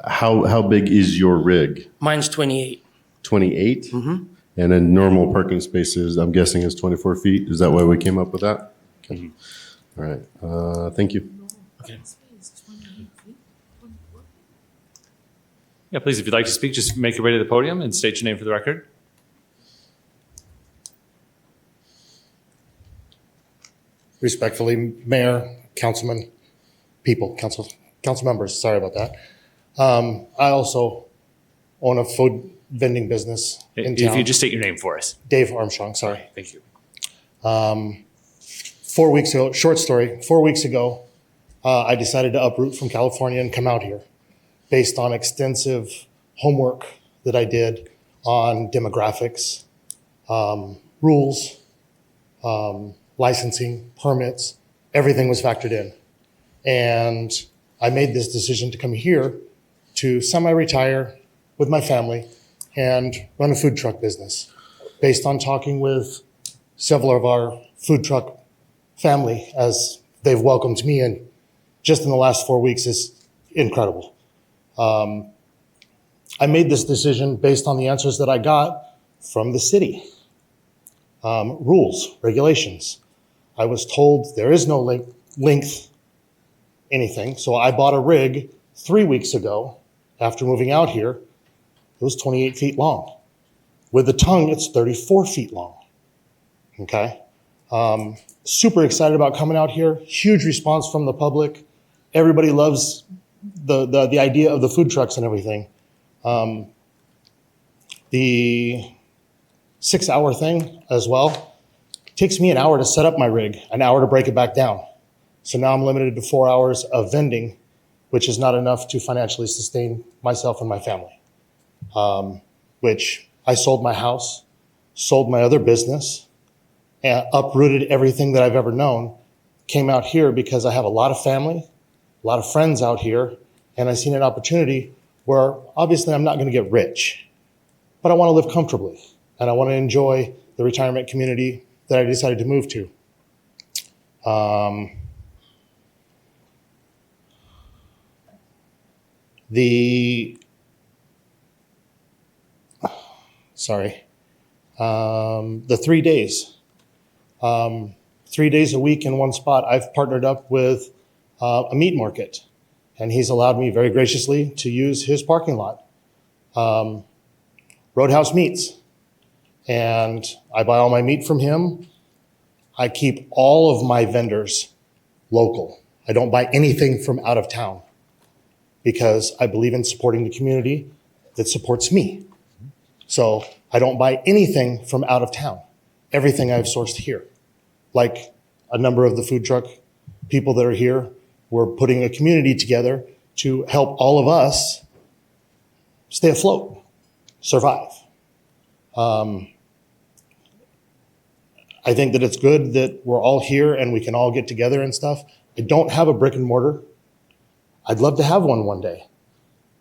how big is your rig? Mine's 28. 28? Mm-hmm. And a normal parking spaces, I'm guessing, is 24 feet. Is that why we came up with that? Okay. All right. Thank you. Okay. Yeah, please, if you'd like to speak, just make your way to the podium and state your name for the record. Respectfully, Mayor, Councilman, council members, sorry about that. I also own a food vending business in town. If you just state your name for us. Dave Armstrong, sorry. Thank you. 4 weeks ago, short story, 4 weeks ago, I decided to uproot from California and come out here based on extensive homework that I did on demographics, rules, licensing, permits, everything was factored in. And I made this decision to come here to semi-retire with my family and run a food truck business based on talking with several of our food truck family as they've welcomed me in just in the last 4 weeks is incredible. I made this decision based on the answers that I got from the city. Rules, regulations. I was told there is no length anything. So I bought a rig 3 weeks ago after moving out here. It was 28 feet long. With the tongue, it's 34 feet long. Okay. Super excited about coming out here. Huge response from the public. Everybody loves the idea of the food trucks and everything. The 6-hour thing as well. Takes me an hour to set up my rig, an hour to break it back down. So now I'm limited to 4 hours of vending, which is not enough to financially sustain myself and my family. Which I sold my house, sold my other business, and uprooted everything that I've ever known. Came out here because I have a lot of family, a lot of friends out here, and I seen an opportunity where obviously I'm not going to get rich, but I want to live comfortably and I want to enjoy the retirement community that I decided to move to. The 3 days. 3 days a week in one spot. I've partnered up with a meat market, and he's allowed me very graciously to use his parking lot. Roadhouse Meats. And I buy all my meat from him. I keep all of my vendors local. I don't buy anything from out of town because I believe in supporting the community that supports me. So I don't buy anything from out of town. Everything I've sourced here. Like a number of the food truck people that are here, we're putting a community together to help all of us stay afloat, survive. I think that it's good that we're all here and we can all get together and stuff. I don't have a brick and mortar. I'd love to have one day.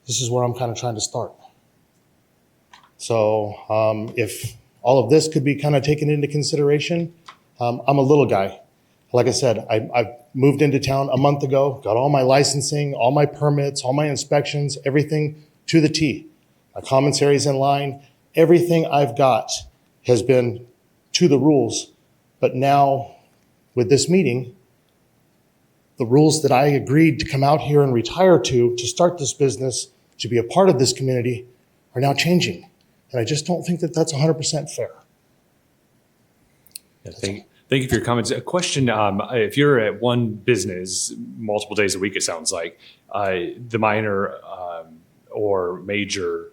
This is where I'm kind of trying to start. So if all of this could be kind of taken into consideration, I'm a little guy. Like I said, I moved into town a month ago, got all my licensing, all my permits, all my inspections, everything to the T. My commissary's in line. Everything I've got has been to the rules. But now with this meeting, the rules that I agreed to come out here and retire to start this business, to be a part of this community, are now changing. And I just don't think that that's 100% fair. Yeah, thank you for your comments. A question, if you're at one business multiple days a week, it sounds like, the minor or major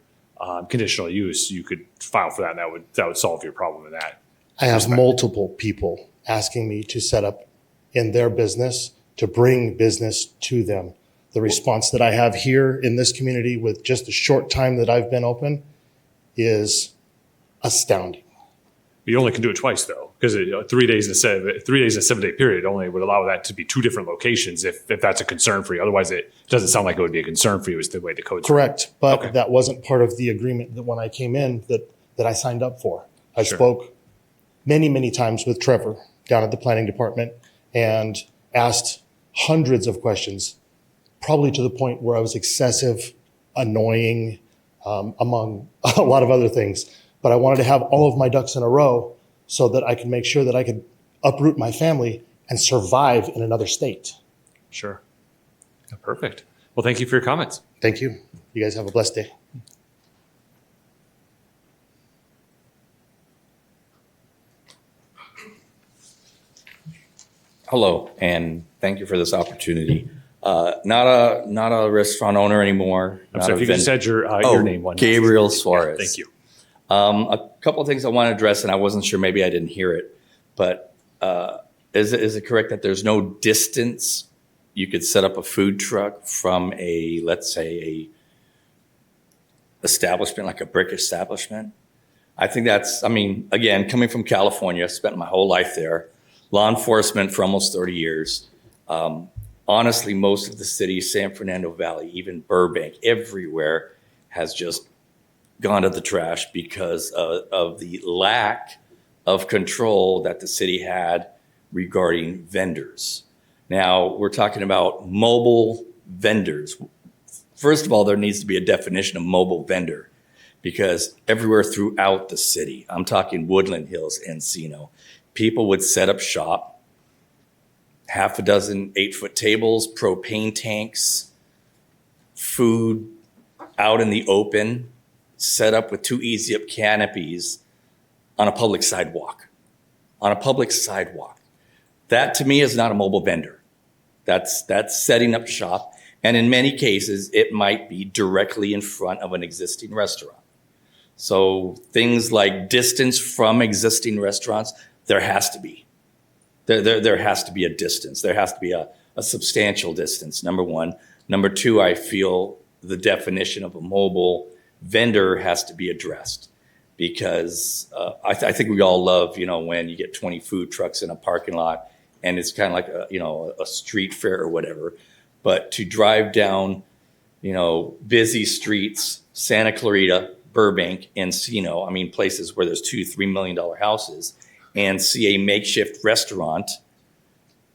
conditional use, you could file for that and that would solve your problem in that. I have multiple people asking me to set up in their business, to bring business to them. The response that I have here in this community with just the short time that I've been open is astounding. You only can do it twice though, because 3 days in a 7-day period only would allow that to be 2 different locations if that's a concern for you. Otherwise, it doesn't sound like it would be a concern for you is the way the code's Correct, but Okay. that wasn't part of the agreement that when I came in that I signed up for. I Sure. spoke many, many times with Trevor down at the planning department and asked hundreds of questions, probably to the point where I was excessive, annoying, among a lot of other things. But I wanted to have all of my ducks in a row so that I could make sure that I could uproot my family and survive in another state. Sure. Perfect. Well, thank you for your comments. Thank you. You guys have a blessed day. Hello, and thank you for this opportunity. Not a restaurant owner anymore. I'm not sorry, a if you could vend- said your name one. Gabriel Suarez. Thank you. A couple of things I want to address, and I wasn't sure, maybe I didn't hear it, but is it correct that there's no distance you could set up a food truck from let's say, a establishment, like a brick establishment? I think again, coming from California, spent my whole life there, law enforcement for almost 30 years. Honestly, most of the city, San Fernando Valley, even Burbank, everywhere has just gone to the trash because of the lack of control that the city had regarding vendors. Now, we're talking about mobile vendors, First of all, there needs to be a definition of mobile vendor, because everywhere throughout the city, I'm talking Woodland Hills, Encino, people would set up shop, half a dozen 8-foot tables, propane tanks, food out in the open, set up with 2 easy up canopies on a public sidewalk. On a public sidewalk. That to me is not a mobile vendor. That's setting up shop. And in many cases, it might be directly in front of an existing restaurant. So things like distance from existing restaurants, there has to be. There has to be a distance. There has to be a substantial distance, number one. Number two, I feel the definition of a mobile vendor has to be addressed, because I think we all love, when you get 20 food trucks in a parking lot and it's kind of like a street fair or whatever. But to drive down, busy streets, Santa Clarita, Burbank, Encino, places where there's $2-3 million houses, and see a makeshift restaurant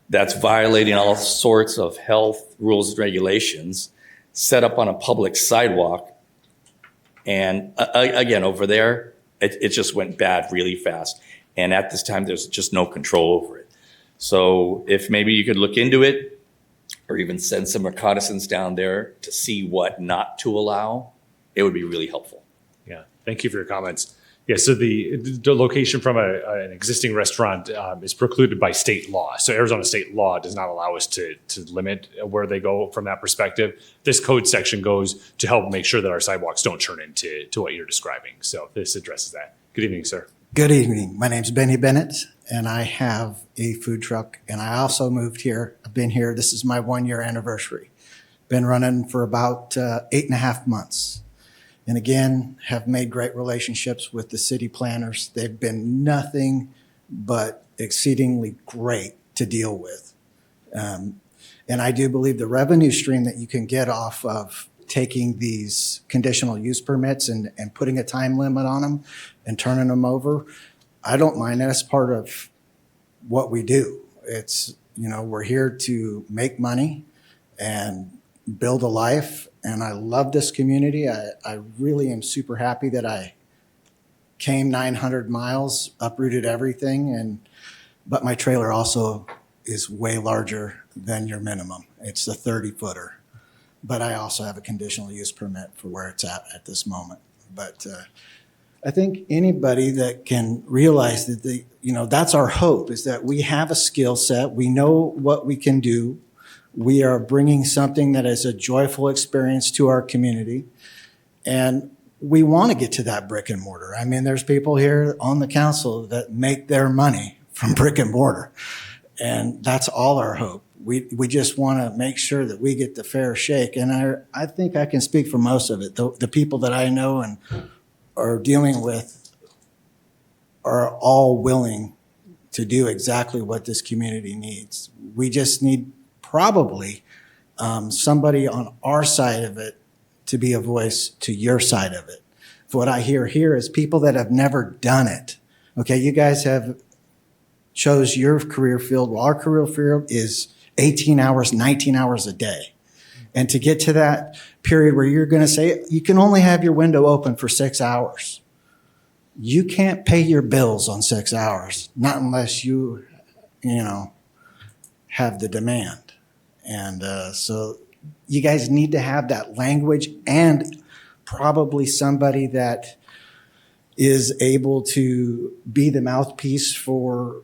that's violating all sorts of health rules and regulations set up on a public sidewalk. And again, over there, it just went bad really fast. And at this time, there's just no control over it. So if maybe you could look into it, or even send some reconnaissance down there to see what not to allow, it would be really helpful. Yeah, thank you for your comments. Yeah, so the location from an existing restaurant is precluded by state law. So Arizona state law does not allow us to limit where they go from that perspective. This code section goes to help make sure that our sidewalks don't turn into what you're describing. So this addresses that. Good evening, sir. Good evening. My name's Benny Bennett, and I have a food truck, and I also moved here. I've been here. This is my 1-year anniversary. Been running for about 8.5 months. And again, have made great relationships with the city planners. They've been nothing but exceedingly great to deal with. And I do believe the revenue stream that you can get off of taking these conditional use permits and putting a time limit on them and turning them over, I don't mind that as part of what we do. It's, we're here to make money and build a life. And I love this community. I really am super happy that I came 900 miles, uprooted everything. But my trailer also is way larger than your minimum. It's a 30-footer. But I also have a conditional use permit for where it's at this moment. But I think anybody that can realize that that's our hope, is that we have a skill set. We know what we can do. We are bringing something that is a joyful experience to our community. And we want to get to that brick and mortar. There's people here on the council that make their money from brick and mortar. And that's all our hope. We just want to make sure that we get the fair shake. And I think I can speak for most of it. The people that I know and are dealing with are all willing to do exactly what this community needs. We just need probably somebody on our side of it to be a voice to your side of it. What I hear here is people that have never done it. Okay, you guys have chose your career field. Well, our career field is 18 hours, 19 hours a day. And to get to that period where you're going to say you can only have your window open for 6 hours. You can't pay your bills on 6 hours, not unless you have the demand. And so you guys need to have that language, and probably somebody that is able to be the mouthpiece for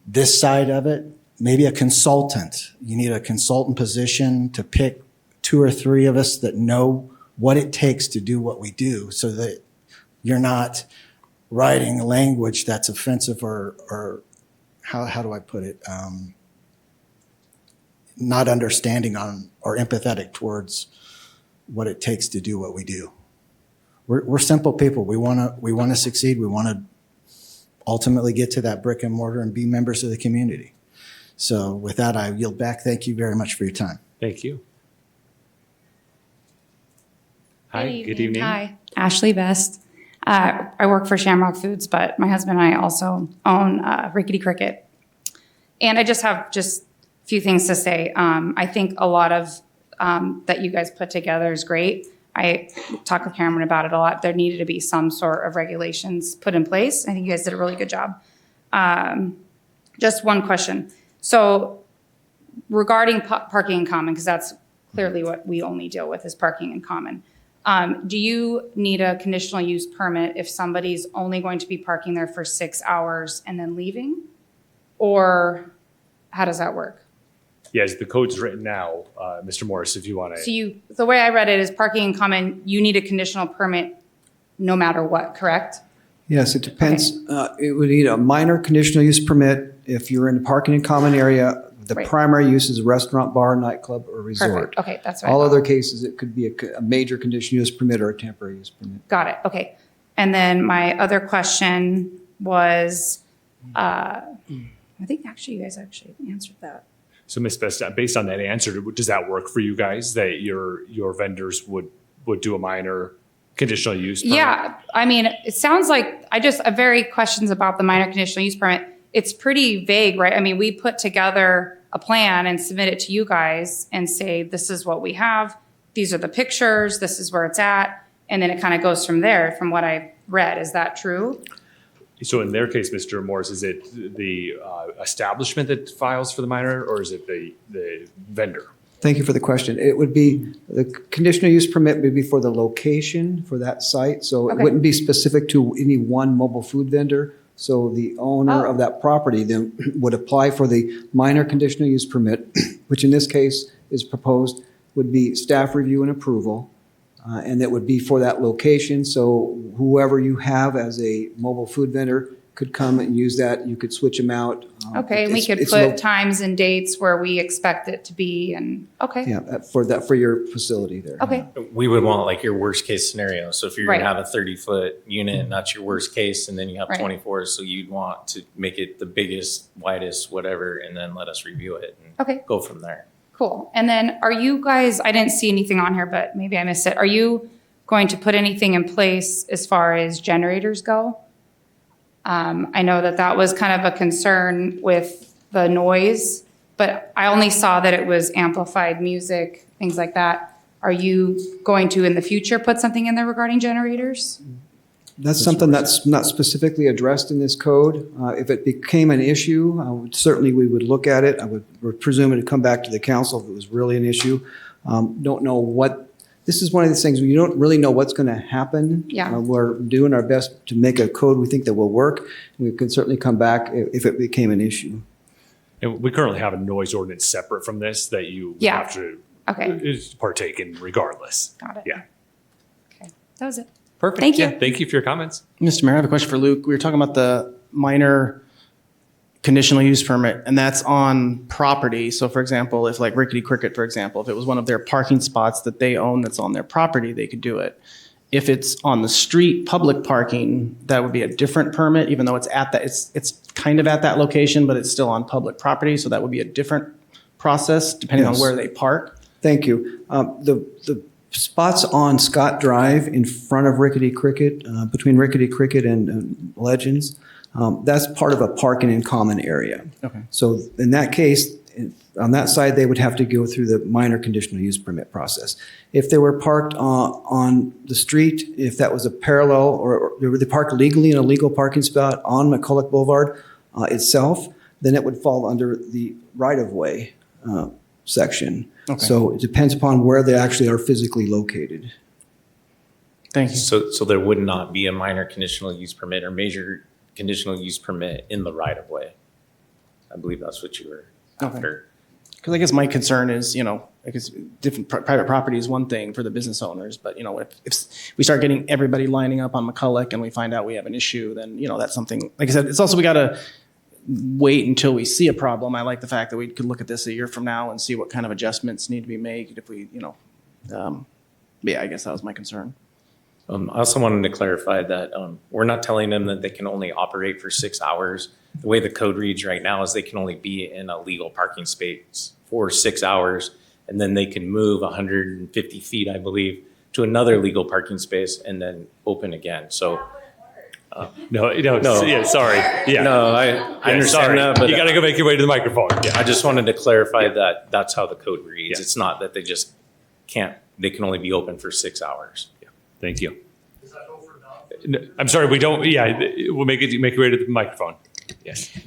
this side of it. Maybe a consultant. You need a consultant position to pick 2 or 3 of us that know what it takes to do what we do, so that you're not writing language that's offensive or how do I put it? Not understanding on or empathetic towards what it takes to do what we do. We're simple people. We want to succeed. We want to ultimately get to that brick and mortar and be members of the community. So with that, I yield back. Thank you very much for your time. Thank you. Hi, good evening. Hi, Ashley Best. I work for Shamrock Foods, but my husband and I also own Rickety Cricket. And I just have a few things to say. I think a lot of that you guys put together is great. I talked with Cameron about it a lot. There needed to be some sort of regulations put in place. I think you guys did a really good job. Just one question. So regarding parking in common, because that's clearly what we only deal with is parking in common. Do you need a conditional use permit if somebody's only going to be parking there for 6 hours and then leaving? Or how does that work? Yeah, as the code's written now, Mr. Morris, if you want to. So the way I read it is parking in common, you need a conditional permit no matter what, correct? Yes, it depends. It would need a minor conditional use permit if you're in a parking in common area. The Right. primary use is a restaurant, bar, nightclub, or resort. Perfect. Okay, that's right. All other cases, it could be a major conditional use permit or a temporary use permit. Got it. Okay. And then my other question was, I think actually you guys actually answered that. So Ms. Best, based on that answer, does that work for you guys that your vendors would do a minor conditional use permit? Yeah. I mean, it sounds like I have very questions about the minor conditional use permit. It's pretty vague, right? I mean, we put together a plan and submit it to you guys and say, this is what we have. These are the pictures. This is where it's at. And then it kind of goes from there from what I read. Is that true? So in their case, Mr. Morris, is it the establishment that files for the minor, or is it the vendor? Thank you for the question. It would be, the conditional use permit would be for the location for that site. So it Okay. wouldn't be specific to any one mobile food vendor. So the owner of that property then would apply for the minor conditional use permit, which in this case is proposed, would be staff review and approval. And that would be for that location. So whoever you have as a mobile food vendor could come and use that. You could switch them out. Okay. And we could put times and dates where we expect it to be and okay. Yeah, for your facility there. Okay. We would want like your worst case scenario. So if you're Right. gonna have a 30-foot unit, and that's your worst case, and then you have Right. 24, so you'd want to make it the biggest, widest, whatever, and then let us review it and Okay. go from there. Cool. And then are you guys, I didn't see anything on here, but maybe I missed it. Are you going to put anything in place as far as generators go? I know that was kind of a concern with the noise, but I only saw that it was amplified music, things like that. Are you going to in the future put something in there regarding generators? That's something that's not specifically addressed in this code. If it became an issue, we would look at it. I would presume it would come back to the council if it was really an issue. Don't know what, this is one of these things where you don't really know what's going to happen. Yeah. We're doing our best to make a code we think that will work. We can certainly come back if it became an issue. And we currently have a noise ordinance separate from this that you would Yeah. have to Okay. partake in regardless. Got it. Yeah. Okay. That was it. Perfect. Thank you. Yeah, thank you for your comments. Mr. Mayor, I have a question for Luke. We were talking about the minor conditional use permit, and that's on property. So for example, if like Rickety Cricket, for example, if it was one of their parking spots that they own that's on their property, they could do it. If it's on the street, public parking, that would be a different permit, even though it's at that, it's kind of at that location, but it's still on public property. So that would be a different process depending on Yes. where they park. Thank you. The spots on Scott Drive in front of Rickety Cricket, between Rickety Cricket and Legends, that's part of a parking in common area. Okay. So in that case, on that side, they would have to go through the minor conditional use permit process. If they were parked on the street, if that was a parallel, or they parked legally in a legal parking spot on McCulloch Boulevard itself, then it would fall under the right-of-way section. Okay. So it depends upon where they actually are physically located. Thank you. So there would not be a minor conditional use permit or major conditional use permit in the right of way. I believe that's what you were after. Because I guess my concern is, I guess different private property is one thing for the business owners, but if we start getting everybody lining up on McCulloch and we find out we have an issue, then that's something. Like I said, it's also we got to wait until we see a problem. I like the fact that we could look at this a year from now and see what kind of adjustments need to be made if we, yeah, I guess that was my concern. I also wanted to clarify that we're not telling them that they can only operate for 6 hours. The way the code reads right now is they can only be in a legal parking space for 6 hours, and then they can move 150 feet, I believe, to another legal parking space and then open again. So. No. Yeah, sorry. Yeah. No, I understand sorry. that, but you got to go make your way to the microphone. Yeah, I just wanted to clarify that that's how the code reads. Yeah. It's not that they just they can only be open for 6 hours. Thank you. I'm sorry, we don't, yeah, we'll make your way to the microphone. Yes.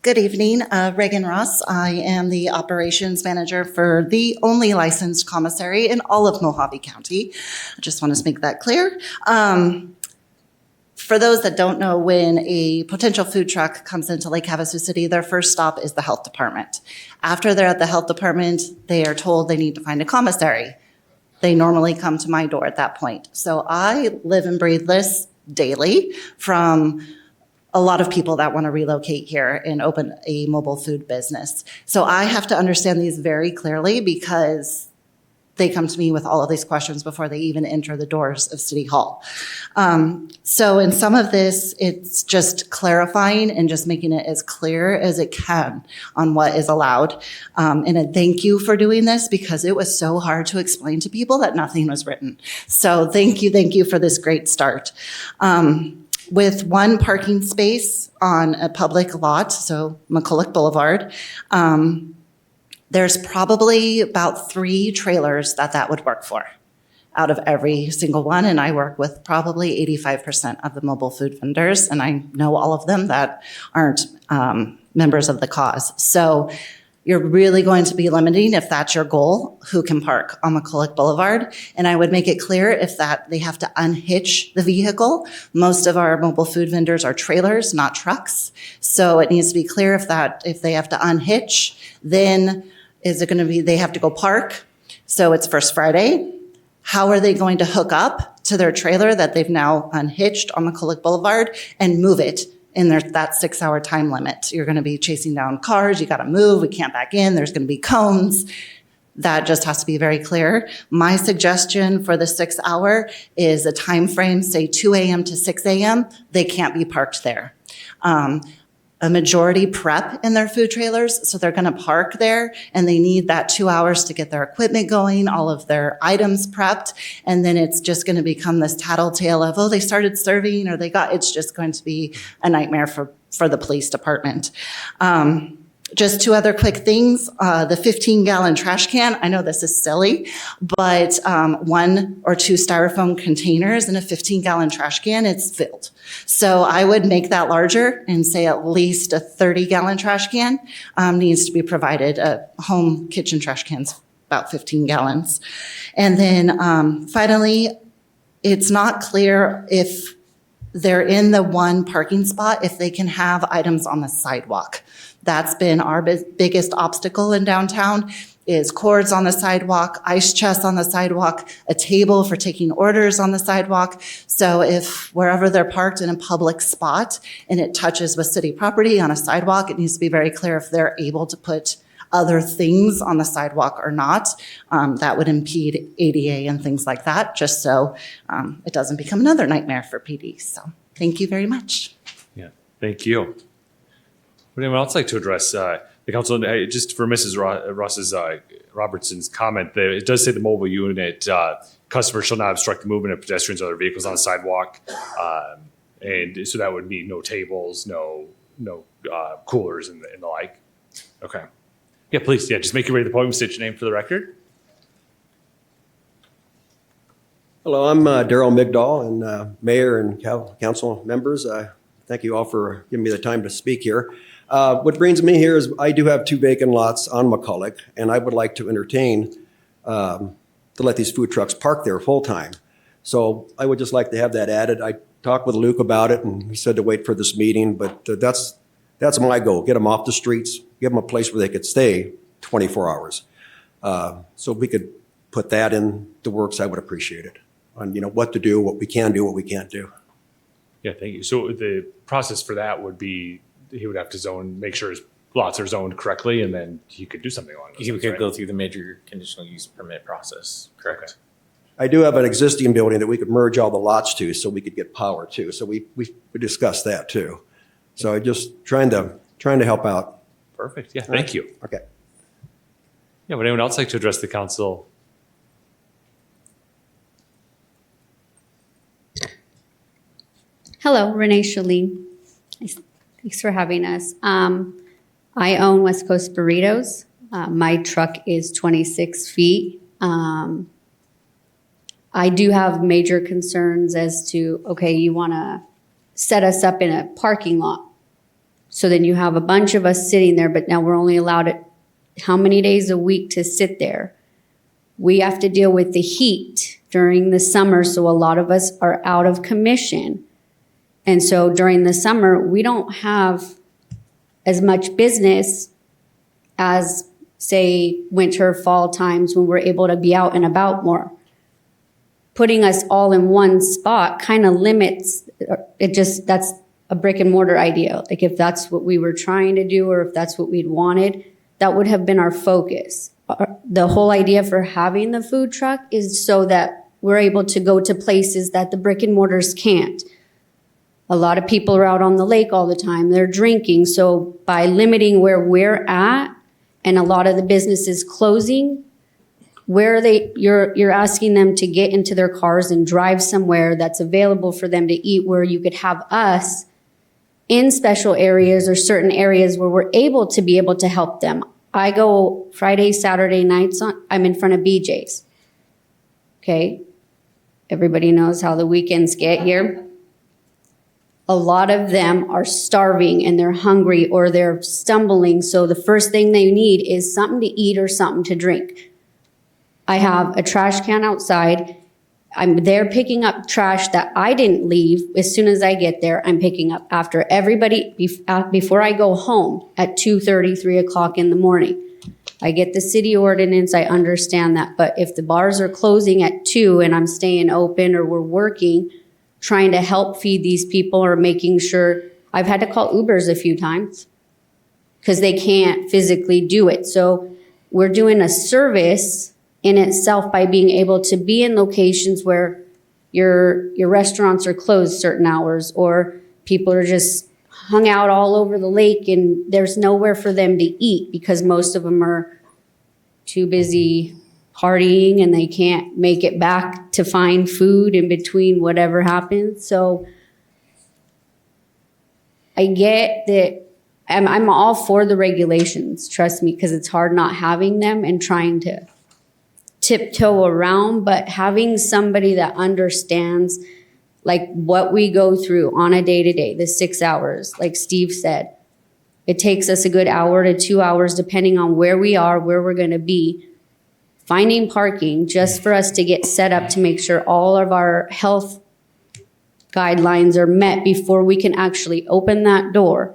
Good evening, Reagan Ross. I am the operations manager for the only licensed commissary in all of Mojave County. I just want to make that clear. For those that don't know, when a potential food truck comes into Lake Havasu City, their first stop is the health department. After they're at the health department, they are told they need to find a commissary. They normally come to my door at that point. So I live and breathe this daily from a lot of people that want to relocate here and open a mobile food business. So I have to understand these very clearly because they come to me with all of these questions before they even enter the doors of City Hall. So in some of this, it's just clarifying and just making it as clear as it can on what is allowed. And a thank you for doing this because it was so hard to explain to people that nothing was written. So thank you for this great start. With one parking space on a public lot, so McCulloch Boulevard, there's probably about 3 trailers that would work for out of every single one. And I work with probably 85% of the mobile food vendors, and I know all of them that aren't members of the cause. So you're really going to be limiting, if that's your goal, who can park on McCulloch Boulevard. And I would make it clear if that they have to unhitch the vehicle. Most of our mobile food vendors are trailers, not trucks. So it needs to be clear if they have to unhitch, then is it going to be they have to go park? So it's First Friday. How are they going to hook up to their trailer that they've now unhitched on McCulloch Boulevard and move it in that 6-hour time limit? You're going to be chasing down cars. You got to move. We can't back in. There's going to be cones. That just has to be very clear. My suggestion for the 6 hour is a time frame, say 2 a.m. to 6 a.m. They can't be parked there. A majority prep in their food trailers, so they're going to park there and they need that 2 hours to get their equipment going, all of their items prepped, and then it's just going to become this tattletale of, oh, they started serving or it's just going to be a nightmare for the police department. Just 2 other quick things. The 15-gallon trash can, I know this is silly, but 1 or 2 styrofoam containers in a 15-gallon trash can, it's filled. So I would make that larger and say at least a 30-gallon trash can needs to be provided. Home kitchen trash cans, about 15 gallons. And then finally, it's not clear if they're in the one parking spot, if they can have items on the sidewalk. That's been our biggest obstacle in downtown is cords on the sidewalk, ice chests on the sidewalk, a table for taking orders on the sidewalk. So if wherever they're parked in a public spot and it touches with city property on a sidewalk, it needs to be very clear if they're able to put other things on the sidewalk or not. That would impede ADA and things like that, just so it doesn't become another nightmare for PD. So thank you very much. Yeah, thank you. Would anyone else like to address the council? Just for Mrs. Robertson's comment, it does say the mobile unit customers shall not obstruct the movement of pedestrians or other vehicles on the sidewalk. And so that would mean no tables, no coolers and the like. Okay. Yeah, please. Yeah, just make your way to the podium, state your name for the record. Hello, I'm Daryl Migdal, and Mayor and council members. Thank you all for giving me the time to speak here. What brings me here is I do have 2 vacant lots on McCulloch, and I would like to entertain to let these food trucks park there full time. So I would just like to have that added. I talked with Luke about it, and he said to wait for this meeting, but that's my goal. Get them off the streets, give them a place where they could stay 24 hours. So if we could put that in the works, I would appreciate it. On what to do, what we can do, what we can't do. Yeah, thank you. So the process for that would be he would have to make sure his lots are zoned correctly, and then he could do something along those lines. You could go through the major conditional use permit process, correct? Okay. I do have an existing building that we could merge all the lots to, so we could get power too. So we discussed that too. So I just trying to help out. Perfect. Yeah, thank you. Okay. Yeah, would anyone else like to address the council? Hello, Renee Shalene. Thanks for having us. I own West Coast Burritos. My truck is 26 feet I do have major concerns as to, okay, you want to set us up in a parking lot. So then you have a bunch of us sitting there, but now we're only allowed how many days a week to sit there? We have to deal with the heat during the summer, so a lot of us are out of commission. And so during the summer, we don't have as much business as, say, winter, fall times when we're able to be out and about more. Putting us all in one spot kind of limits, that's a brick and mortar idea. Like if that's what we were trying to do or if that's what we'd wanted, that would have been our focus. The whole idea for having the food truck is so that we're able to go to places that the brick and mortars can't. A lot of people are out on the lake all the time. They're drinking. So by limiting where we're at and a lot of the businesses closing, you're asking them to get into their cars and drive somewhere that's available for them to eat, where you could have us in special areas or certain areas where we're able to help them. I go Friday, Saturday nights, I'm in front of BJ's. Okay. Everybody knows how the weekends get here. A lot of them are starving and they're hungry or they're stumbling. So the first thing they need is something to eat or something to drink. I have a trash can outside. I'm there picking up trash that I didn't leave. As soon as I get there, I'm picking up after everybody before I go home at 2:30, 3 o'clock in the morning. I get the city ordinance. I understand that. But if the bars are closing at 2 and I'm staying open or we're working, trying to help feed these people or making sure, I've had to call Ubers a few times because they can't physically do it. So we're doing a service in itself by being able to be in locations where your restaurants are closed certain hours or people are just hung out all over the lake and there's nowhere for them to eat because most of them are too busy partying and they can't make it back to find food in between whatever happens. So I get that I'm all for the regulations, trust me, because it's hard not having them and trying to tiptoe around, but having somebody that understands like what we go through on a day-to-day, the 6 hours, like Steve said, it takes us a good hour to 2 hours, depending on where we are, where we're going to be, finding parking just for us to get set up to make sure all of our health guidelines are met before we can actually open that door.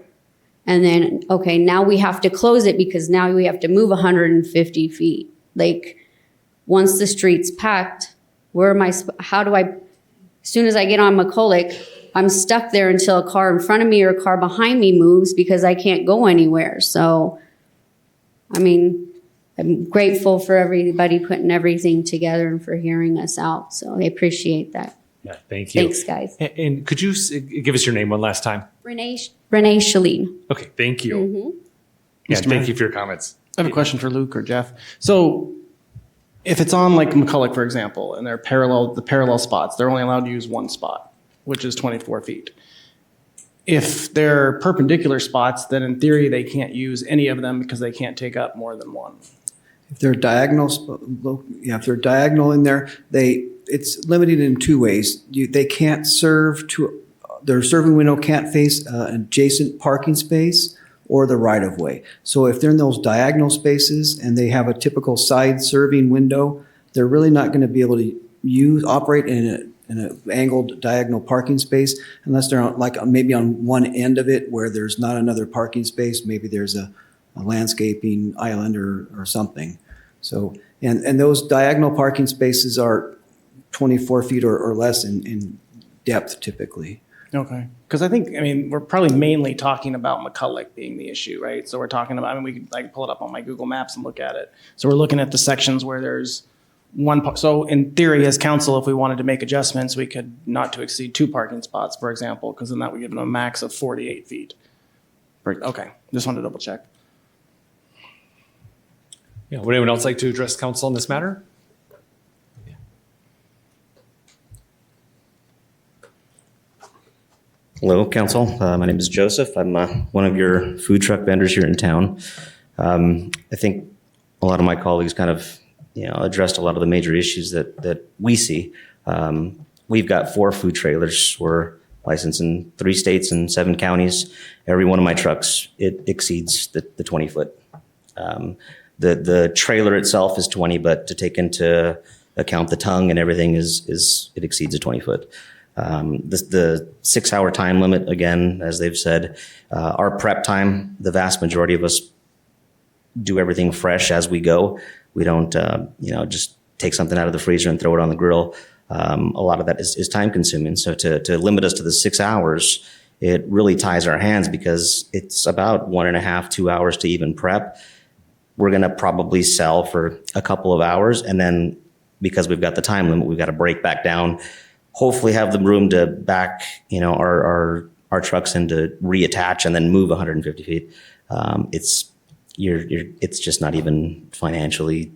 And then, okay, now we have to close it because now we have to move 150 feet. Like, once the street's packed, as soon as I get on McCulloch, I'm stuck there until a car in front of me or a car behind me moves because I can't go anywhere. So, I mean, I'm grateful for everybody putting everything together and for hearing us out. So I appreciate that. Yeah, thank you. Thanks, guys. And could you give us your name one last time? Renee Shalene. Okay, thank you. Mhm. Yeah, Mr. thank Mayor. you for your comments. I have a question for Luke or Jeff. So if it's on like McCulloch, for example, and they're the parallel spots, they're only allowed to use one spot, which is 24 feet. If they're perpendicular spots, then in theory, they can't use any of them because they can't take up more than one. If they're diagonal, if they're diagonal in there, it's limited in two ways. They can't serve their serving window can't face an adjacent parking space or the right of way. So if they're in those diagonal spaces and they have a typical side serving window, they're really not going to be able to operate in an angled diagonal parking space unless they're maybe on one end of it where there's not another parking space. Maybe there's a landscaping island or something. So, and those diagonal parking spaces are 24 feet or less in depth typically. Okay. Because we're probably mainly talking about McCulloch being the issue, right? So we're talking about, we could pull it up on my Google Maps and look at it. So we're looking at the sections where there's one, so in theory, as council, if we wanted to make adjustments, we could not to exceed 2 parking spots, for example, because then that would give them a max of 48 feet. Okay, just wanted to double check. Yeah, would anyone else like to address council on this matter? Hello, council. My name is Joseph. I'm one of your food truck vendors here in town. I think a lot of my colleagues kind of addressed a lot of the major issues that we see. We've got 4 food trailers. We're licensed in 3 states and 7 counties. Every one of my trucks, it exceeds the 20-foot. The trailer itself is 20, but to take into account the tongue and everything it exceeds a 20-foot. The 6-hour time limit, again, as they've said, our prep time, the vast majority of us do everything fresh as we go. We don't, just take something out of the freezer and throw it on the grill. A lot of that is time consuming. So to limit us to the 6 hours, it really ties our hands because it's about 1.5, 2 hours to even prep. We're going to probably sell for a couple of hours. And then because we've got the time limit, we've got to break back down, hopefully have the room to back, our trucks in to reattach and then move 150 feet. It's just not even financially,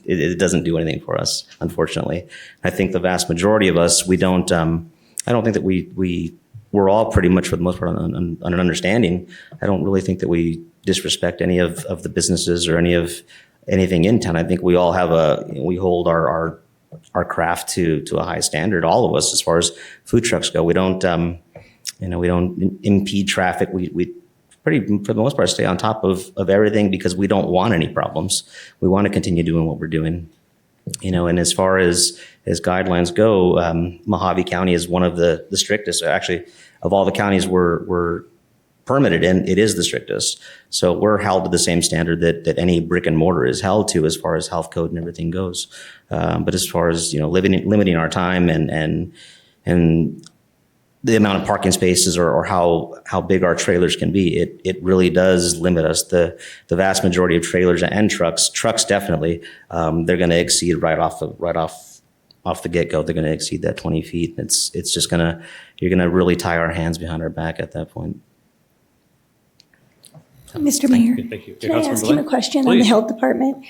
it doesn't do anything for us, unfortunately. I think the vast majority of us, I don't think that we're all pretty much for the most part on an understanding. I don't really think that we disrespect any of the businesses or anything in town. I think we all we hold our craft to a high standard, all of us, as far as food trucks go. We don't, we don't impede traffic. We pretty, for the most part, stay on top of everything because we don't want any problems. We want to continue doing what we're doing. And as far as guidelines go, Mojave County is one of the strictest. Actually, of all the counties we're permitted in, it is the strictest. So we're held to the same standard that any brick and mortar is held to as far as health code and everything goes. But as far as, limiting our time and the amount of parking spaces or how big our trailers can be, it really does limit us. The vast majority of trailers and trucks definitely, they're going to exceed right off the get-go. They're going to exceed that 20 feet. It's just you're going to really tie our hands behind our back at that point. Mr. Mayor, Thank you. can I ask you a question on the health department?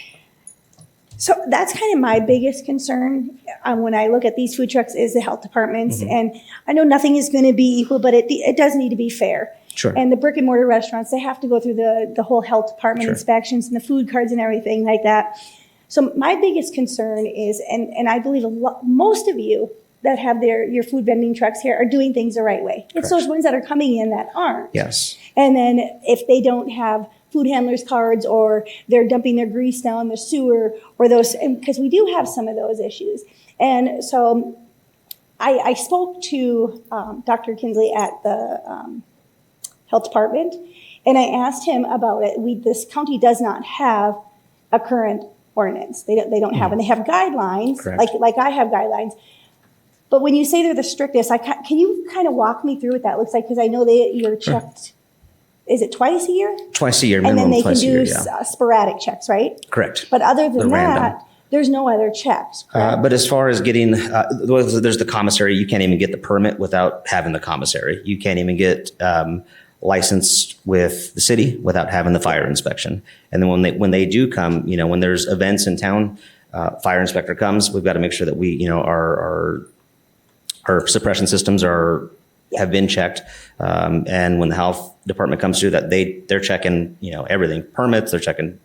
So that's kind of my biggest concern when I look at these food trucks is the health departments. Mm-hmm. And I know nothing is going to be equal, but it does need to be fair. Sure. And the brick and mortar restaurants, they have to go through the whole health department Sure. inspections and the food cards and everything like that. So my biggest concern is, and I believe most of you that have your food vending trucks here are doing things the right way. It's Correct. those ones that are coming in that aren't. Yes. And then if they don't have food handlers cards or they're dumping their grease down the sewer or those, because we do have some of those issues. And so I spoke to Dr. Kinsley at the health department and I asked him about it. This county does not have a current ordinance. They don't have, and they have guidelines, Correct. like I have guidelines. But when you say they're the strictest, can you kind of walk me through what that looks like? Because I know you're checked, is it twice a year? Twice a year, And then minimum they can twice a year, do yeah. sporadic checks, right? Correct. But other than They're random. that, there's no other checks. But as far as getting, there's the commissary. You can't even get the permit without having the commissary. You can't even get licensed with the city without having the fire inspection. And then when they do come, when there's events in town, fire inspector comes. We've got to make sure that we, our suppression systems have been checked. And when the health department comes through, that they're checking, everything, permits. They're checking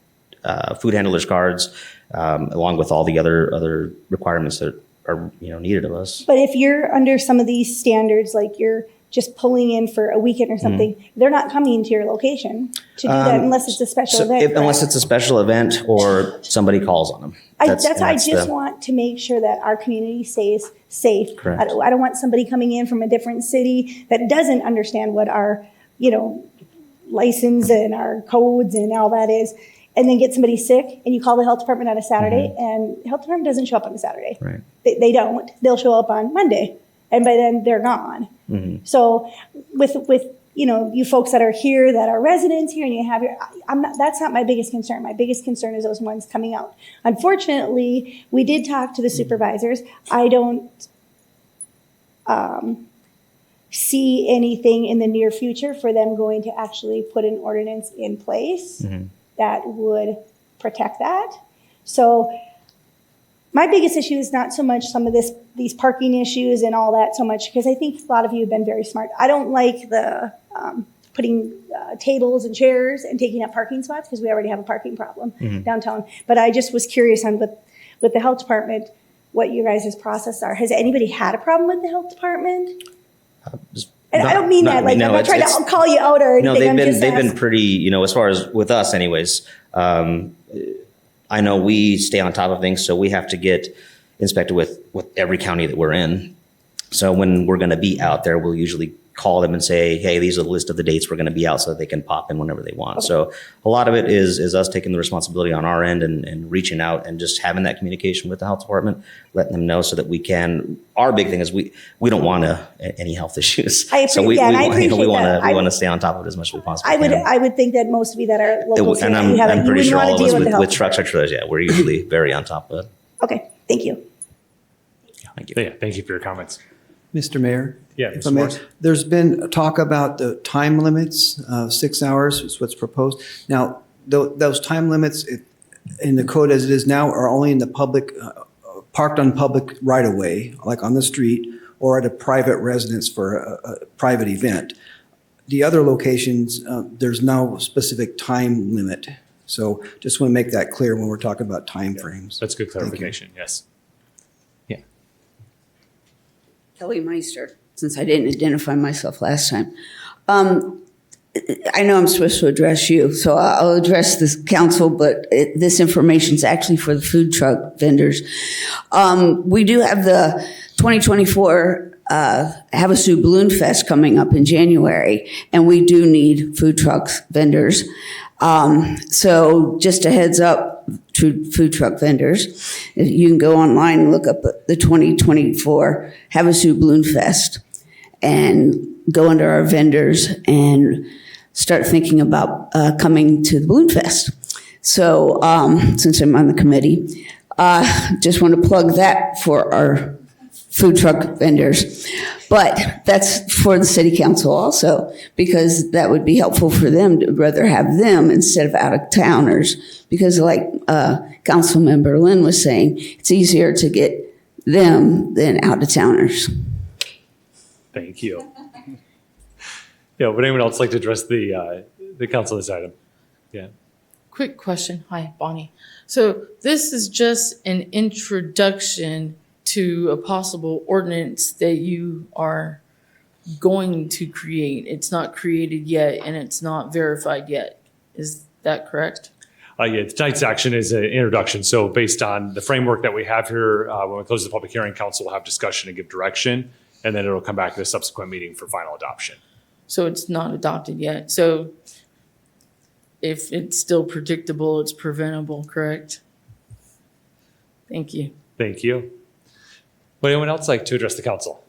food handlers cards, along with all the other requirements that are needed of us. But if you're under some of these standards, like you're just pulling in for a weekend or something, they're not coming to your location to do that unless it's a special event. Unless it's a special event or somebody calls on them. I just want to make sure that our community stays safe. Correct. I don't want somebody coming in from a different city that doesn't understand what our, license and our codes and all that is, and then get somebody sick and you call the health department on a Saturday and the health department doesn't show up on a Saturday. Right. They don't. They'll show up on Monday and by then they're gone. Mm-hmm. So with you folks that are here, that are residents here, and you have that's not my biggest concern. My biggest concern is those ones coming out. Unfortunately, we did talk to the supervisors. I don't see anything in the near future for them going to actually put an ordinance in place that would protect that. So my biggest issue is not so much some of these parking issues and all that so much, because I think a lot of you have been very smart. I don't like the putting tables and chairs and taking up parking spots because we already have a parking problem downtown. But I just was curious on with the health department, what you guys' process are. Has anybody had a problem with the health department? And I don't mean that like I'm not trying to call you out or anything. No, they've been pretty, as far as with us anyways. I know we stay on top of things, so we have to get inspected with every county that we're in. So when we're going to be out there, we'll usually call them and say, hey, these are the list of the dates we're going to be out so that they can pop in whenever they want. Okay. So a lot of it is us taking the responsibility on our end and reaching out and just having that communication with the health department, letting them know so that we can. Our big thing is we don't want any health issues. I appreciate that. We want to stay on top of it as much as we possibly can. I would think that most of you that are local, and I'm pretty sure all of us with trucks or trailers, we're usually very on top of it. Okay, thank you. Thank you. Yeah, thank you for your comments. Mr. Mayor? Yeah, If I may, there's been talk about the time limits, 6 hours is what's proposed. Now, those time limits in the code as it is now are only in the public, parked on public right-of-way, like on the street, or at a private residence for a private event. The other locations, there's no specific time limit. So just want to make that clear when we're talking about timeframes. That's good clarification, yes. Kelly Meister, since I didn't identify myself last time. I know I'm supposed to address you, so I'll address this council, but this information is actually for the food truck vendors. We do have the 2024 Havasu Balloon Fest coming up in January, and we do need food trucks vendors. So just a heads up to food truck vendors, you can go online and look up the 2024 Havasu Balloon Fest and go under our vendors and start thinking about coming to the Balloon Fest. So since I'm on the committee, just want to plug that for our food truck vendors. But that's for the city council also, because that would be helpful for them to rather have them instead of out-of-towners. Because like Council Member Lynn was saying, it's easier to get them than out-of-towners. Thank you. Yeah, would anyone else like to address the council this item? Yeah. Quick question. Hi, Bonnie. So this is just an introduction to a possible ordinance that you are going to create. It's not created yet and it's not verified yet. Is that correct? Yeah, tonight's action is an introduction. So based on the framework that we have here, when we close the public hearing, council will have discussion and give direction, and then it'll come back to a subsequent meeting for final adoption. So it's not adopted yet. So if it's still predictable, it's preventable, correct? Thank you. Thank you. Would anyone else like to address the council?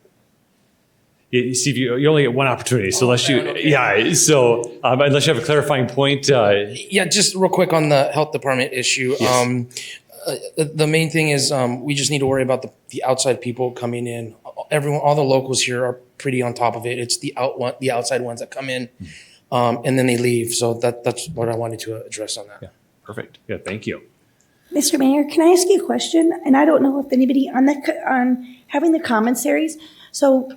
You see, you only get one opportunity, so unless you, unless you have a clarifying point. Yeah, just real quick on the health department issue. Yes. The main thing is we just need to worry about the outside people coming in. Everyone, all the locals here are pretty on top of it. It's the outside ones that come in, and then they leave. So that's what I wanted to address on that. Yeah, perfect. Yeah, thank you. Mr. Mayor, can I ask you a question? And I don't know if anybody on having the commissaries. So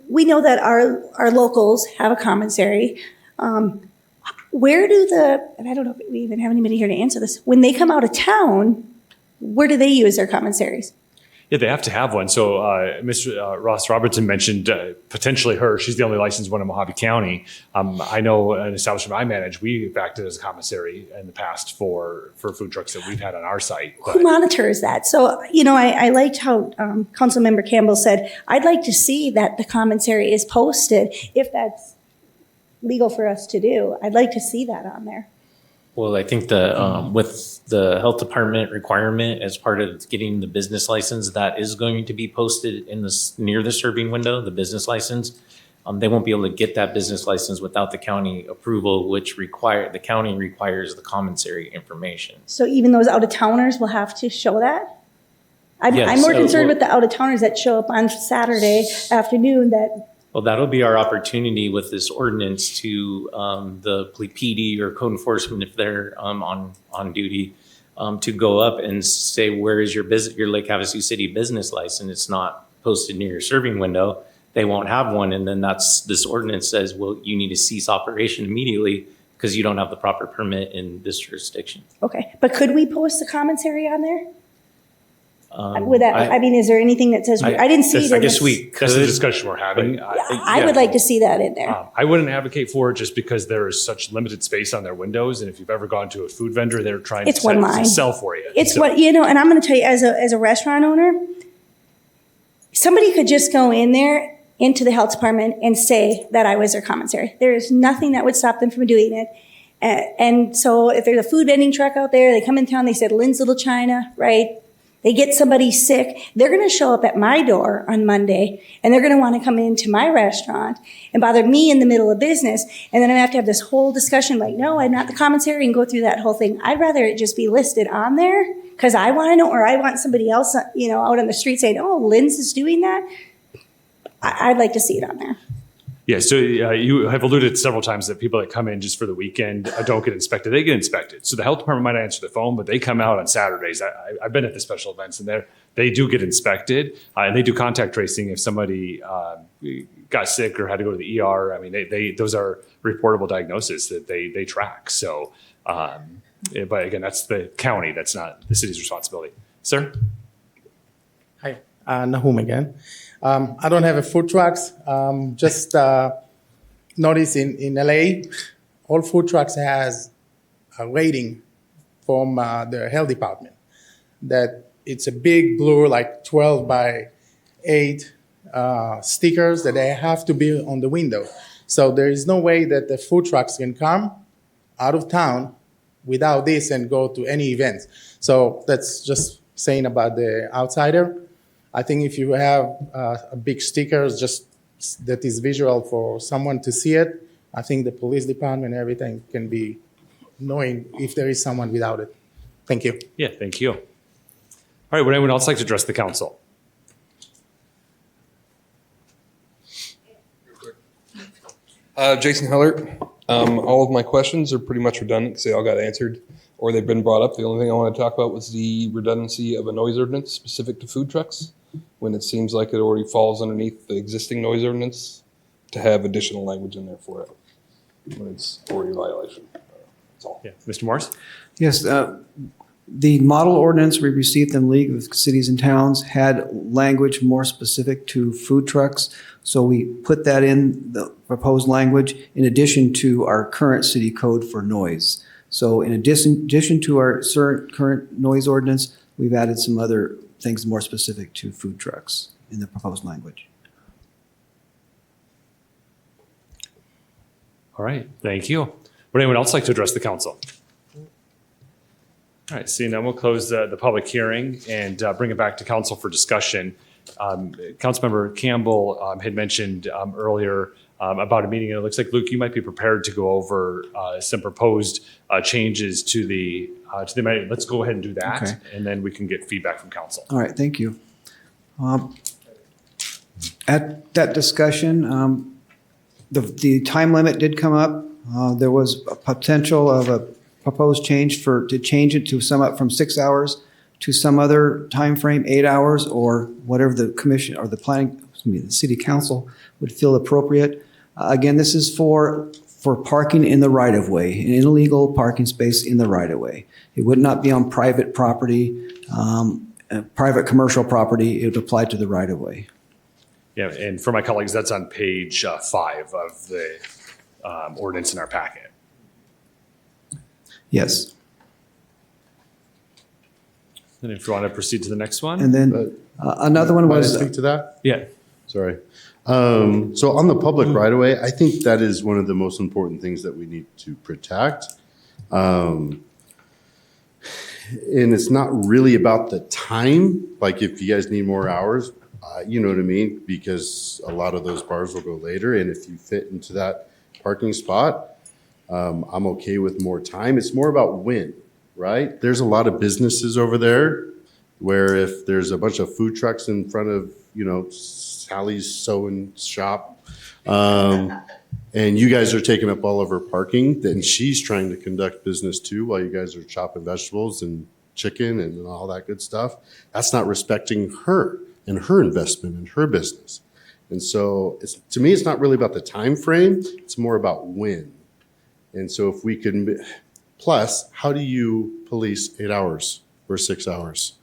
we know that our locals have a commissary. Where do and I don't know if we even have anybody here to answer this. When they come out of town, where do they use their commissaries? Yeah, they have to have one. So Mr. Ross Robertson mentioned potentially her. She's the only licensed one in Mojave County. I know an establishment I manage, we've acted as a commissary in the past for food trucks that we've had on our site. Who monitors that? So, I liked how Councilmember Campbell said, I'd like to see that the commissary is posted if that's legal for us to do. I'd like to see that on there. Well, I think with the health department requirement as part of getting the business license, that is going to be posted near the serving window, the business license. They won't be able to get that business license without the county approval, which the county requires the commissary information. So even those out-of-towners will have to show that? I'm more concerned with the out-of-towners that show up on Saturday afternoon that. Well, that'll be our opportunity with this ordinance to the PD or code enforcement, if they're on duty, to go up and say, where is your Lake Havasu City business license? It's not posted near your serving window. they won't have one. And then this ordinance says, well, you need to cease operation immediately because you don't have the proper permit in this jurisdiction. Okay, but could we post the commissary on there? Um, Would that, I mean, is there anything that says, I didn't see it I in guess this. that's the discussion we're having. I would like to see that in there. I wouldn't advocate for it just because there is such limited space on their windows. And if you've ever gone to a food vendor, they're trying It's to one line. sell for you. It's So- what, you know, and I'm going to tell you, as a restaurant owner, somebody could just go in there into the health department and say that I was their commissary. There is nothing that would stop them from doing it. And so if there's a food vending truck out there, they come in town, they said Lynn's Little China, right? They get somebody sick, they're going to show up at my door on Monday, and they're going to want to come into my restaurant and bother me in the middle of business. And then I have to have this whole discussion like, no, I'm not the commissary, and go through that whole thing. I'd rather it just be listed on there because I want to know, or I want somebody else, you know, out on the street saying, oh, Lynn's is doing that. I'd like to see it on there. Yeah, so you have alluded several times that people that come in just for the weekend don't get inspected. They get inspected. So the health department might not answer the phone, but they come out on Saturdays. I've been at the special events, and they do get inspected, and they do contact tracing if somebody got sick or had to go to the ER. I mean, those are reportable diagnoses that they track. So, but again, that's the county. That's not the city's responsibility. Sir? Hi, Nahum again. I don't have a food trucks. Just notice in LA, all food trucks has a rating from the health department that it's a big blue, like 12 by 8 stickers that they have to be on the window. So there is no way that the food trucks can come out of town without this and go to any events. So that's just saying about the outsider. I think if you have a big sticker just that is visual for someone to see it, I think the police department and everything can be knowing if there is someone without it. Thank you. Yeah, thank you. All right, would anyone else like to address the council? Jason Hellert. All of my questions are pretty much redundant because they all got answered or they've been brought up. The only thing I want to talk about was the redundancy of a noise ordinance specific to food trucks when it seems like it already falls underneath the existing noise ordinance to have additional language in there for it when it's already a violation. That's all. Yeah, Mr. Morris? Yes, the model ordinance we received in League of Cities and Towns had language more specific to food trucks. So we put that in the proposed language in addition to our current city code for noise. So in addition to our current noise ordinance, we've added some other things more specific to food trucks in the proposed language. All right, thank you. Would anyone else like to address the council? All right, seeing none, we'll close the public hearing and bring it back to council for discussion. Councilmember Campbell had mentioned earlier about a meeting, and it looks like, Luke, you might be prepared to go over some proposed changes to the amendment. Let's go ahead and do that, Okay. and then we can get feedback from council. All right, thank you. At that discussion, the time limit did come up. There was a potential of a proposed change to change it to sum up from 6 hours to some other time frame, 8 hours, or whatever the commission or the city council would feel appropriate. Again, this is for parking in the right of way, an illegal parking space in the right of way. It would not be on private property, private commercial property. It would apply to the right of way. Yeah, and for my colleagues, that's on page 5 of the ordinance in our packet. Yes. And if you want to proceed to the next one. And then another one Might I was. speak to that? Yeah. Sorry. So on the public right of way, I think that is one of the most important things that we need to protect. And it's not really about the time, like if you guys need more hours, you know what I mean? Because a lot of those bars will go later. And if you fit into that parking spot, I'm okay with more time. It's more about when, right? There's a lot of businesses over there where if there's a bunch of food trucks in front of, Sally's sewing shop, and you guys are taking up all of her parking, then she's trying to conduct business too while you guys are chopping vegetables and chicken and all that good stuff. That's not respecting her and her investment and her business. And so to me, it's not really about the time frame. It's more about when. And so if we can, plus, how do you police 8 hours or 6 hours?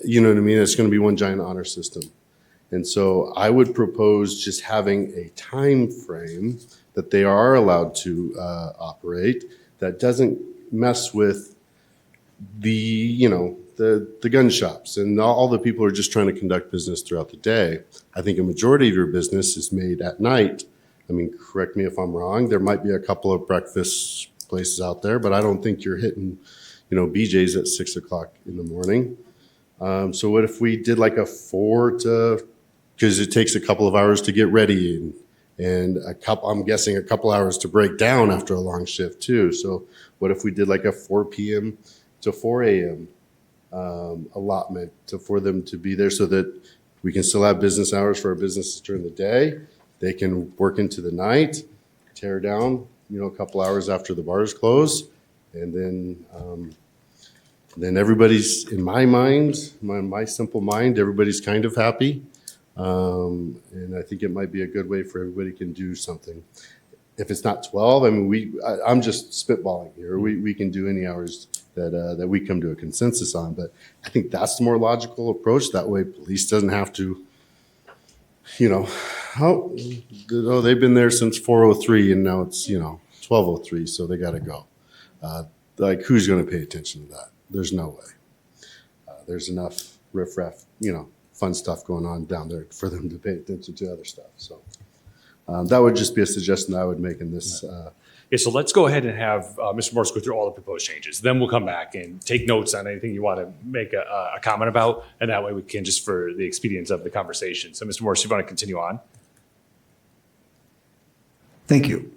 You know what I mean? It's going to be one giant honor system. And so I would propose just having a time frame that they are allowed to operate that doesn't mess with the gun shops and all the people who are just trying to conduct business throughout the day. I think a majority of your business is made at night. I mean, correct me if I'm wrong. There might be a couple of breakfast places out there, but I don't think you're hitting, BJ's at 6 o'clock in the morning. So what if we did like a 4 to, because it takes a couple of hours to get ready and I'm guessing a couple hours to break down after a long shift too. So what if we did like a 4 p.m. to 4 a.m. Allotment for them to be there so that we can still have business hours for our businesses during the day. They can work into the night, tear down, a couple hours after the bars close. And then everybody's, in my mind, my simple mind, everybody's kind of happy. And I think it might be a good way for everybody can do something. If it's not 12, I mean, I'm just spitballing here. We can do any hours that we come to a consensus on, but I think that's the more logical approach. That way police doesn't have to, they've been there since 4:03 and now it's, 12:03, so they got to go. Like, who's going to pay attention to that? There's no way. There's enough riffraff, fun stuff going on down there for them to pay attention to other stuff. So that would just be a suggestion I would make in this. Yeah, so let's go ahead and have Mr. Morris go through all the proposed changes. Then we'll come back and take notes on anything you want to make a comment about. And that way we can, just for the expedience of the conversation. So Mr. Morris, you want to continue on? Thank you.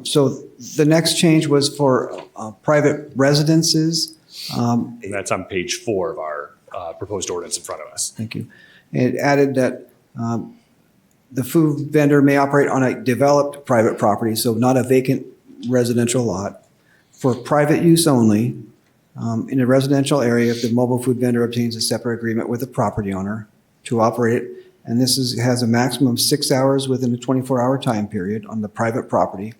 So the next change was for private residences. And that's on page 4 of our proposed ordinance in front of us. Thank you. It added that the food vendor may operate on a developed private property, so not a vacant residential lot, for private use only in a residential area if the mobile food vendor obtains a separate agreement with the property owner to operate it. And this has a maximum of 6 hours within a 24-hour time period on the private property.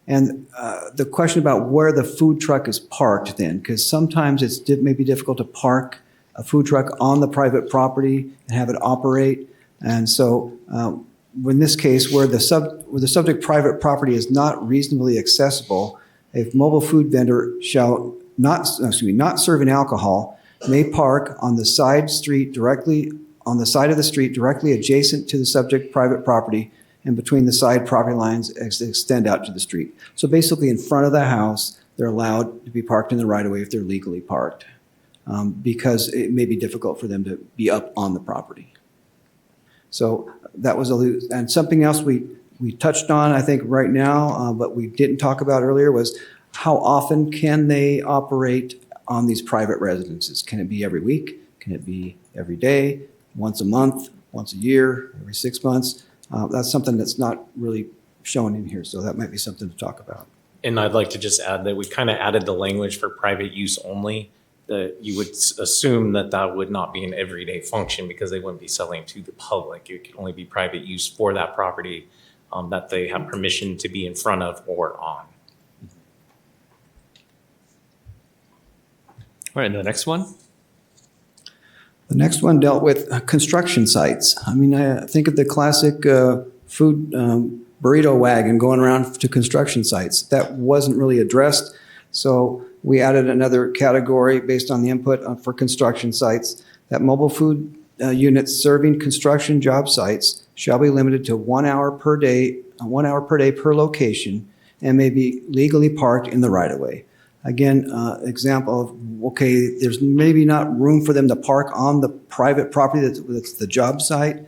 And the question about where the food truck is parked then, because sometimes it may be difficult to park a food truck on the private property and have it operate. And so in this case, where the subject private property is not reasonably accessible, a mobile food vendor shall not serving alcohol may park on the side of the street directly adjacent to the subject private property and between the side property lines extend out to the street. So basically in front of the house, they're allowed to be parked in the right of way if they're legally parked, because it may be difficult for them to be up on the property. So that was and something else we touched on, I think, right now, but we didn't talk about earlier was how often can they operate on these private residences? Can it be every week? Can it be every day? Once a month? Once a year? Every 6 months? That's something that's not really shown in here, so that might be something to talk about. And I'd like to just add that we kind of added the language for private use only, that you would assume that would not be an everyday function because they wouldn't be selling to the public. It could only be private use for that property that they have permission to be in front of or on. All right, and the next one? The next one dealt with construction sites. I mean, I think of the classic food burrito wagon going around to construction sites. That wasn't really addressed, so we added another category based on the input for construction sites, that mobile food units serving construction job sites shall be limited to 1 hour per day, 1 hour per day per location, and may be legally parked in the right-of-way. Again, example of, okay, there's maybe not room for them to park on the private property that's the job site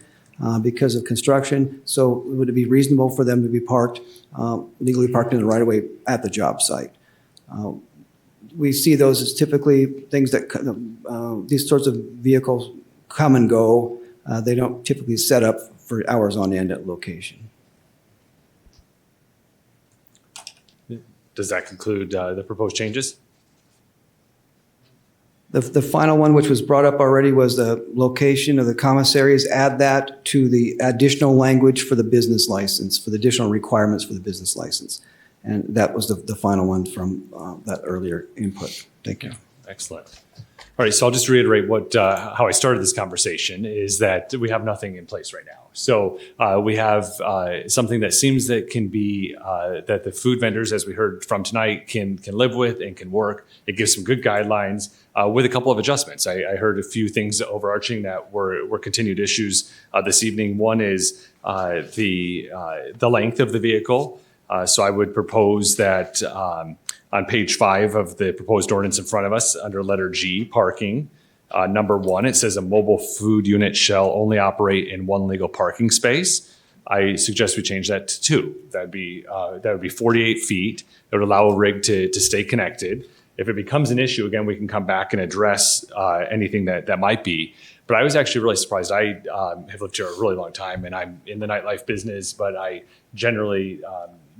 because of construction, so would it be reasonable for them to be parked, legally parked in the right-of-way at the job site? We see those as typically things that these sorts of vehicles come and go. They don't typically set up for hours on end at location. Does that conclude the proposed changes? The final one, which was brought up already, was the location of the commissaries. Add that to the additional language for the business license, for the additional requirements for the business license. And that was the final one from that earlier input. Thank you. Excellent. All right, so I'll just reiterate how I started this conversation is that we have nothing in place right now. So we have something that seems that can be that the food vendors, as we heard from tonight, can live with and can work. It gives some good guidelines with a couple of adjustments. I heard a few things overarching that were continued issues this evening. One is the length of the vehicle. So I would propose that on page 5 of the proposed ordinance in front of us, under letter G, parking, number 1, it says a mobile food unit shall only operate in 1 legal parking space. I suggest we change that to 2. That would be 48 feet. It would allow a rig to stay connected. If it becomes an issue, again, we can come back and address anything that might be. But I was actually really surprised. I have lived here a really long time, and I'm in the nightlife business, but I generally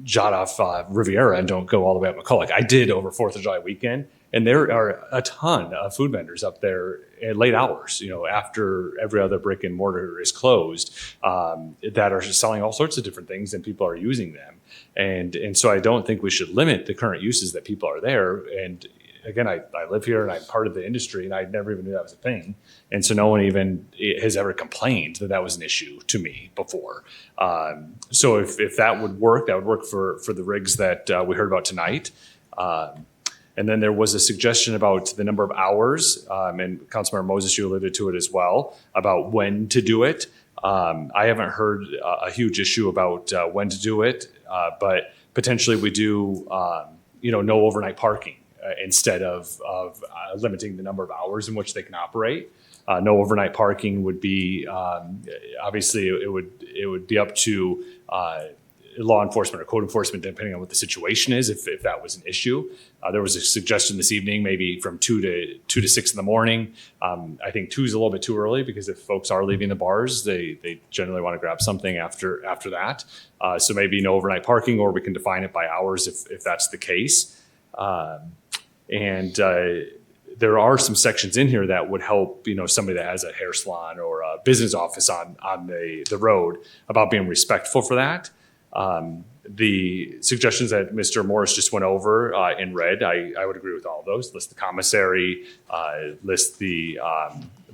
jot off Riviera and don't go all the way up McCulloch. I did over 4th of July weekend, and there are a ton of food vendors up there at late hours, after every other brick and mortar is closed, that are selling all sorts of different things, and people are using them. And so I don't think we should limit the current uses that people are there. And again, I live here and I'm part of the industry, and I never even knew that was a thing. And so no one even has ever complained that was an issue to me before. So if that would work for the rigs that we heard about tonight. And then there was a suggestion about the number of hours, and Councilmember Moses, you alluded to it as well, about when to do it. I haven't heard a huge issue about when to do it, but potentially we do, no overnight parking. Instead of limiting the number of hours in which they can operate. No overnight parking would be, obviously it would be up to law enforcement or code enforcement, depending on what the situation is, if that was an issue. There was a suggestion this evening, maybe from 2 to 6 in the morning. I think 2 is a little bit too early, because if folks are leaving the bars, they generally want to grab something after that. So maybe no overnight parking, or we can define it by hours if that's the case. And there are some sections in here that would help, somebody that has a hair salon or a business office on the road, about being respectful for that. The suggestions that Mr. Morris just went over in red, I would agree with all of those. List the commissary, list the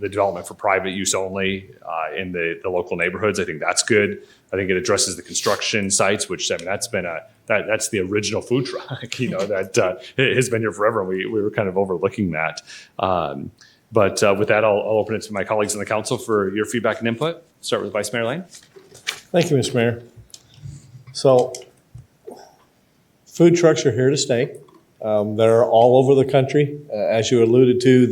development for private use only in the local neighborhoods. I think that's good. I think it addresses the construction sites, which that's been that's the original food truck, that has been here forever. And we were kind of overlooking that. But with that, I'll open it to my colleagues on the council for your feedback and input. Start with Vice Mayor Lane. Thank you, Mr. Mayor. So food trucks are here to stay. They're all over the country. As you alluded to,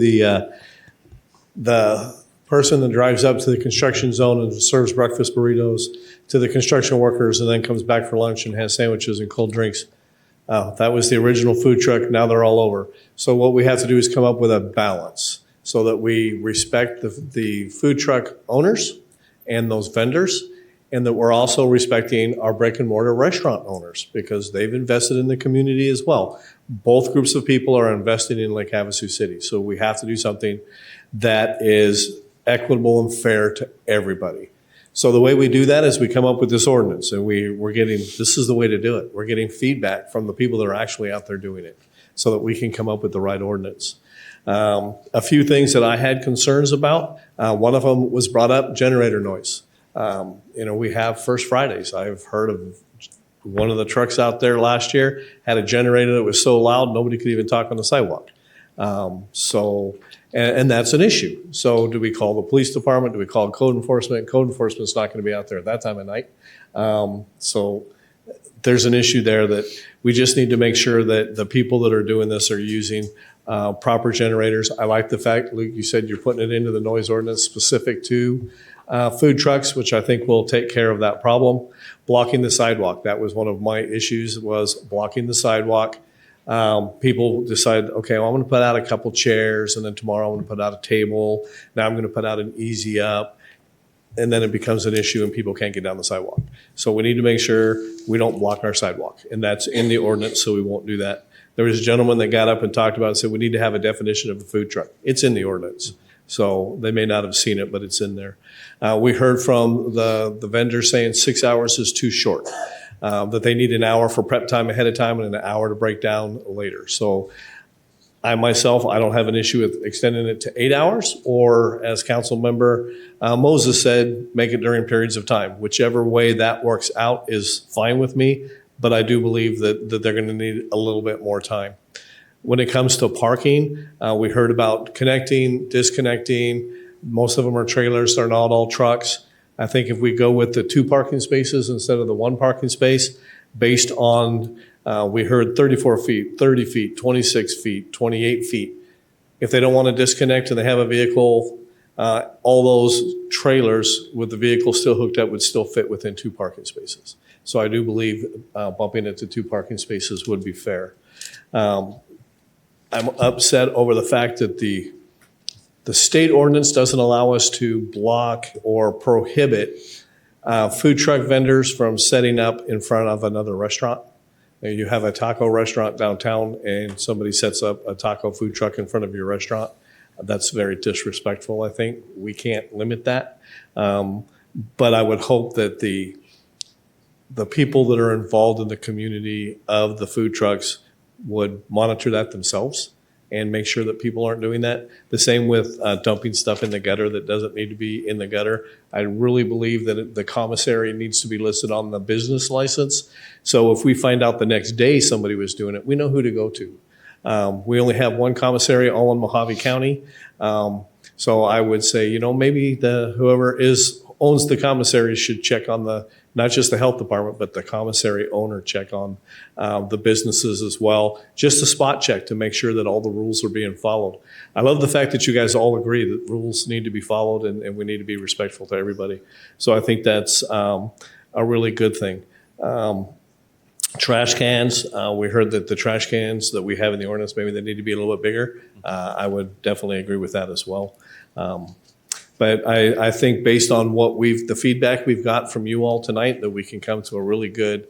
the person that drives up to the construction zone and serves breakfast burritos to the construction workers and then comes back for lunch and has sandwiches and cold drinks. That was the original food truck. Now they're all over. So what we have to do is come up with a balance so that we respect the food truck owners and those vendors, and that we're also respecting our brick and mortar restaurant owners, because they've invested in the community as well. Both groups of people are investing in Lake Havasu City. So we have to do something that is equitable and fair to everybody. So the way we do that is we come up with this ordinance, and we're getting, this is the way to do it. We're getting feedback from the people that are actually out there doing it so that we can come up with the right ordinance. A few things that I had concerns about. One of them was brought up, generator noise. We have First Fridays. I've heard of one of the trucks out there last year had a generator that was so loud nobody could even talk on the sidewalk. And that's an issue. So do we call the police department? Do we call code enforcement? Code enforcement's not going to be out there at that time of night. So there's an issue there that we just need to make sure that the people that are doing this are using proper generators. I like the fact, Luke, you said you're putting it into the noise ordinance specific to food trucks, which I think will take care of that problem. Blocking the sidewalk. That was one of my issues, was blocking the sidewalk. People decide, okay, well, I'm going to put out a couple chairs, and then tomorrow I'm going to put out a table. Now I'm going to put out an easy up, and then it becomes an issue and people can't get down the sidewalk. So we need to make sure we don't block our sidewalk, and that's in the ordinance, so we won't do that. There was a gentleman that got up and talked about it and said, we need to have a definition of a food truck. It's in the ordinance. So they may not have seen it, but it's in there. We heard from the vendor saying 6 hours is too short, that they need an hour for prep time ahead of time and an hour to break down later. So I myself, I don't have an issue with extending it to 8 hours, or as council member Moses said, make it during periods of time. Whichever way that works out is fine with me, but I do believe that they're going to need a little bit more time. When it comes to parking, we heard about connecting, disconnecting. Most of them are trailers, they're not all trucks. I think if we go with the 2 parking spaces instead of the 1 parking space, based on, we heard 34 feet, 30 feet, 26 feet, 28 feet. If they don't want to disconnect and they have a vehicle, all those trailers with the vehicle still hooked up would still fit within 2 parking spaces. So I do believe bumping it to 2 parking spaces would be fair. I'm upset over the fact that the state ordinance doesn't allow us to block or prohibit food truck vendors from setting up in front of another restaurant. You have a taco restaurant downtown and somebody sets up a taco food truck in front of your restaurant. That's very disrespectful, I think. We can't limit that. But I would hope that the people that are involved in the community of the food trucks would monitor that themselves and make sure that people aren't doing that. The same with dumping stuff in the gutter that doesn't need to be in the gutter. I really believe that the commissary needs to be listed on the business license. So if we find out the next day somebody was doing it, we know who to go to. We only have 1 commissary all in Mojave County. So I would say, maybe whoever owns the commissary should check on not just the health department, but the commissary owner check on the businesses as well. Just a spot check to make sure that all the rules are being followed. I love the fact that you guys all agree that rules need to be followed and we need to be respectful to everybody. So I think that's a really good thing. Trash cans, we heard that the trash cans that we have in the ordinance, maybe they need to be a little bit bigger. I would definitely agree with that as well. But I think based on the feedback we've got from you all tonight, that we can come to a really good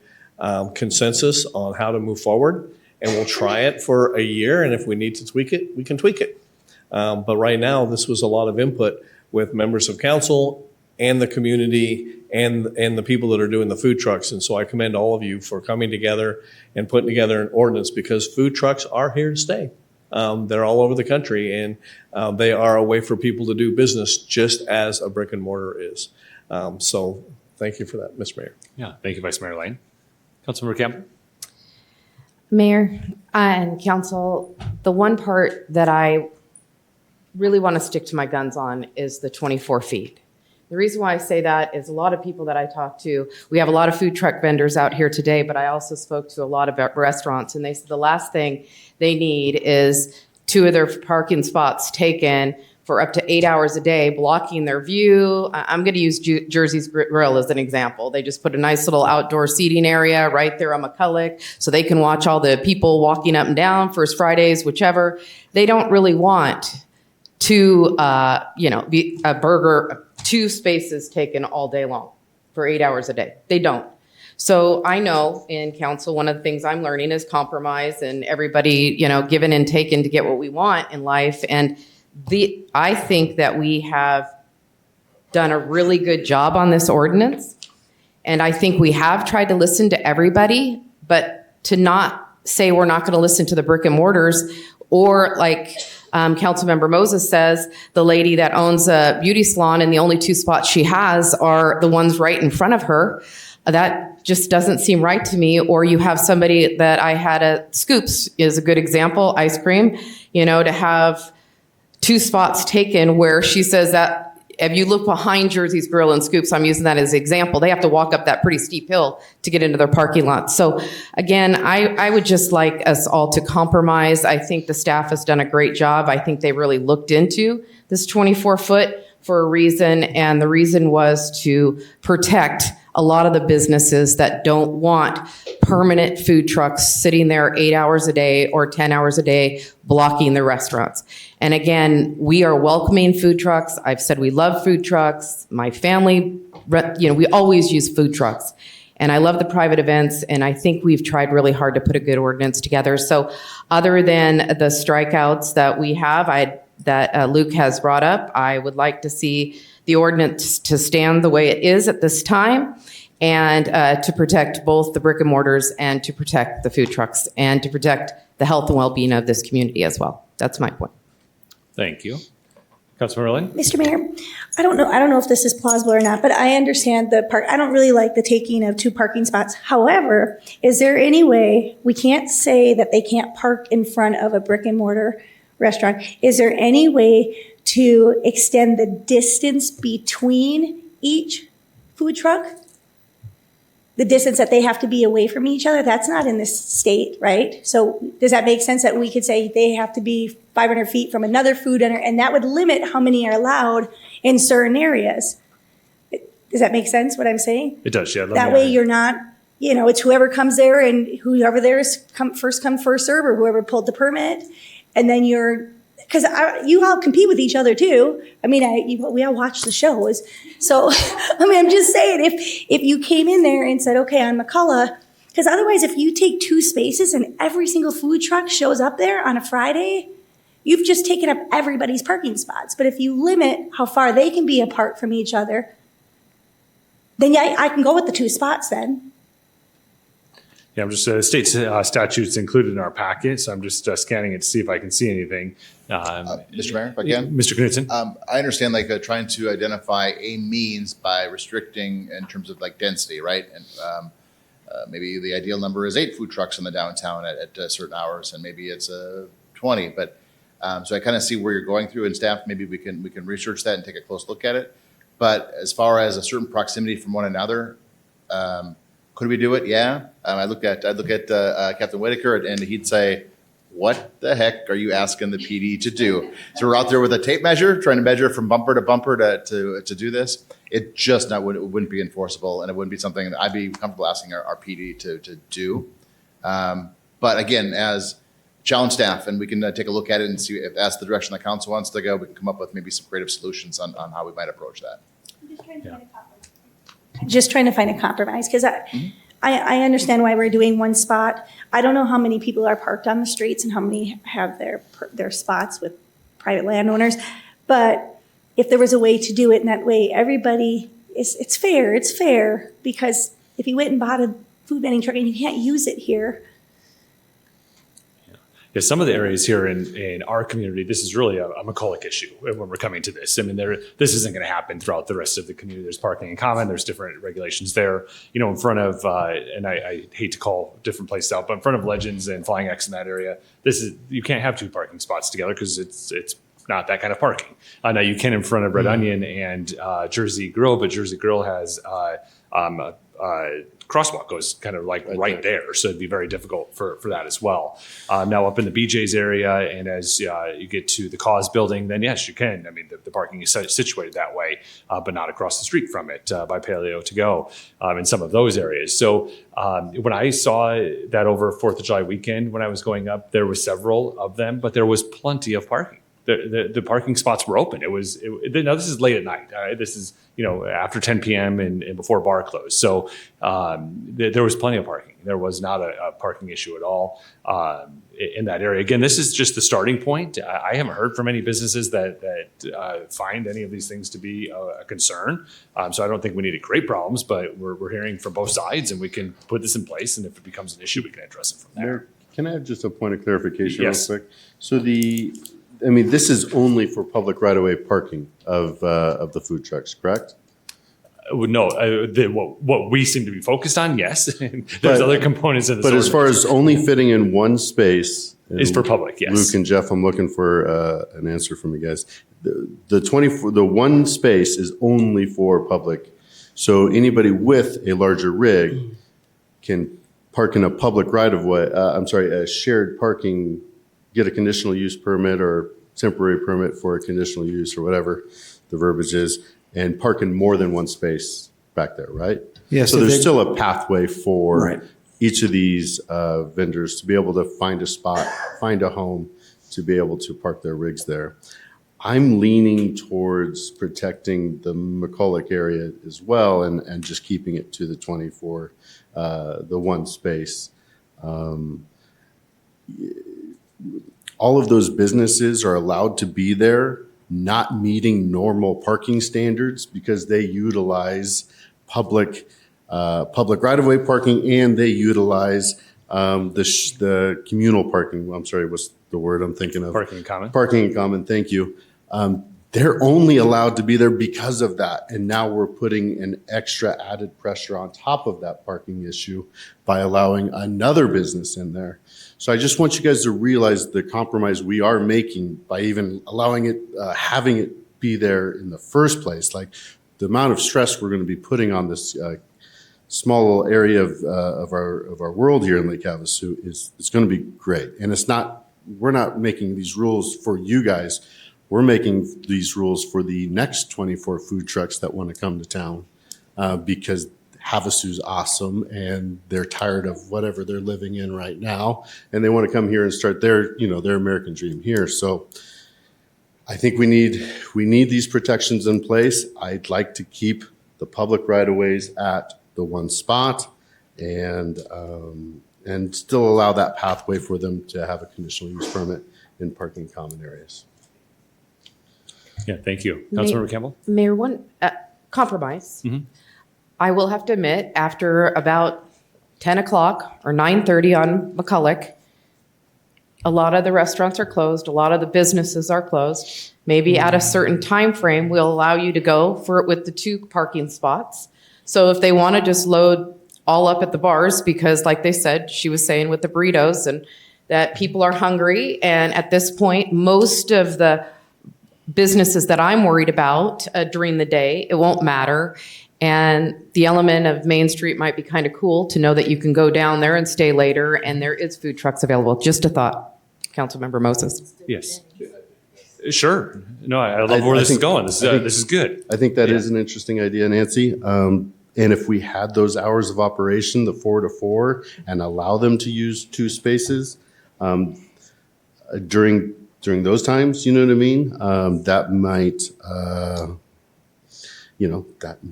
consensus on how to move forward. And we'll try it for a year. And if we need to tweak it, we can tweak it. But right now, this was a lot of input with members of council and the community and the people that are doing the food trucks. And so I commend all of you for coming together and putting together an ordinance, because food trucks are here to stay. They're all over the country, and they are a way for people to do business just as a brick and mortar is. So thank you for that, Mr. Mayor. Yeah, thank you, Vice Mayor Lane. Councilmember Campbell? Mayor and council, the one part that I really want to stick to my guns on is the 24 feet. The reason why I say that is a lot of people that I talk to, we have a lot of food truck vendors out here today, but I also spoke to a lot of restaurants, and they said the last thing they need is 2 of their parking spots taken for up to 8 hours a day, blocking their view. I'm going to use Jersey's Grill as an example. They just put a nice little outdoor seating area right there on McCulloch so they can watch all the people walking up and down, First Fridays, whichever. They don't really want to, be a burger, 2 spaces taken all day long for 8 hours a day. They don't. So I know in council, one of the things I'm learning is compromise and everybody, giving and taking to get what we want in life. And I think that we have done a really good job on this ordinance. And I think we have tried to listen to everybody, but to not say we're not going to listen to the brick and mortars, or like Councilmember Moses says, the lady that owns a beauty salon and the only 2 spots she has are the ones right in front of her. That just doesn't seem right to me. Or you have somebody that I had at Scoops is a good example, ice cream, to have 2 spots taken where she says that if you look behind Jersey's Grill and Scoops, I'm using that as an example, they have to walk up that pretty steep hill to get into their parking lot. So again, I would just like us all to compromise. I think the staff has done a great job. I think they really looked into this 24-foot for a reason, and the reason was to protect a lot of the businesses that don't want permanent food trucks sitting there 8 hours a day or 10 hours a day blocking the restaurants. And again, we are welcoming food trucks. I've said we love food trucks. My family, we always use food trucks. And I love the private events, and I think we've tried really hard to put a good ordinance together. So other than the strikeouts that we have, that Luke has brought up, I would like to see the ordinance to stand the way it is at this time, and to protect both the brick and mortars and to protect the food trucks and to protect the health and well-being of this community as well. That's my point. Thank you. Councilmember Merlin? Mr. Mayor, I don't know if this is plausible or not, but I understand the park. I don't really like the taking of 2 parking spots. However, is there any way, we can't say that they can't park in front of a brick and mortar restaurant. Is there any way to extend the distance between each food truck? The distance that they have to be away from each other? That's not in this state, right? So does that make sense that we could say they have to be 500 feet from another food vendor, and that would limit how many are allowed in certain areas? Does that make sense what I'm saying? It does, yeah. That way you're not, it's whoever comes there, and whoever there is first come, first serve, or whoever pulled the permit. And then because you all compete with each other too. I mean, we all watch the shows. So, I'm just saying, if you came in there and said, okay, on McCullough, because otherwise if you take 2 spaces and every single food truck shows up there on a Friday, you've just taken up everybody's parking spots. But if you limit how far they can be apart from each other, then yeah, I can go with the 2 spots then. Yeah, I'm just, state statutes included in our packet, so I'm just scanning it to see if I can see anything. Mr. Mayor, if I can? Mr. Knudsen? I understand trying to identify a means by restricting in terms of density, right? And maybe the ideal number is 8 food trucks in the downtown at certain hours, and maybe it's 20. But so I kind of see where you're going through, and staff, maybe we can research that and take a close look at it. But as far as a certain proximity from one another, could we do it? Yeah. I'd look at Captain Whitaker, and he'd say, what the heck are you asking the PD to do? So we're out there with a tape measure, trying to measure from bumper to bumper to do this. It just wouldn't be enforceable, and it wouldn't be something that I'd be comfortable asking our PD to do. But again, as challenge staff, and we can take a look at it and see if that's the direction the council wants to go. We can come up with maybe some creative solutions on how we might approach that. Just trying to find a compromise, because I understand why we're doing 1 spot. I don't know how many people are parked on the streets and how many have their spots with private landowners. But if there was a way to do it in that way, everybody, it's fair. It's fair, because if you went and bought a food vending truck and you can't use it here. Yeah, some of the areas here in our community, this is really a McCulloch issue when we're coming to this. I mean, this isn't going to happen throughout the rest of the community. There's parking in common. There's different regulations there. In front of, and I hate to call different places out, but in front of Legends and Flying X in that area, you can't have 2 parking spots together because it's not that kind of parking. Now you can in front of Red Onion and Jersey Grill, but Jersey Grill has crosswalk goes kind of right there. So it'd be very difficult for that as well. Now up in the BJ's area, and as you get to the Cause building, then yes, you can. I mean, the parking is situated that way, but not across the street from it by Paleo to go in some of those areas. So when I saw that over 4th of July weekend, when I was going up, there were several of them, but there was plenty of parking. The parking spots were open. Now this is late at night. This is after 10 p.m. and before bar close. So there was plenty of parking. There was not a parking issue at all in that area. Again, this is just the starting point. I haven't heard from any businesses that find any of these things to be a concern. So I don't think we need to create problems, but we're hearing from both sides, and we can put this in place. And if it becomes an issue, we can address it from there. Mayor, can I have just a point of clarification Yes. real quick? So this is only for public right-of-way parking of the food trucks, correct? No, what we seem to be focused on, yes. There's other components of this. But as far as only fitting in 1 space is for public, yes. Luke and Jeff, I'm looking for an answer from you guys. The 1 space is only for public. So anybody with a larger rig can park in a public right-of-way. A shared parking. Get a conditional use permit or temporary permit for a conditional use or whatever the verbiage is, and park in more than 1 space back there, right? Yes. So there's still a pathway for each of these vendors to be able to find a spot, find a home, to be able to park their rigs there. I'm leaning towards protecting the McCulloch area as well and just keeping it to the 24, the one space. All of those businesses are allowed to be there, not meeting normal parking standards because they utilize public right-of-way parking and they utilize the communal parking. I'm sorry, what's the word I'm thinking of? Parking in common. Parking in common, thank you. They're only allowed to be there because of that. And now we're putting an extra added pressure on top of that parking issue by allowing another business in there. So I just want you guys to realize the compromise we are making by even allowing it, having it be there in the first place. Like the amount of stress we're going to be putting on this small little area of our world here in Lake Havasu is going to be great. And we're not making these rules for you guys. We're making these rules for the next 24 food trucks that want to come to town because Havasu's awesome and they're tired of whatever they're living in right now. And they want to come here and start their American dream here. So I think we need these protections in place. I'd like to keep the public right-of-ways at the one spot and still allow that pathway for them to have a conditional use permit in parking common areas. Yeah, thank you. Councilmember Campbell? Mayor, one compromise. I will have to admit, after about 10 o'clock or 9:30 on McCulloch, a lot of the restaurants are closed. A lot of the businesses are closed. Maybe at a certain time frame, we'll allow you to go for it with the 2 parking spots. So if they want to just load all up at the bars, because like they said, she was saying with the burritos and that people are hungry. And at this point, most of the businesses that I'm worried about during the day, it won't matter. And the element of Main Street might be kind of cool to know that you can go down there and stay later and there is food trucks available. Just a thought, Councilmember Moses. Yes. Sure. No, I love where this is going. This is good. I think that is an interesting idea, Nancy. And if we had those hours of operation, the 4 to 4, and allow them to use 2 spaces during those times, you know what I mean? That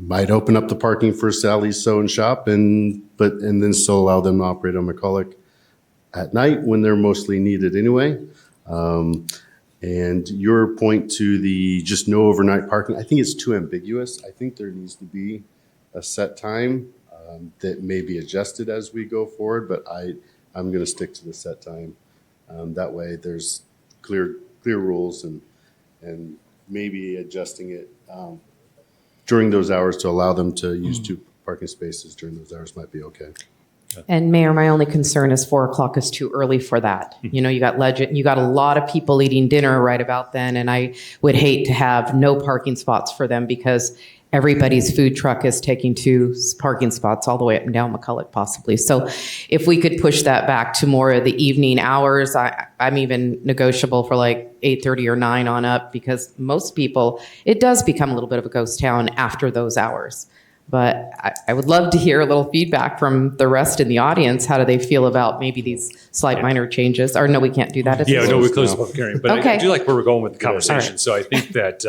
might open up the parking for Sally's Sew and Shop, and then still allow them to operate on McCulloch at night when they're mostly needed anyway. And your point to the just no overnight parking, I think it's too ambiguous. I think there needs to be a set time that may be adjusted as we go forward, but I'm going to stick to the set time. That way there's clear rules and maybe adjusting it during those hours to allow them to use 2 parking spaces during those hours might be okay. And Mayor, my only concern is 4 o'clock is too early for that. You know, you got a lot of people eating dinner right about then, and I would hate to have no parking spots for them because everybody's food truck is taking 2 parking spots all the way up and down McCulloch possibly. So if we could push that back to more of the evening hours, I'm even negotiable for like 8:30 or 9 on up because most people, it does become a little bit of a ghost town after those hours. But I would love to hear a little feedback from the rest in the audience. How do they feel about maybe these slight minor changes? Or no, we can't do that. We closed the public hearing. But Okay. I do like where we're going with the conversation. Right. So I think that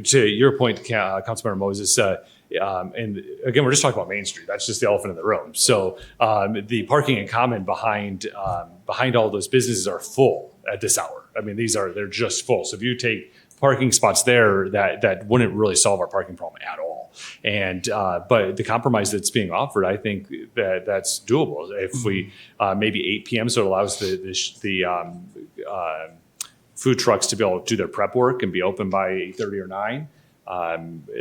to your point, Councilmember Moses, and again, we're just talking about Main Street. That's just the elephant in the room. So the parking in common behind all those businesses are full at this hour. I mean, they're just full. So if you take parking spots there, that wouldn't really solve our parking problem at all. And but the compromise that's being offered, I think that's doable. If we maybe 8 p.m. so it allows the food trucks to be able to do their prep work and be open by 8:30 or 9.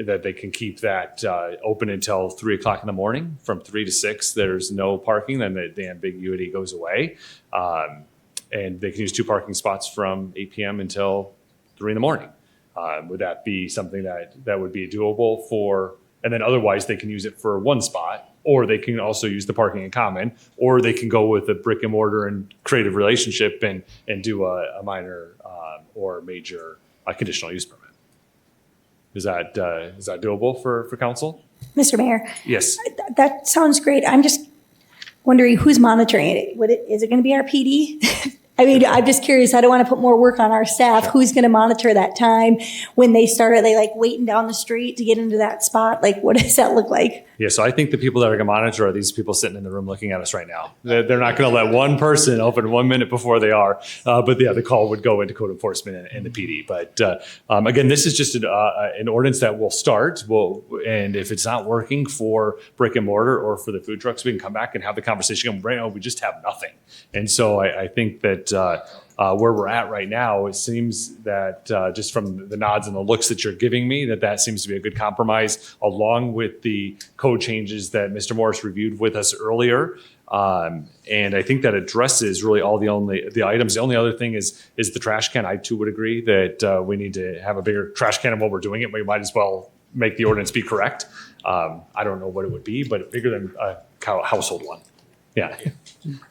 That they can keep that open until 3 o'clock in the morning. From 3 to 6, there's no parking. Then the ambiguity goes away, and they can use 2 parking spots from 8 p.m. until 3 in the morning. Would that be something that would be doable for? And then otherwise, they can use it for 1 spot, or they can also use the parking in common, or they can go with a brick and mortar and creative relationship and do a minor or major conditional use permit. Is that doable for council? Mr. Mayor, Yes. that sounds great. I'm just wondering who's monitoring it. Is it going to be our PD? I mean, I'm just curious. I don't want to put more work on our staff. Who's going to monitor that time when they start? Are they like waiting down the street to get into that spot? Like, what does that look like? Yeah, so I think the people that are going to monitor are these people sitting in the room looking at us right now. They're not going to let one person open 1 minute before they are. But yeah, the call would go into code enforcement and the PD. But again, this is just an ordinance that will start. And if it's not working for brick and mortar or for the food trucks, we can come back and have the conversation. Right now, we just have nothing. And so I think that where we're at right now, it seems that just from the nods and the looks that you're giving me, that seems to be a good compromise, along with the code changes that Mr. Morris reviewed with us earlier. And I think that addresses really all the items. The only other thing is the trash can. I too would agree that we need to have a bigger trash can, and while we're doing it, we might as well make the ordinance be correct. I don't know what it would be, but bigger than a household one. Yeah.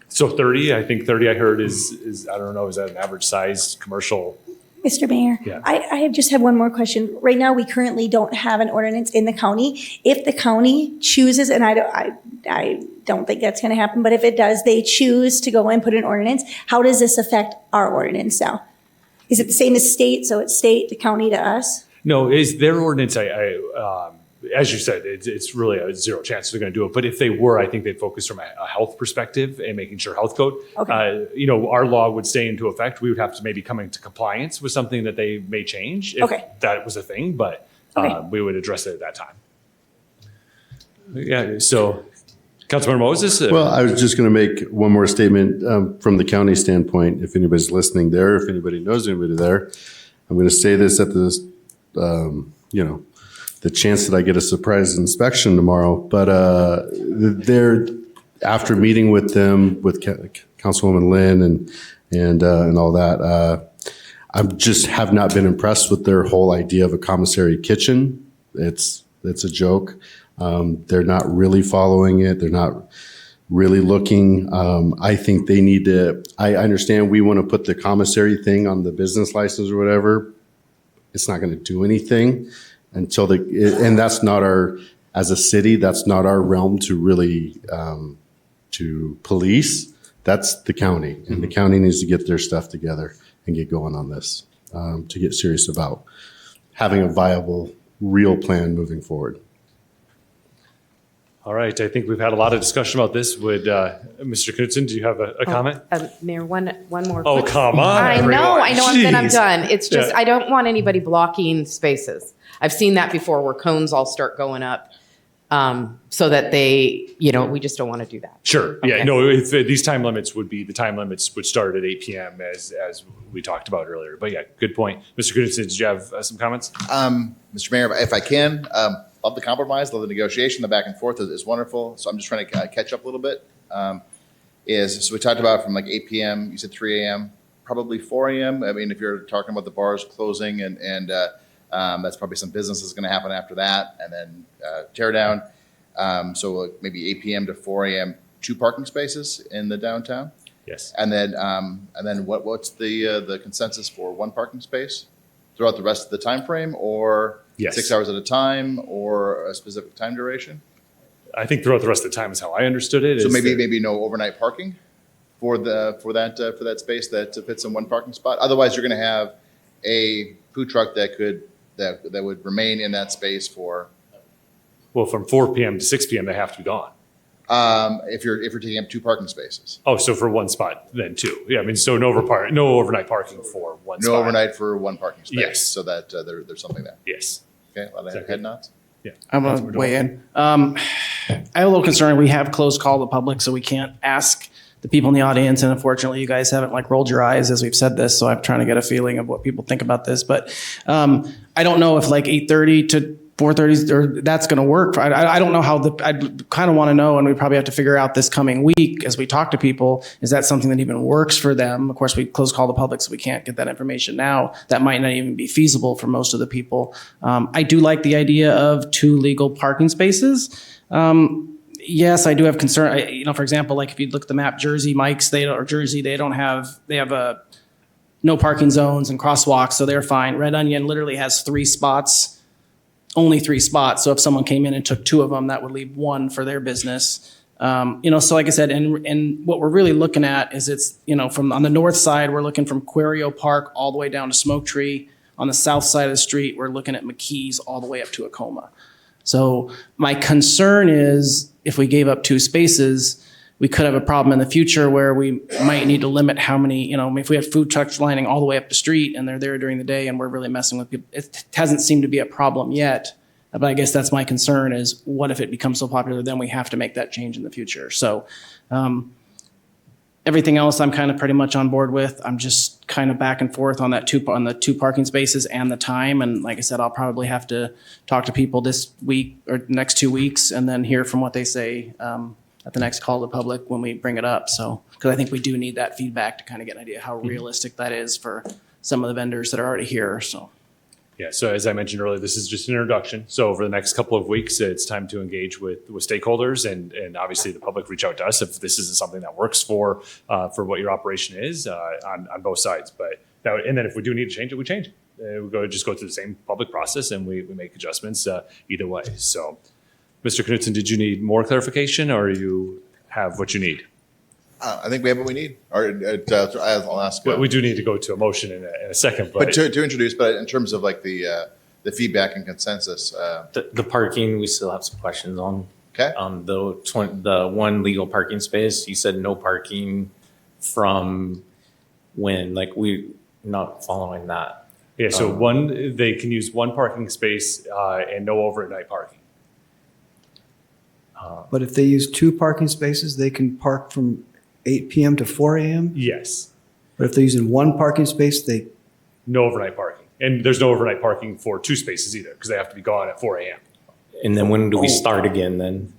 So 30, I think 30 I heard is I don't know, is that an average size commercial? Mr. Mayor, Yeah. I just have one more question. Right now, we currently don't have an ordinance in the county. If the county chooses, and I don't think that's going to happen, but if it does, they choose to go and put an ordinance, how does this affect our ordinance now? Is it the same as state? So it's state to county to us? No, is their ordinance, as you said, it's really a zero chance they're going to do it. But if they were, I think they'd focus from a health perspective and making sure health code. Okay. Our law would stay into effect. We would have to maybe come into compliance with something that they may change if that was a thing, but we would address it at that time. Yeah, so Councilmember Moses? Well, I was just going to make one more statement from the county standpoint. If anybody's listening there, if anybody knows anybody there, I'm going to say this at this, the chance that I get a surprise inspection tomorrow. But after meeting with them, with Councilwoman Lynn and all that, I just have not been impressed with their whole idea of a commissary kitchen. It's a joke. They're not really following it. They're not really looking. I think they need to, I understand we want to put the commissary thing on the business license or whatever. It's not going to do anything until and that's not as a city, that's not our realm to really, to police. That's the county, and the county needs to get their stuff together and get going on this, to get serious about having a viable, real plan moving forward. All right, I think we've had a lot of discussion about this. Would Mr. Knudsen, do you have a comment? Mayor, one more. Oh, quick- come on, I know, everyone. then I'm Jeez. done. It's just, Yeah. I don't want anybody blocking spaces. I've seen that before where cones all start going up so that they, we just don't want to do that. Sure. Yeah. Okay. No. These time limits the time limits would start at 8 p.m. as we talked about earlier. But yeah, good point, Mr. Knudsen. Did you have some comments? Mr. Mayor, if I can, love the compromise, love the negotiation, the back and forth is wonderful. So I'm just trying to catch up a little bit. So we talked about from like 8 p.m. You said 3 a.m. Probably 4 a.m. I mean, if you're talking about the bars closing and that's probably some business is going to happen after that, and then tear down. So maybe 8 p.m. to 4 a.m. 2 parking spaces in the downtown. Yes. And then what's the consensus for 1 parking space throughout the rest of the time frame, or Yes. 6 hours at a time, or a specific time duration? I think throughout the rest of the time is how I understood it. So is that- maybe no overnight parking for that space that fits in 1 parking spot. Otherwise, you're going to have a food truck that would remain in that space for. Well, from 4 p.m. to 6 p.m. they have to be gone. If you're taking up 2 parking spaces. Oh, so for 1 spot, then 2. Yeah, I mean, so no overnight parking for 1 spot. No overnight for 1 parking space. Yes. So that there's something there. Yes. Okay, a lot of head nods. Yeah. I'm going to weigh in. I have a little concern. We have closed call to the public, so we can't ask the people in the audience. And unfortunately, you guys haven't rolled your eyes as we've said this. So I'm trying to get a feeling of what people think about this. But I don't know if 8:30 to 4:30 or that's going to work. I don't know how I kind of want to know, and we probably have to figure out this coming week as we talk to people. Is that something that even works for them? Of course, we close call the public, so we can't get that information now. That might not even be feasible for most of the people. I do like the idea of 2 legal parking spaces. Yes, I do have concern. For example, if you look at the map, Jersey, Mike's, they have no parking zones and crosswalks, so they're fine. Red Onion literally has 3 spots, only 3 spots. So if someone came in and took 2 of them, that would leave 1 for their business. So like I said, and what we're really looking at is it's, from on the north side, we're looking from Querio Park all the way down to Smoke Tree. On the south side of the street, we're looking at McKee's all the way up to Acoma. So my concern is if we gave up 2 spaces, we could have a problem in the future where we might need to limit how many, if we have food trucks lining all the way up the street and they're there during the day and we're really messing with people. It hasn't seemed to be a problem yet, but I guess that's my concern is what if it becomes so popular, then we have to make that change in the future. So everything else I'm kind of pretty much on board with. I'm just kind of back and forth on the 2 parking spaces and the time. And like I said, I'll probably have to talk to people this week or next 2 weeks and then hear from what they say at the next call to the public when we bring it up. So, because I think we do need that feedback to kind of get an idea how realistic that is for some of the vendors that are already here. So. Yeah, so as I mentioned earlier, this is just an introduction. So over the next couple of weeks, it's time to engage with stakeholders and obviously the public reach out to us if this isn't something that works for what your operation is on both sides. And then if we do need to change it, we change it. We go through the same public process and we make adjustments either way. So, Mr. Knutson, did you need more clarification or you have what you need? I think we have what we need. I'll ask. Well, we do need to go to a motion in a second. But to introduce, but in terms of like the feedback and consensus. The parking, we still have some questions on. Okay. The one legal parking space, you said no parking from when, like we're not following that. Yeah, so they can use 1 parking space and no overnight parking. But if they use 2 parking spaces, they can park from 8 p.m. to 4 a.m.? Yes. But if they're using 1 parking space, no overnight parking. And there's no overnight parking for 2 spaces either because they have to be gone at 4 a.m. And then when do we start again then?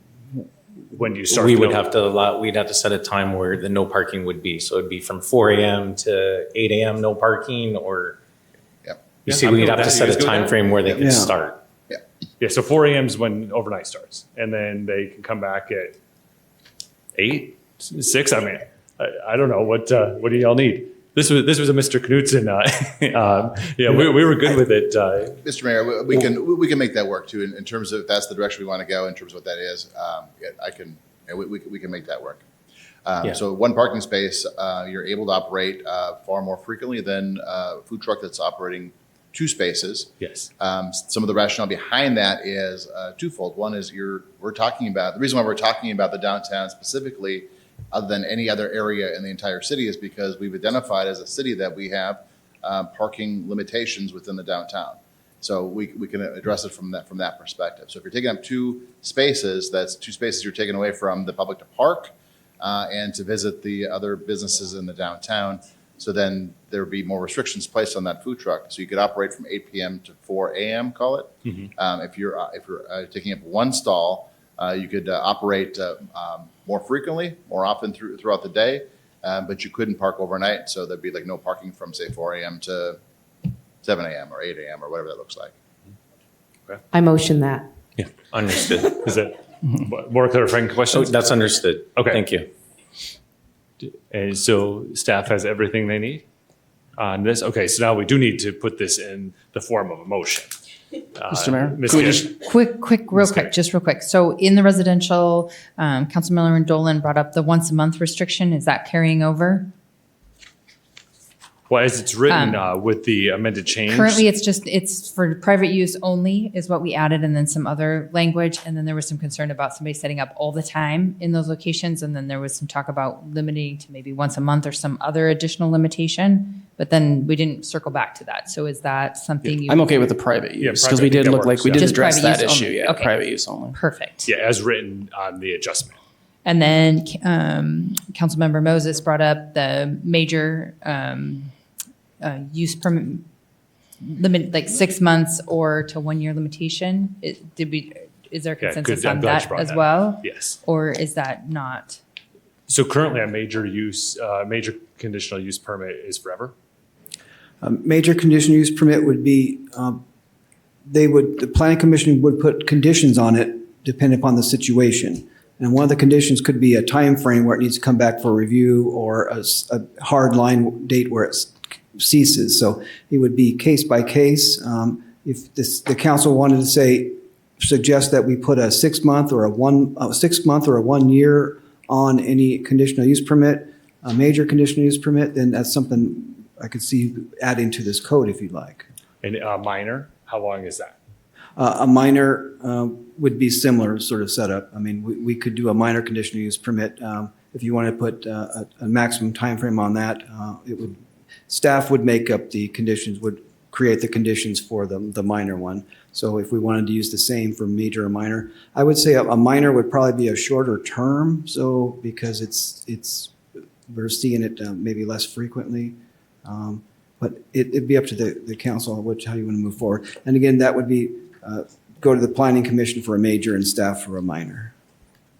When do you start? We'd have to set a time where the no parking would be. So it'd be from 4 a.m. to 8 a.m. no parking or? Yep. You see, we'd have to set a time frame where they can start. Yeah, so 4 a.m. is when overnight starts. And then they can come back at 8, 6. I mean, I don't know. What do y'all need? This was a Mr. Knutson. We were good with it. Mr. Mayor, we can make that work too in terms of if that's the direction we want to go in terms of what that is. We can make that work. So 1 parking space, you're able to operate far more frequently than a food truck that's operating 2 spaces. Yes. Some of the rationale behind that is twofold. One is the reason why we're talking about the downtown specifically, other than any other area in the entire city, is because we've identified as a city that we have parking limitations within the downtown. So we can address it from that perspective. So if you're taking up 2 spaces, that's 2 spaces you're taking away from the public to park and to visit the other businesses in the downtown. So then there would be more restrictions placed on that food truck. So you could operate from 8 p.m. to 4 a.m., call it. Mm-hmm. If you're taking up 1 stall, you could operate more frequently, more often throughout the day, but you couldn't park overnight. So there'd be like no parking from, say, 4 a.m. to 7 a.m. or 8 a.m. or whatever that looks like. Okay. I motion that. Yeah, understood. Is it more clarifying questions? Oh, that's understood. Okay. Thank you. And so staff has everything they need on this. Okay, so now we do need to put this in the form of a motion. Mr. Mayor? Ms. Could we Gish. just- Real quick. So in the residential, Councilmember Dolan brought up the once a month restriction. Is that carrying over? Well, as it's written with the amended change. Currently, it's for private use only is what we added, and then some other language. And then there was some concern about somebody setting up all the time in those locations. And then there was some talk about limiting to maybe once a month or some other additional limitation. But then we didn't circle back to that. So is that something you? I'm okay with the private use because we private, did that look like works, we yeah. did Just address private that use issue. only. Yeah, Okay. private use only. Perfect. Yeah, as written on the adjustment. And then Councilmember Moses brought up the major use permit limit, like 6 months or to 1 year limitation. Is there Yeah, consensus good. I'm on glad you that brought as that well? up. Yes. Or is that not? So currently a major conditional use permit is forever? A major conditional use permit would be, the planning commission would put conditions on it depending upon the situation. And one of the conditions could be a time frame where it needs to come back for review or a hard line date where it ceases. So it would be case by case. If the council wanted to say suggest that we put a 6 month or a 1 year on any conditional use permit, a major conditional use permit, then that's something I could see adding to this code if you'd like. And minor, how long is that? A minor would be similar sort of setup. I mean, we could do a minor conditional use permit. If you want to put a maximum time frame on that, staff would make up the conditions, would create the conditions for the minor one. So if we wanted to use the same for major or minor, I would say a minor would probably be a shorter term. So because we're seeing it maybe less frequently. But it'd be up to the council how you want to move forward. And again, that would be go to the planning commission for a major and staff for a minor.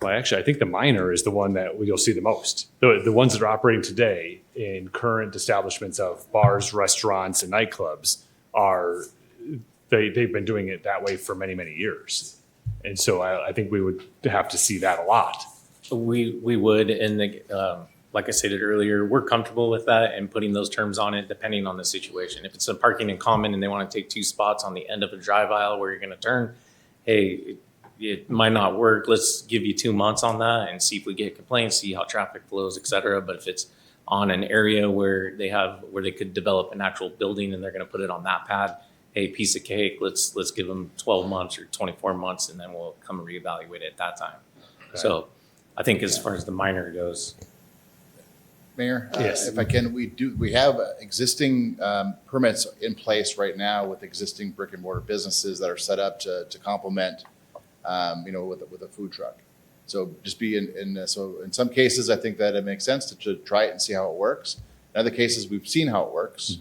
Well, actually, I think the minor is the one that you'll see the most. The ones that are operating today in current establishments of bars, restaurants, and nightclubs they've been doing it that way for many, many years. And so I think we would have to see that a lot. We would, and like I stated earlier, we're comfortable with that and putting those terms on it depending on the situation. If it's a parking in common and they want to take 2 spots on the end of a drive aisle where you're going to turn, hey, it might not work. Let's give you 2 months on that and see if we get complaints, see how traffic flows, et cetera. But if it's on an area where they could develop an actual building and they're going to put it on that pad, hey, piece of cake, let's give them 12 months or 24 months and then we'll come and reevaluate it at that time. Okay. So I think as far as the minor goes. Mayor, yes. If I can, we have existing permits in place right now with existing brick and mortar businesses that are set up to complement, with a food truck. So just so in some cases, I think that it makes sense to try it and see how it works. In other cases, we've seen how it works.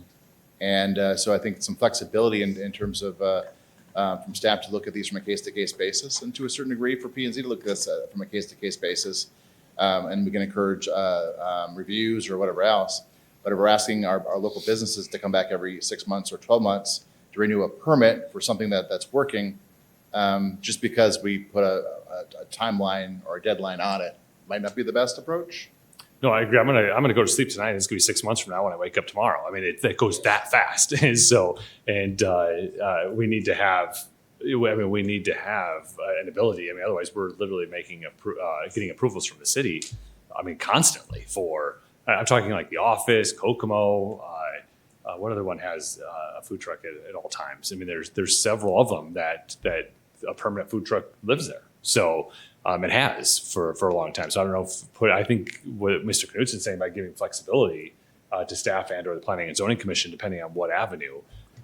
And so I think some flexibility in terms of from staff to look at these from a case-to-case basis, and to a certain degree for P&Z to look at this from a case-to-case basis. And we can encourage reviews or whatever else. But if we're asking our local businesses to come back every 6 months or 12 months to renew a permit for something that's working, just because we put a timeline or a deadline on it might not be the best approach. No, I agree. I'm gonna go to sleep tonight. It's gonna be 6 months from now when I wake up tomorrow. I mean, it goes that fast. And so, we need to have. We need to have an ability. I mean, otherwise, we're literally getting approvals from the city. I mean, constantly for. I'm talking like The Office, Kokomo. What other one has a food truck at all times? I mean, there's several of them that a permanent food truck lives there. So it has for a long time. So I don't know. I think what Mr. Knutson's saying by giving flexibility to staff and/or the Planning and Zoning Commission, depending on what avenue.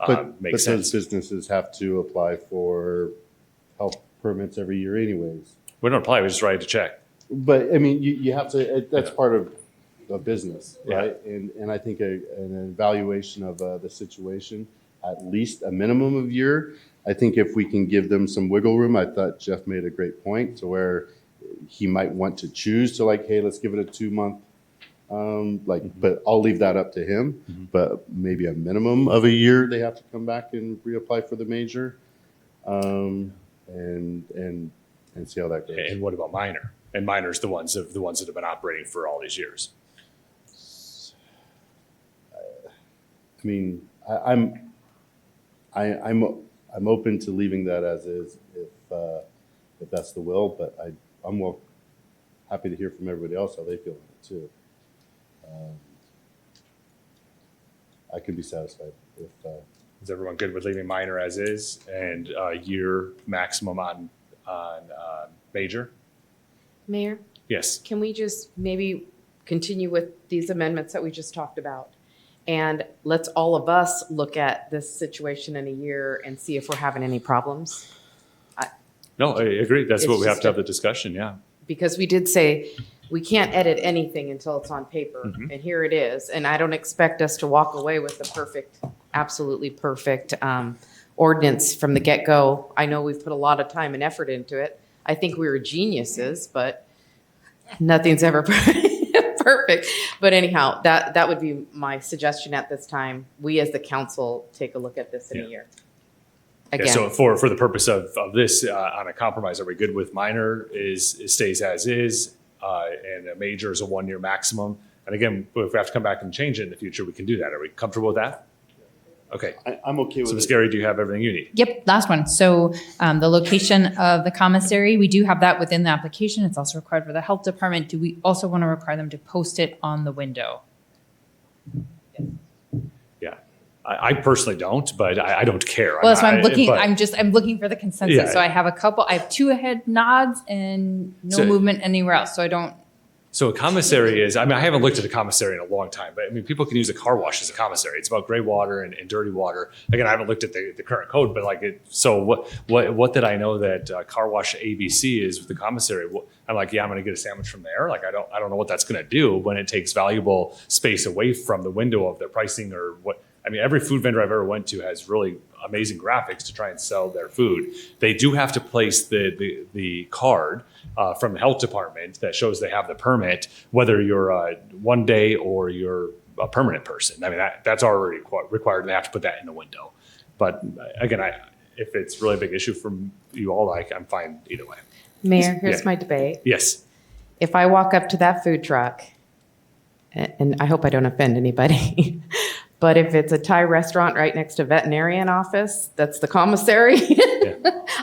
But Makes sense. those businesses have to apply for health permits every year anyways. We don't apply, we just write a check. But I mean, you have to, that's part of a business, right? And I think an evaluation of the situation, at least a minimum of a year. I think if we can give them some wiggle room, I thought Jeff made a great point to where he might want to choose to hey, let's give it a 2 month. But I'll leave that up to him. Mm-hmm. But maybe a minimum of a year, they have to come back and reapply for the major, and see how that goes. And what about minor? And minor's the ones that have been operating for all these years. I mean, I'm open to leaving that as is if that's the will. But I'm happy to hear from everybody else how they feel about it too. I could be satisfied with. Is everyone good with leaving minor as is and a year maximum on major? Mayor? Yes. Can we just maybe continue with these amendments that we just talked about? And let's all of us look at this situation in a year and see if we're having any problems. No, I agree. That's It's what we have just to have the discussion. Yeah. Because we did say we can't edit anything until it's on paper. Mhm. And here it is. And I don't expect us to walk away with the perfect, absolutely perfect ordinance from the get-go. I know we've put a lot of time and effort into it. I think we were geniuses, but nothing's ever perfect. But anyhow, that would be my suggestion at this time. We as the council take a look at this in a year. Again. Yeah, so for the purpose of this on a compromise, are we good with minor it stays as is, and a major is a 1 year maximum? And again, if we have to come back and change it in the future, we can do that. Are we comfortable with that? Okay. I'm okay with So Ms. it. Gary, do you have everything you need? Yep, last one. So the location of the commissary, we do have that within the application. It's also required for the health department. Do we also want to require them to post it on the window? Yeah. I personally don't, but I don't care. Well, that's why I'm looking, but- I'm looking for the consensus. Yeah. So I have 2 head nods and no So- movement anywhere else. So I don't, So a commissary is, I mean, I haven't looked at a commissary in a long time, but I mean, people can use a car wash as a commissary. It's about gray water and dirty water. Again, I haven't looked at the current code, but like so what did I know that car wash ABC is with the commissary? I'm like, yeah, I'm going to get a sandwich from there. Like, I don't know what that's going to do when it takes valuable space away from the window of their pricing or what. I mean, every food vendor I've ever went to has really amazing graphics to try and sell their food. They do have to place the card from the health department that shows they have the permit, whether you're one day or you're a permanent person. I mean, that's already required. They have to put that in the window. But again, if it's really a big issue for you all, I'm fine either way. Mayor, here's Yeah. my debate. Yes. If I walk up to that food truck, and I hope I don't offend anybody, but if it's a Thai restaurant right next to veterinarian office, that's the commissary.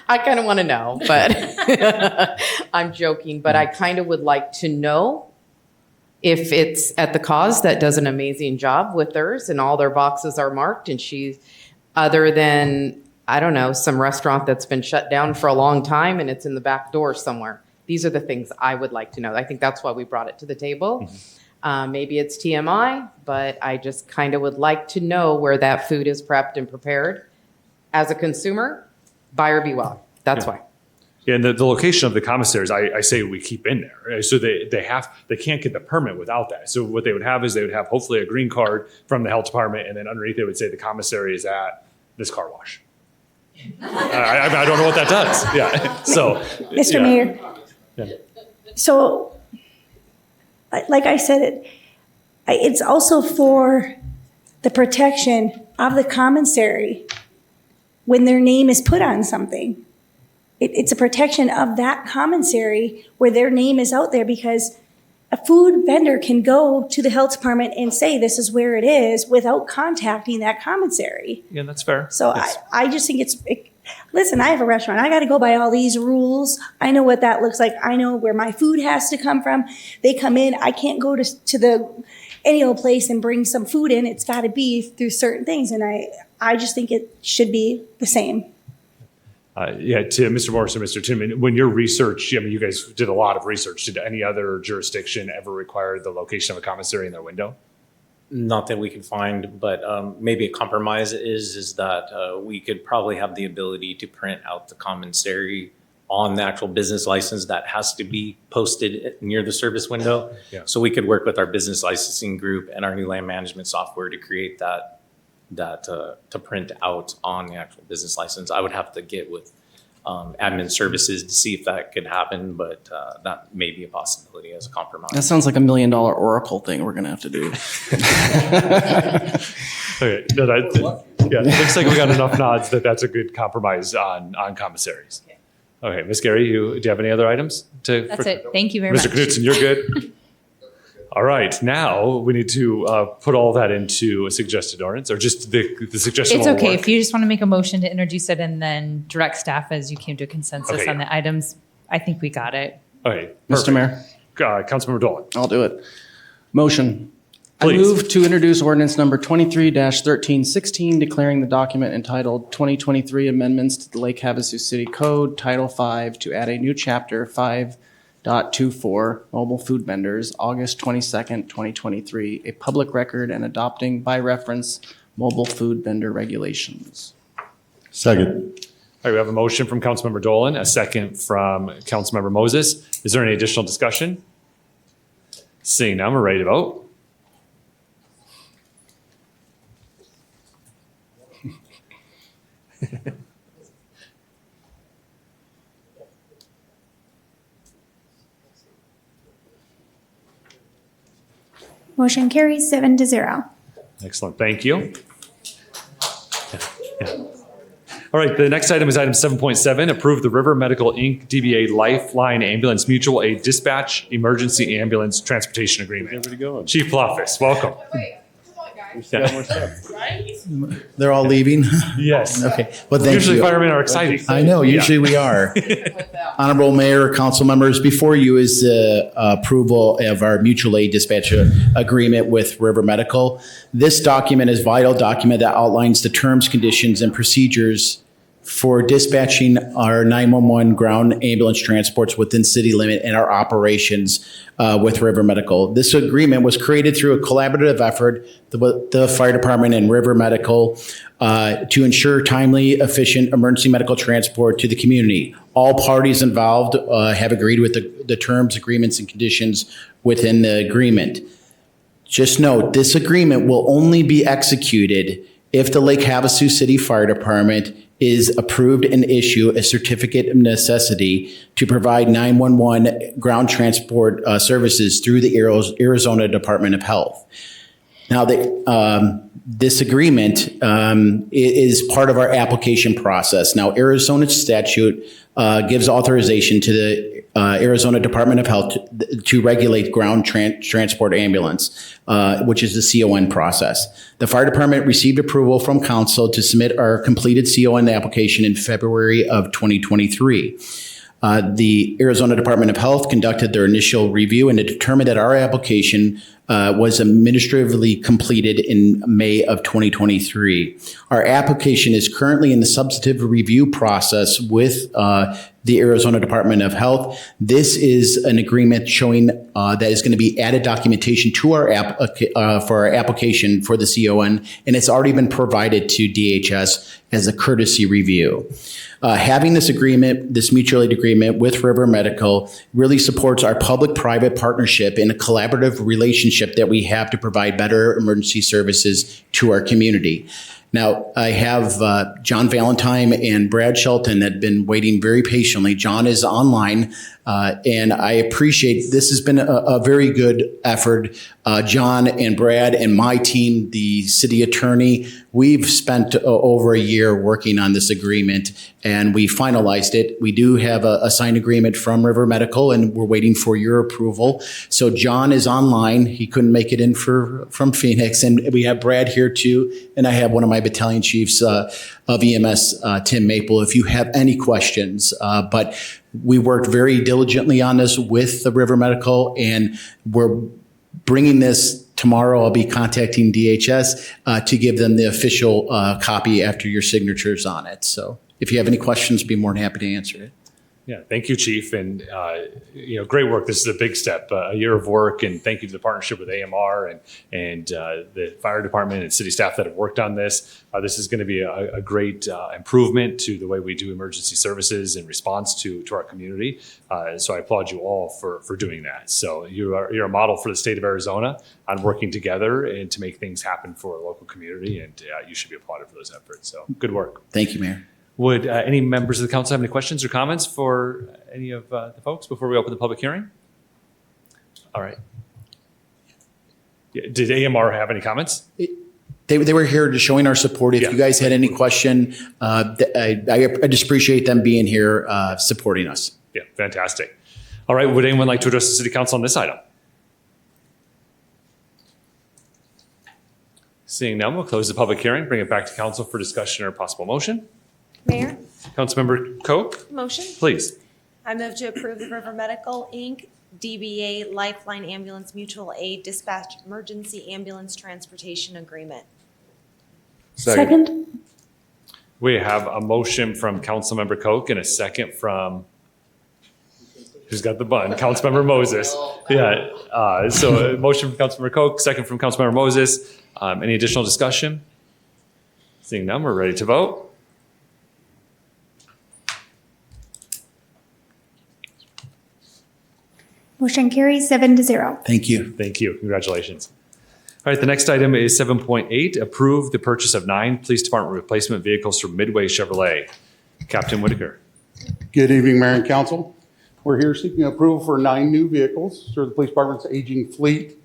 I kind of want to know, but I'm joking. But I kind of would like to know if it's at the cause that does an amazing job with theirs and all their boxes are marked and she's other than, I don't know, some restaurant that's been shut down for a long time and it's in the back door somewhere. These are the things I would like to know. I think that's why we brought it to the table. Maybe it's TMI, but I just kind of would like to know where that food is prepped and prepared. As a consumer, buyer beware. That's why. Yeah, and the location of the commissaries, I say we keep in there. Right? So they can't get the permit without that. So what they would have is they would have hopefully a green card from the health department, and then underneath it would say the commissary is at this car wash. I don't know what that does. Yeah. So, Mr. yeah. Mayor, Yeah. so, like I said, it's also for the protection of the commissary when their name is put on something. It's a protection of that commissary where their name is out there, because a food vendor can go to the health department and say this is where it is without contacting that commissary. Yeah, that's fair. So Yes. I just think listen, I have a restaurant. I got to go by all these rules. I know what that looks like. I know where my food has to come from. They come in. I can't go to any old place and bring some food in. It's got to be through certain things. And I just think it should be the same. Yeah, to Mr. Morris or Mr. Tinman, when your research, I mean, you guys did a lot of research. Did any other jurisdiction ever require the location of a commissary in their window? Not that we could find, but maybe a compromise is that we could probably have the ability to print out the commissary on the actual business license that has to be posted near the service window. Yeah. So we could work with our business licensing group and our new land management software to create that to print out on the actual business license. I would have to get with admin services to see if that could happen, but that may be a possibility as a compromise. That sounds like $1 million Oracle thing we're going to have to do. Okay, no, yeah, it looks like we got enough nods that that's a good compromise on commissaries. Okay, Ms. Gary, do you have any other items? That's it. Thank you very much. Mr. Knudsen, you're good? All right, now we need to put all that into a suggested ordinance, or just the suggestion It's will okay. work. If you just want to make a motion to introduce it and then direct staff as you came to a consensus Okay. on the items, I think we got it. Okay, Mr. Mayor. Councilmember Dolan. I'll do it. Motion. Please. I move to introduce ordinance number 23-1316, declaring the document entitled 2023 Amendments to the Lake Havasu City Code, Title 5, to add a new chapter 5.24, Mobile Food Vendors, August 22nd, 2023, a public record, and adopting by reference mobile food vendor regulations. Second. All right, we have a motion from Councilmember Dolan, a second from Councilmember Moses. Is there any additional discussion? Seeing none, we're ready to vote. Motion carries 7-0. Excellent, thank you. Yeah. All right, the next item is item 7.7, approve the River Medical Inc. DBA Lifeline Ambulance Mutual Aid Dispatch Emergency Ambulance Transportation Agreement. Chief Plofis, welcome. We still have more stuff. They're all leaving? Yes. Okay. Well, thank Usually you. firemen are excited. I know, Yeah. usually we are. Honorable Mayor, council members, before you is the approval of our mutual aid dispatch agreement with River Medical. This document is a vital document that outlines the terms, conditions, and procedures for dispatching our 911 ground ambulance transports within city limit and our operations with River Medical. This agreement was created through a collaborative effort with the fire department and River Medical to ensure timely, efficient emergency medical transport to the community. All parties involved have agreed with the terms, agreements, and conditions within the agreement. Just note, this agreement will only be executed if the Lake Havasu City Fire Department is approved and issue a certificate of necessity to provide 911 ground transport services through the Arizona Department of Health. Now, this agreement is part of our application process. Now, Arizona statute gives authorization to the Arizona Department of Health to regulate ground transport ambulance, which is the CON process. The fire department received approval from council to submit our completed CON application in February of 2023. The Arizona Department of Health conducted their initial review and it determined that our application was administratively completed in May of 2023. Our application is currently in the substantive review process with the Arizona Department of Health. This is an agreement showing that is going to be added documentation to our for our application for the CON, and it's already been provided to DHS as a courtesy review. Having this agreement, this mutual aid agreement with River Medical really supports our public-private partnership and a collaborative relationship that we have to provide better emergency services to our community. Now, I have John Valentine and Brad Shelton that have been waiting very patiently. John is online, and I appreciate this has been a very good effort. John and Brad and my team, the city attorney, we've spent over a year working on this agreement, and we finalized it. We do have a signed agreement from River Medical, and we're waiting for your approval. So John is online. He couldn't make it in from Phoenix, and we have Brad here too, and I have one of my battalion chiefs of EMS, Tim Maple, if you have any questions. But we worked very diligently on this with the River Medical, and we're bringing this tomorrow. I'll be contacting DHS to give them the official copy after your signatures on it. So if you have any questions, be more than happy to answer it. Yeah, thank you, Chief, and great work. This is a big step, a year of work, and thank you to the partnership with AMR and the fire department and city staff that have worked on this. This is going to be a great improvement to the way we do emergency services in response to our community. So I applaud you all for doing that. So you're a model for the state of Arizona on working together and to make things happen for a local community, and you should be applauded for those efforts. So good work. Thank you, Mayor. Would any members of the council have any questions or comments for any of the folks before we open the public hearing? All right. Yeah, did AMR have any comments? They were here to showing our support. If you guys had any question, I just appreciate them being here supporting us. Yeah, fantastic. All right, would anyone like to address the city council on this item? Seeing none, we'll close the public hearing, bring it back to council for discussion or possible motion. Mayor, Councilmember Koch, motion. please. I move to approve the River Medical, Inc., DBA Lifeline Ambulance Mutual Aid Dispatch Emergency Ambulance Transportation Agreement. Second. We have a motion from Councilmember Koch and a second from, who's got the button? Councilmember Moses. Yeah, so a motion from Councilmember Koch, second from Councilmember Moses. Any additional discussion? Seeing none, we're ready to vote. Motion carries 7-0. Thank you. Thank you. Congratulations. All right, the next item is 7.8, approve the purchase of 9 police department replacement vehicles from Midway Chevrolet. Captain Whitaker. Good evening, Mayor and Council. We're here seeking approval for 9 new vehicles through the police department's aging fleet.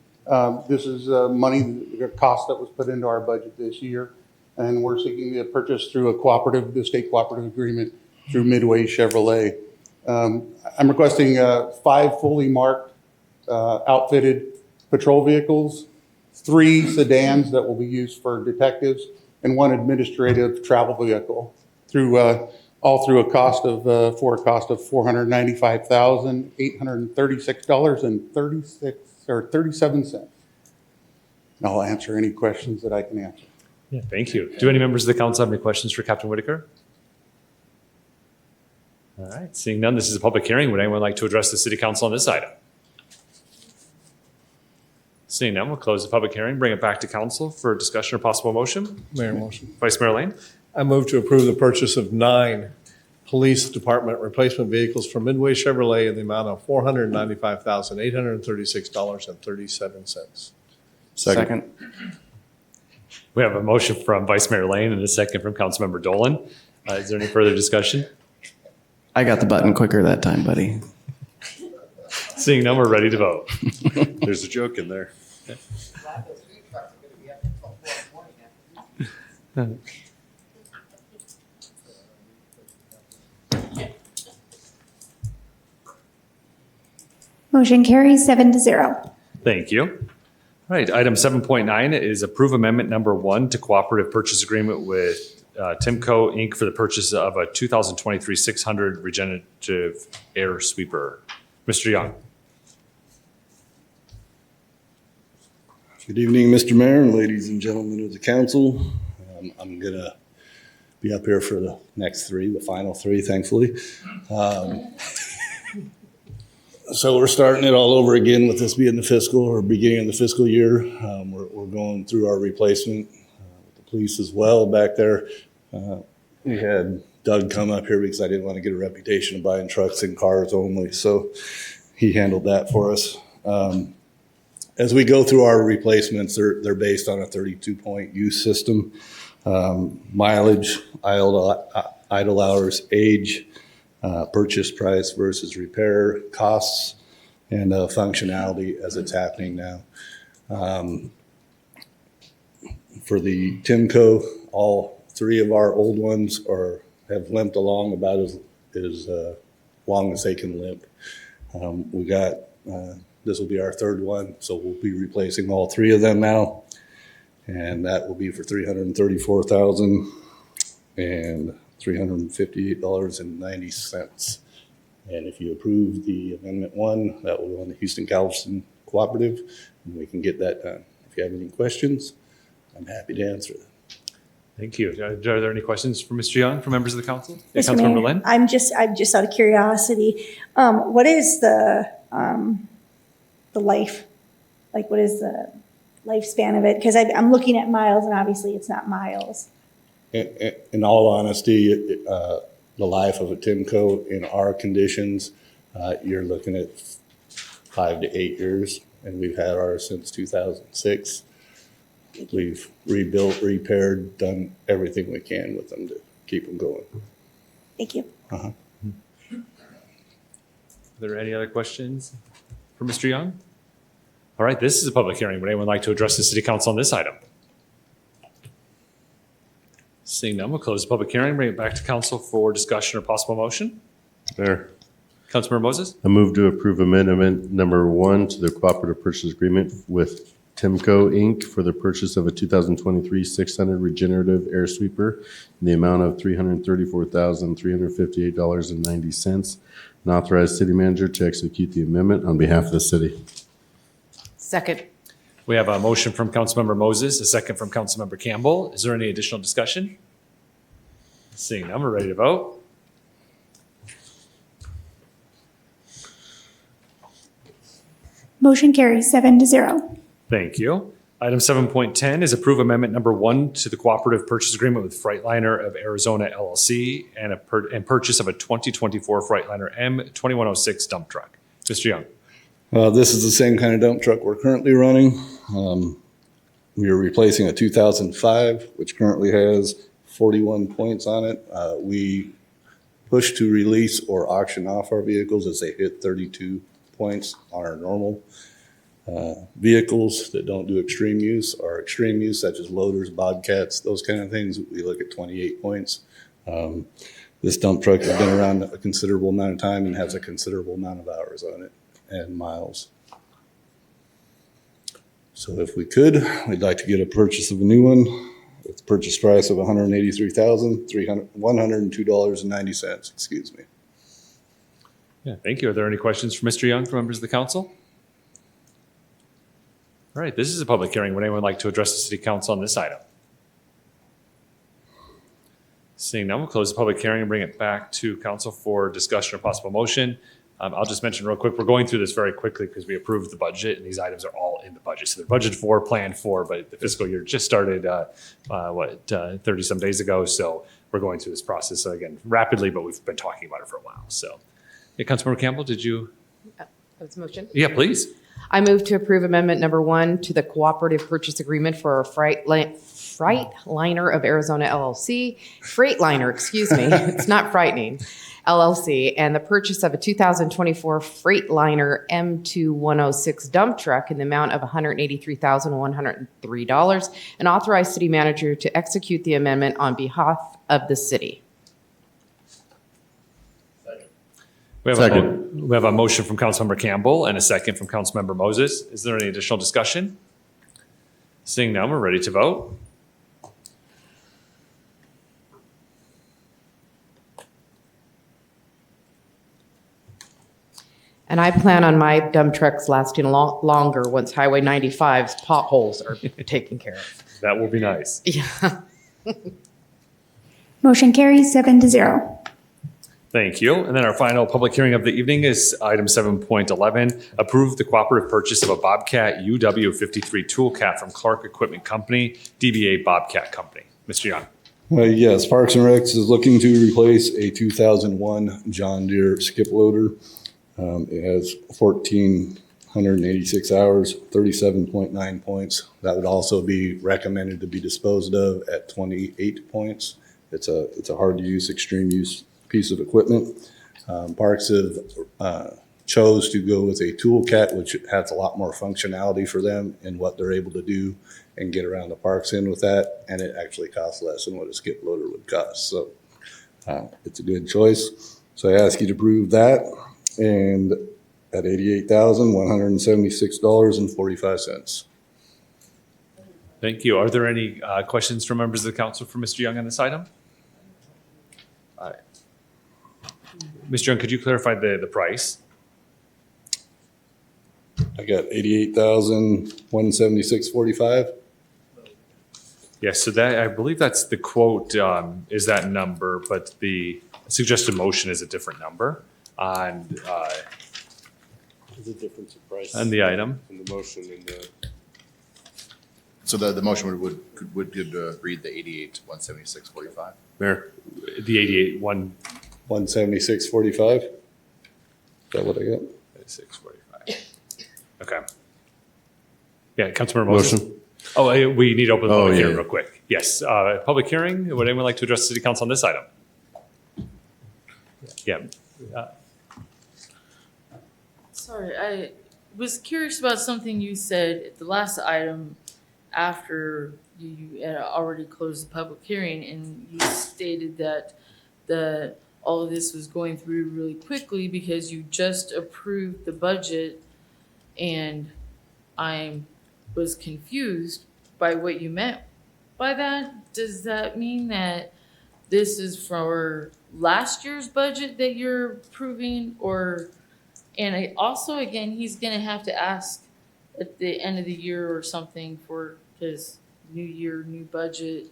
This is money, the cost that was put into our budget this year, and we're seeking the purchase through the state cooperative agreement through Midway Chevrolet. I'm requesting 5 fully marked, outfitted patrol vehicles, 3 sedans that will be used for detectives, and 1 administrative travel vehicle through all through a cost of for a cost of $495,836.37. And I'll answer any questions that I can answer. Yeah, thank you. Do any members of the council have any questions for Captain Whitaker? All right, seeing none, this is a public hearing. Would anyone like to address the city council on this item? Seeing none, we'll close the public hearing, bring it back to council for discussion or possible motion. Mayor, motion. Vice Mayor Lane? I move to approve the purchase of 9 police department replacement vehicles from Midway Chevrolet in the amount of $495,836.37. Second. We have a motion from Vice Mayor Lane and a second from Councilmember Dolan. Is there any further discussion? I got the button quicker that time, buddy. Seeing none, we're ready to vote. There's a joke in there. Motion carries 7-0. Thank you. All right, item 7.9 is approve amendment number 1 to cooperative purchase agreement with Timco Inc. for the purchase of a 2023 600 regenerative air sweeper. Mr. Young. Good evening, Mr. Mayor and ladies and gentlemen of the council. I'm going to be up here for the next 3, the final 3, thankfully. So we're starting it all over again with this being the fiscal or beginning of the fiscal year. We're going through our replacement with the police as well back there. We had Doug come up here because I didn't want to get a reputation of buying trucks and cars only. So he handled that for us. As we go through our replacements, they're based on a 32-point use system. Mileage, idle hours, age, purchase price versus repair costs, and functionality as it's happening now. For the Timco, all 3 of our old ones have limped along about as long as they can limp. We got this will be our 3rd one, so we'll be replacing all 3 of them now, and that will be for $334,000 and $358.90. And if you approve the amendment 1, that will go on the Houston Galveston Cooperative, and we can get that done. If you have any questions, I'm happy to answer them. Thank you. Are there any questions for Mr. Young from members of the council? Mr. Councilmember Mayor, Lynn? I'm just out of curiosity. What is the life? Like, what is the lifespan of it? Because I'm looking at miles, and obviously it's not miles. In all honesty, the life of a Timco in our conditions, you're looking at 5 to 8 years, and we've had ours since 2006. We've rebuilt, repaired, done everything we can with them to keep them going. Thank you. Are there any other questions for Mr. Young? All right, this is a public hearing. Would anyone like to address the city council on this item? Seeing none, we'll close the public hearing, bring it back to council for discussion or possible motion. Mayor, Councilmember Moses? I move to approve amendment number 1 to the cooperative purchase agreement with Timco Inc. for the purchase of a 2023 600 regenerative air sweeper in the amount of $334,358.90, and authorize city manager to execute the amendment on behalf of the city. Second. We have a motion from Councilmember Moses, a second from Councilmember Campbell. Is there any additional discussion? Seeing none, we're ready to vote. Motion carries 7-0. Thank you. Item 7.10 is approve amendment number 1 to the cooperative purchase agreement with Freightliner of Arizona LLC and purchase of a 2024 Freightliner M2106 dump truck. Mr. Young. This is the same kind of dump truck we're currently running. We are replacing a 2005, which currently has 41 points on it. We push to release or auction off our vehicles as they hit 32 points on our normal vehicles that don't do extreme use. Our extreme use, such as loaders, bobcats, those kind of things, we look at 28 points. This dump truck has been around a considerable amount of time and has a considerable amount of hours on it and miles. So if we could, we'd like to get a purchase of a new one with a purchase price of $183,102.90, excuse me. Yeah, thank you. Are there any questions for Mr. Young from members of the council? All right, this is a public hearing. Would anyone like to address the city council on this item? Seeing none, we'll close the public hearing and bring it back to council for discussion or possible motion. I'll just mention real quick, we're going through this very quickly because we approved the budget and these items are all in the budget. So they're budgeted for, planned for, but the fiscal year just started, 30 some days ago. So we're going through this process again rapidly, but we've been talking about it for a while. So, yeah, Councilmember Campbell, did you? That's a motion. Yeah, please. I move to approve amendment number 1 to the cooperative purchase agreement for Freightliner of Arizona LLC. Freightliner, excuse me. It's not frightening. LLC, and the purchase of a 2024 Freightliner M2106 dump truck in the amount of $183,103, and authorize city manager to execute the amendment on behalf of the city. We have a motion from Councilmember Campbell and a second from Councilmember Moses. Is there any additional discussion? Seeing none, we're ready to vote. And I plan on my dump trucks lasting longer once Highway 95's potholes are taken care of. That will be nice. Yeah. Motion carries 7-0. Thank you. And then our final public hearing of the evening is item 7.11. Approve the cooperative purchase of a Bobcat UW53 tool cat from Clark Equipment Company, DBA Bobcat Company. Mr. Young. Yes, Parks and Recs is looking to replace a 2001 John Deere skip loader. It has 1,486 hours, 37.9 points. That would also be recommended to be disposed of at 28 points. It's a hard to use, extreme use piece of equipment. Parks have chose to go with a tool cat, which has a lot more functionality for them and what they're able to do and get around the parks in with that. And it actually costs less than what a skip loader would cost. So it's a good choice. So I ask you to approve that. And at $88,176.45. Thank you. Are there any questions from members of the council for Mr. Young on this item? Mr. Young, could you clarify the price? I got $88,176.45. Yes, so that, I believe that's the quote, is that number, but the suggested motion is a different number on There's a difference in price. on the item. In the motion and the. So the motion would read the 88,176.45. Mayor, the 176.45. Is that what I got? 645. Okay. Yeah, Councilmember Moses. Oh, we need to open the public hearing real quick. Yes, public hearing. Would anyone like to address the city council on this item? Yeah. Sorry, I was curious about something you said at the last item after you had already closed the public hearing, and you stated that all of this was going through really quickly because you just approved the budget, and I was confused by what you meant by that. Does that mean that this is for last year's budget that you're approving, or, and I also, again, he's gonna have to ask at the end of the year or something for his new year, new budget.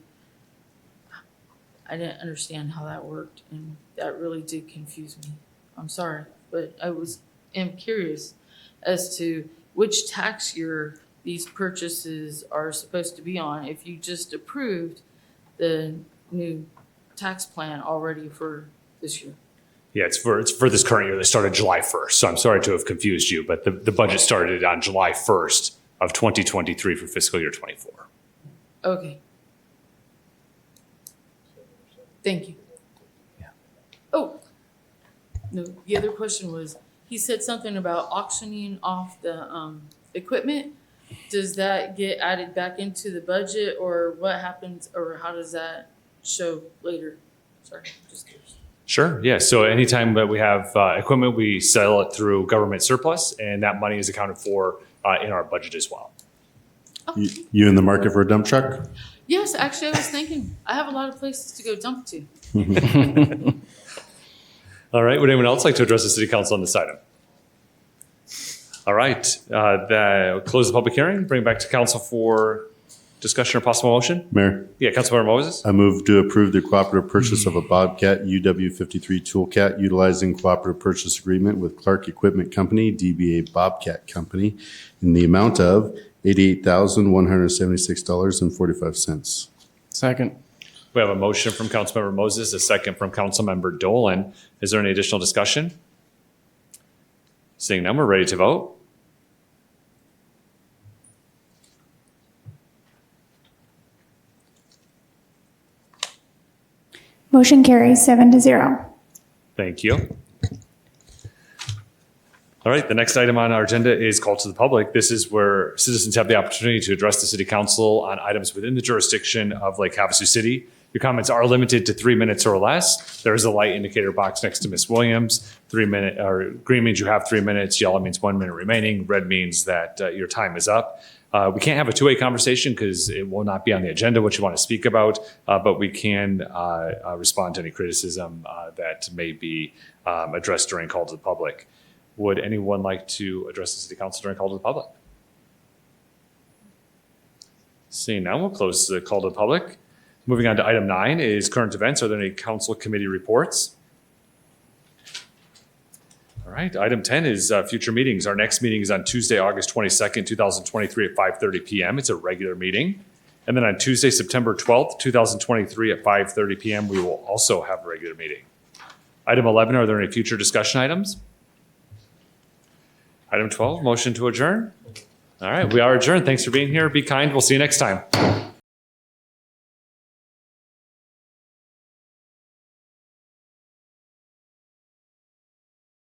I didn't understand how that worked, and that really did confuse me. I'm sorry, but am curious as to which tax year these purchases are supposed to be on if you just approved the new tax plan already for this year. Yeah, it's for this current year that started July 1st. So I'm sorry to have confused you, but the budget started on July 1st of 2023 for fiscal year 24. Okay. Thank you. Yeah. Oh, no, the other question was, he said something about auctioning off the equipment. Does that get added back into the budget, or what happens, or how does that show later? Sorry, just curious. Sure, yeah. So anytime that we have equipment, we sell it through government surplus, and that money is accounted for in our budget as well. You in the market for a dump truck? Yes, actually, I was thinking, I have a lot of places to go dump to. All right, would anyone else like to address the city council on this item? All right, close the public hearing, bring it back to council for discussion or possible motion. Mayor? Yeah, Councilmember Moses? I move to approve the cooperative purchase of a Bobcat UW53 Toolcat utilizing cooperative purchase agreement with Clark Equipment Company, DBA Bobcat Company, in the amount of $88,176.45. Second. We have a motion from Councilmember Moses, a second from Councilmember Dolan. Is there any additional discussion? Seeing none, we're ready to vote. Motion carries 7-0. Thank you. All right, the next item on our agenda is call to the public. This is where citizens have the opportunity to address the city council on items within the jurisdiction of Lake Havasu City. Your comments are limited to 3 minutes or less. There is a light indicator box next to Ms. Williams. 3 minute, or green means you have 3 minutes, yellow means 1 minute remaining, red means that your time is up. We can't have a two-way conversation because it will not be on the agenda what you want to speak about, but we can respond to any criticism that may be addressed during call to the public. Would anyone like to address the city council during call to the public? Seeing none, we'll close the call to the public. Moving on to item 9 is current events. Are there any council committee reports? All right, item 10 is future meetings. Our next meeting is on Tuesday, August 22nd, 2023 at 5:30 p.m. It's a regular meeting. And then on Tuesday, September 12th, 2023 at 5:30 p.m., we will also have a regular meeting. Item 11, are there any future discussion items? Item 12, motion to adjourn. All right, we are adjourned. Thanks for being here. Be kind. We'll see you next time.